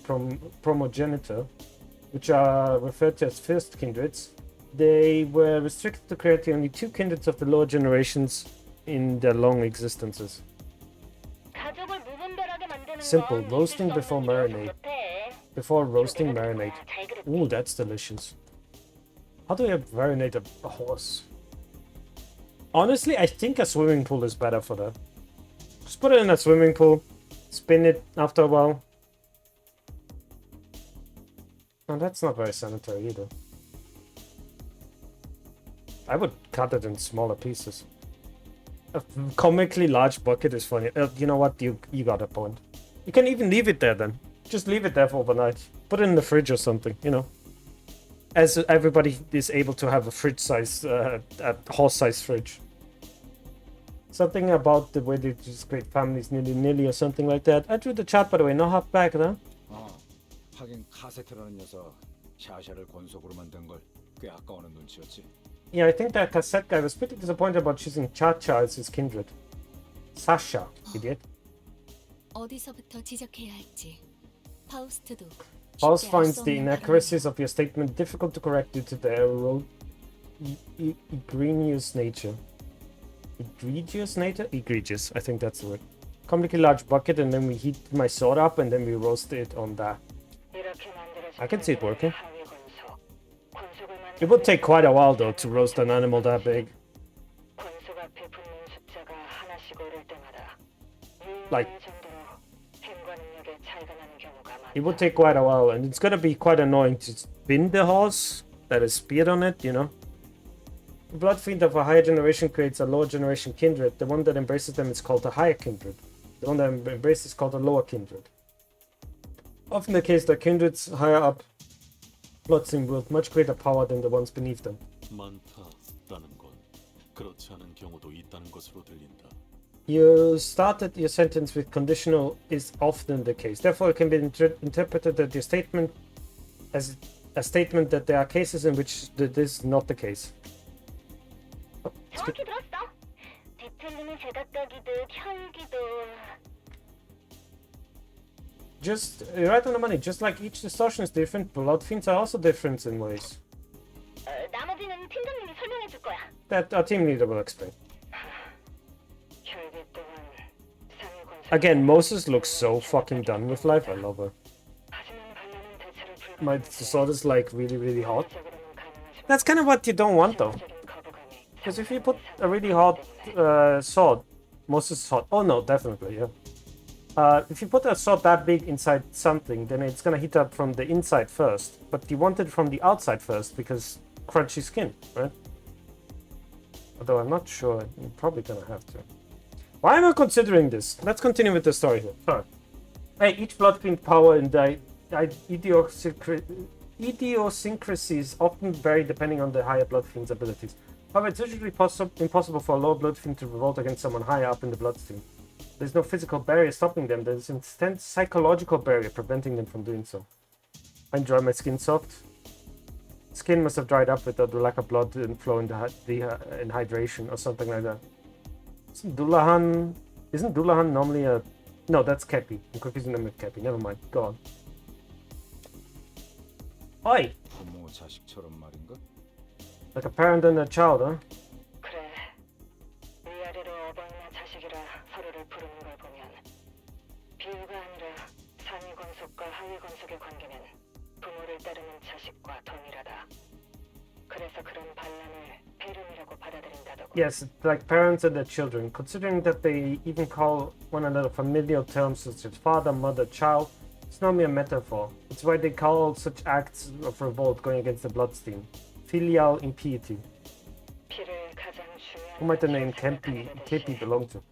S1: primogenitor, which are referred to as first kindreds, they were restricted to creating only 2 kindreds of the lower generations in their long existences. Simple, roasting before marinade. Before roasting, marinade. Ooh, that's delicious. How do I marinate a horse? Honestly, I think a swimming pool is better for that. Just put it in a swimming pool, spin it after a while. Oh, that's not very sanitary either. I would cut it in smaller pieces. A comically large bucket is funny. You know what? You got a point. You can even leave it there then. Just leave it there for overnight. Put it in the fridge or something, you know. As everybody is able to have a fridge size, a horse size fridge. Something about the way they just create families nilly-nilly or something like that. I drew the chat by the way, no hop back, huh?
S18: 하긴 카세트라는 녀석 샤샤를 권속으로 만든 걸 꽤 아까워하는 눈치였지.
S1: Yeah, I think that cassette guy was pretty disappointed about choosing Cha-Cha as his kindred. Sasha, idiot.
S4: 어디서부터 지적해야 할지. 파우스트도
S1: Faust finds the inaccuracies of your statement difficult to correct due to their egregious nature. Egregious nature? Egregious, I think that's the word. Completely large bucket and then we heat my sword up and then we roast it on that. I can see it working. It would take quite a while though to roast an animal that big. Like, it would take quite a while and it's gonna be quite annoying to spin the horse that is speared on it, you know. The blood fiend of a higher generation creates a lower generation kindred. The one that embraces them is called a higher kindred. The one that embraces is called a lower kindred. Often the case that kindreds higher up bloodstream wield much greater power than the ones beneath them.
S20: 많다라는 건 그렇지 않은 경우도 있다는 것으로 들린다.
S1: You started your sentence with conditional is often the case. Therefore, it can be interpreted that your statement as a statement that there are cases in which this is not the case.
S10: 정확히 들었어. 뒤틀림이 제각각이듯 혈기도.
S1: Just right on the money. Just like each distortion is different, blood fiends are also different in ways.
S10: 나머지는 팀장님이 설명해 줄 거야.
S1: That our team leader will explain. Again, Moses looks so fucking done with life. I love her. My sword is like really, really hot. That's kind of what you don't want though. Because if you put a really hot sword, Moses is hot. Oh no, definitely, yeah. If you put a sword that big inside something, then it's gonna heat up from the inside first. But you want it from the outside first because crunchy skin, right? Although I'm not sure, you're probably gonna have to. Why am I considering this? Let's continue with the story here. Sorry. Hey, each blood fiend power and idiosyncrasies often vary depending on the higher blood fiend's abilities. However, it's usually impossible for a lower blood fiend to revolt against someone higher up in the bloodstream. There's no physical barrier stopping them. There's an intense psychological barrier preventing them from doing so. I enjoy my skin soft. Skin must have dried up with the lack of blood and flow in in hydration or something like that. Isn't Dullahan normally a... No, that's Kepi. I'm confusing them with Kepi. Never mind. Go on. Oi!
S18: 부모 자식처럼 말인가?
S1: Like a parent and a child, huh?
S10: 그래. 위아래로 어버이나 자식이라 서로를 부르는 걸 보면 비유가 아니라 상위 권속과 하위 권속의 관계는 부모를 따르는 자식과 동일하다. 그래서 그런 반란을 배름이라고 받아들인다더군.
S1: Yes, like parents and their children. Considering that they even call one another familial terms such as father, mother, child, it's not mere metaphor. It's why they call such acts of revolt going against the bloodstream filial impiety. Who might the name Kepi belong to?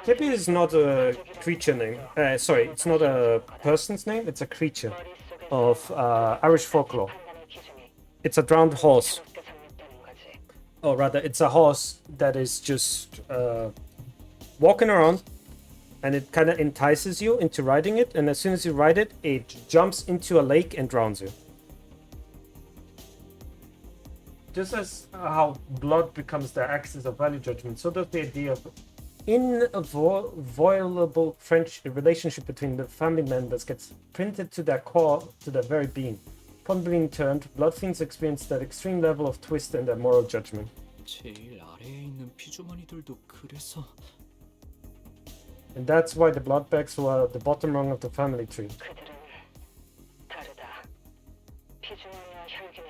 S1: Kepi is not a creature name. Sorry, it's not a person's name. It's a creature of Irish folklore. It's a drowned horse. Or rather, it's a horse that is just walking around, and it kind of entices you into riding it, and as soon as you ride it, it jumps into a lake and drowns you. Just as how blood becomes the axis of value judgment, so does the idea of inviolable relationship between the family members gets printed to their core, to their very being. Upon being turned, blood fiends experience that extreme level of twist in their moral judgment.
S17: 제일 아래에 있는 피주머니들도 그래서
S1: And that's why the bloodbags were the bottom rung of the family tree.
S10: 그들은 다르다. 피주머니와 혈기는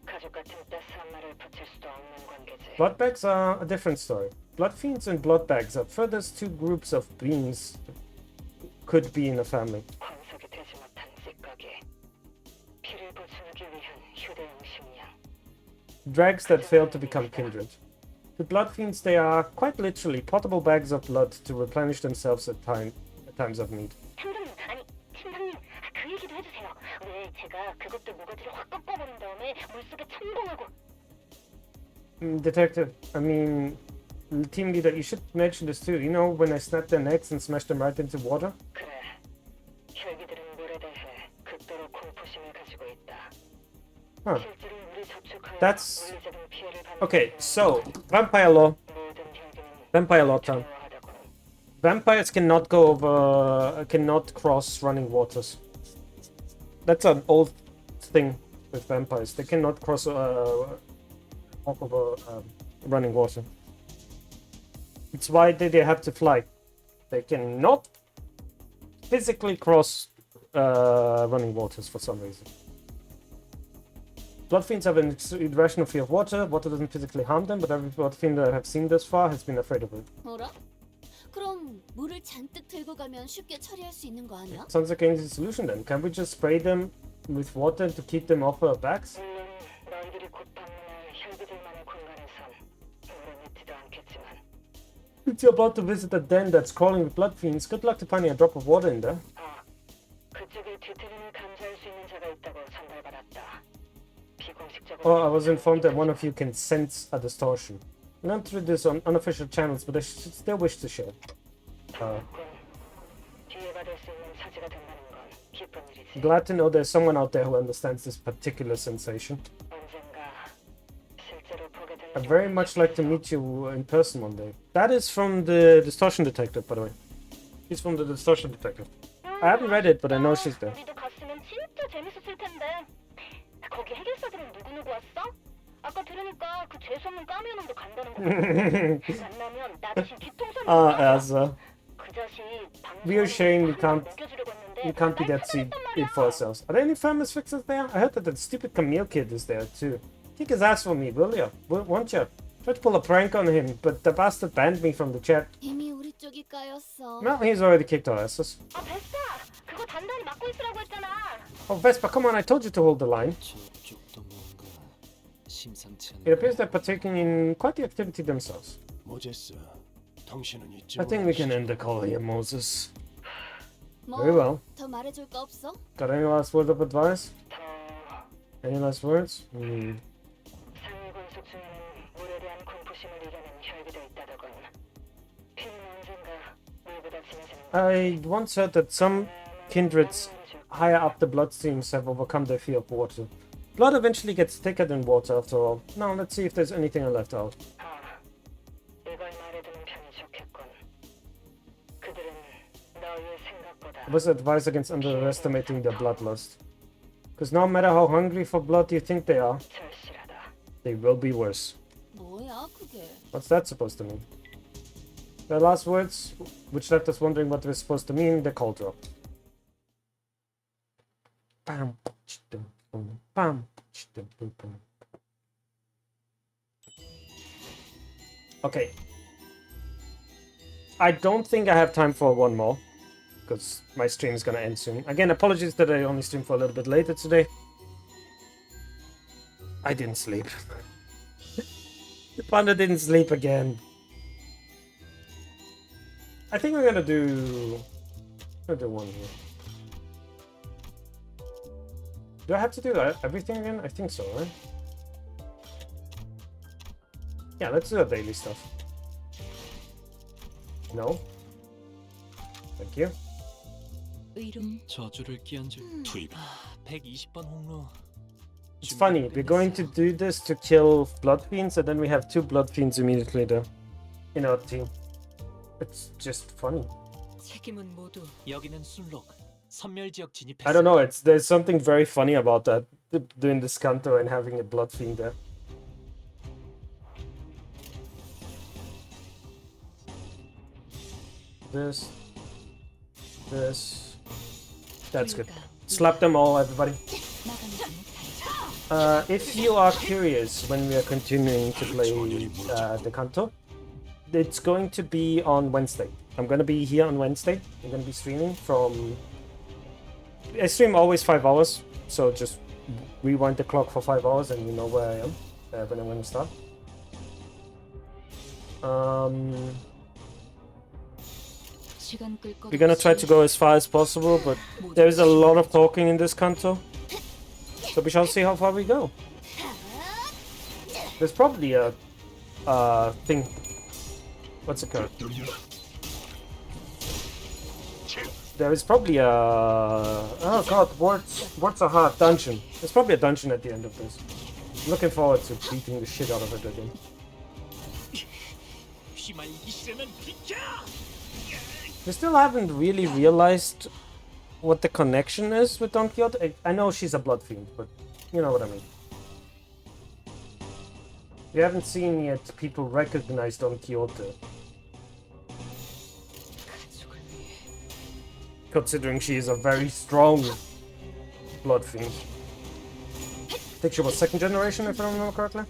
S10: 가족 같은 따스한 말을 붙일 수도 없는 관계지.
S1: Bloodbags are a different story. Blood fiends and bloodbags are furthest two groups of beings could be in a family.
S10: 권속이 되지 못한 찌꺼기. 피를 보충하기 위한 휴대용 식량.
S1: Drags that fail to become kindred. The blood fiends, they are quite literally potable bags of blood to replenish themselves at times of need.
S5: 팀장님, 아니 팀장님, 그 얘기도 해주세요. 왜 제가 그것들 모가지를 확 꺾어버린 다음에 물속에 첨벙하고.
S1: Detective, I mean, team leader, you should mention this too. You know when I snapped their necks and smashed them right into water?
S10: 그래. 혈기들은 물에 대해 극도로 공포심을 가지고 있다.
S1: Huh.
S10: 실제로 물이 접촉하여
S1: That's...
S10: 물리적인 피해를 받는
S1: Okay, so, vampire law. Vampire law time. Vampires cannot go over... cannot cross running waters. That's an old thing with vampires. They cannot cross... walk over running water. It's why they have to fly. They cannot physically cross running waters for some reason. Blood fiends have an irrational fear of water. Water doesn't physically harm them, but every blood fiend that I have seen thus far has been afraid of it.
S5: 뭐라? 그럼 물을 잔뜩 들고 가면 쉽게 처리할 수 있는 거 아니야?
S1: Sounds like an easy solution then. Can we just spray them with water to keep them off our backs?
S10: 너희들이 곧 방문할 혈기들만의 공간에선 물은 있지도 않겠지만
S1: If you're about to visit a den that's crawling with blood fiends, good luck to finding a drop of water in there.
S10: 그쪽에 뒤틀림을 감지할 수 있는 자가 있다고 전달받았다.
S1: Oh, I was informed that one of you can sense a distortion. I learned through this on unofficial channels, but I still wish to share. Glad to know there's someone out there who understands this particular sensation. I'd very much like to meet you in person one day. That is from the Distortion Detective, by the way. She's from the Distortion Detective. I haven't read it, but I know she's there.
S5: 우리도 갔으면 진짜 재밌었을 텐데. 거기 해결사들은 누구 왔어? 아까 들으니까 그 재수없는 까미오놈도 간다는 거 같아. 만나면 나 대신 뒤통수를
S1: Asa.
S5: 그 자식
S1: We are sharing, we can't be that sweet it for ourselves. Are there any famous fixers there? I heard that the stupid Camille kid is there too. Kick his ass for me, will you? Won't you? Tried to pull a prank on him, but the bastard banned me from the chat.
S5: 이미 우리 쪽이 까였어.
S1: No, he's already kicked our asses.
S5: 아 베스파, 그거 단단히 막고 있으라고 했잖아.
S1: Oh, Vespa, come on, I told you to hold the line. It appears they're partaking in quite the activity themselves. I think we can end the call here, Moses. Very well.
S5: 더 말해줄 거 없어?
S1: Got any last words of advice? Any last words?
S10: 상위 권속 중에는 물에 대한 공포심을 이겨낸 혈기도 있다더군. 피는 언젠가 물보다
S1: I once heard that some kindreds higher up the bloodstreams have overcome their fear of water. Blood eventually gets thicker than water after all. Now let's see if there's anything I left out.
S10: 이걸 말해두는 편이 좋겠군. 그들은 너희의 생각보다
S1: I was advised against underestimating their bloodlust. Because no matter how hungry for blood you think they are, they will be worse.
S3: 뭐야 그게?
S1: What's that supposed to mean? The last words, which left us wondering what they were supposed to mean, the call dropped. Bam, chittum, boom, bam, chittum, boom, boom. Okay. I don't think I have time for one more, because my stream is gonna end soon. Again, apologies that I only streamed for a little bit later today. I didn't sleep. The panda didn't sleep again. I think I'm gonna do one here. Do I have to do everything again? I think so, right? Yeah, let's do the daily stuff. No. Thank you.
S17: 저주를 끼얹을 투입. 120번 홍로.
S1: It's funny, we're going to do this to kill Blood Fiends, and then we have 2 Blood Fiends immediately later in our team. It's just funny.
S17: 책임은 모두 여기는 순록. 선멸 지역 진입했어.
S1: I don't know, there's something very funny about that, doing this Canto and having a Blood Fiend there. This. That's good. Slap them all, everybody. If you are curious when we are continuing to play the Canto, it's going to be on Wednesday. I'm going to be here on Wednesday. I'm going to be streaming from... I stream always 5 hours, so just rewind the clock for 5 hours and you know where I am when I'm going to start. We're gonna try to go as far as possible, but there is a lot of talking in this Canto, so we shall see how far we go. There's probably a thing. What's it called? There is probably a... Oh god, words are hard. Dungeon. There's probably a dungeon at the end of this. I'm looking forward to beating the shit out of it again. We still haven't really realized what the connection is with Don Quixote. I know she's a blood fiend, but you know what I mean. We haven't seen yet people recognize Don Quixote. Considering she is a very strong blood fiend. I think she was 2nd generation, if I remember correctly.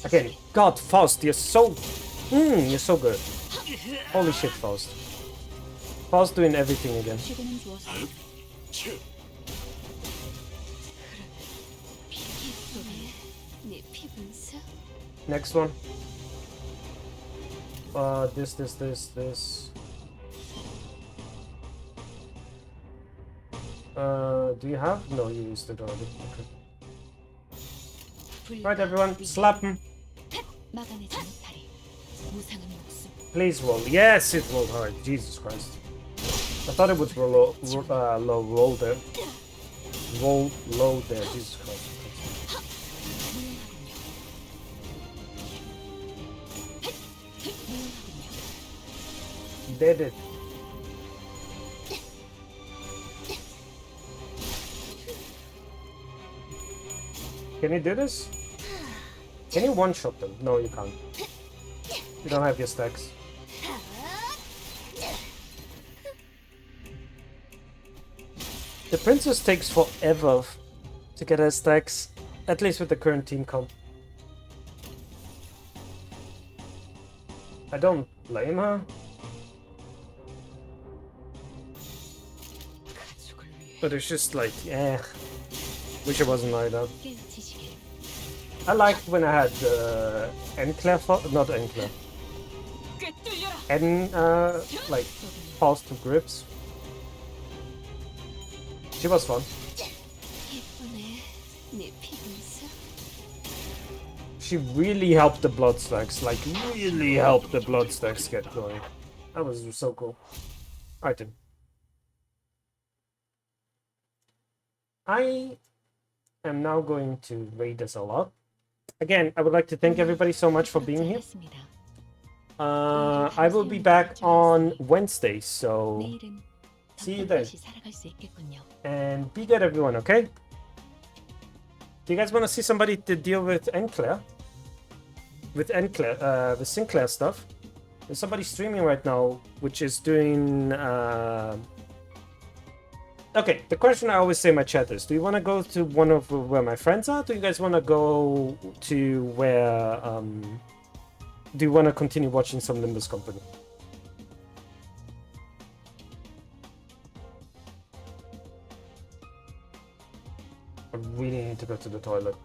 S1: Again, God, Faust, you're so good. Holy shit, Faust. Faust doing everything again. Next one. This. Do you have? No, you used it already. Okay. Right, everyone, slap him. Please roll. Yes, it rolled hard. Jesus Christ. I thought it would roll low there. Roll low there. Jesus Christ. Did it. Can you do this? Can you one-shot them? No, you can't. You don't have your stacks. The princess takes forever to get her stacks, at least with the current team comp. I don't blame her. But it's just like, wish it wasn't like that. I liked when I had not Enclair. Like, Pulse to Grips. She was fun. She really helped the blood stacks, like really helped the blood stacks get going. That was so cool. Alright then. I am now going to raid this all out. Again, I would like to thank everybody so much for being here. I will be back on Wednesday, so see you then. And be good, everyone, okay? Do you guys want to see somebody to deal with Enclair? With Sinclair stuff? There's somebody streaming right now, which is doing... Okay, the question I always say in my chat is, do you want to go to one of where my friends are? Do you guys want to go to where... Do you want to continue watching some Limbus Company? I really need to go to the toilet.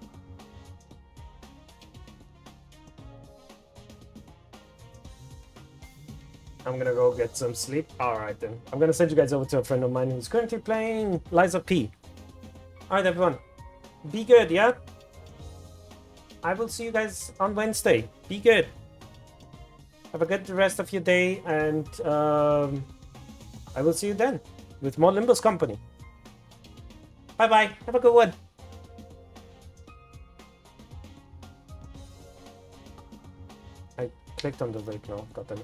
S1: I'm gonna go get some sleep. Alright then. I'm gonna send you guys over to a friend of mine who's currently playing Liza P. Alright everyone. Be good, yeah? I will see you guys on Wednesday. Be good. Have a good rest of your day, and I will see you then with more Limbus Company. Bye bye. Have a good one. I clicked on the raid now. Got them.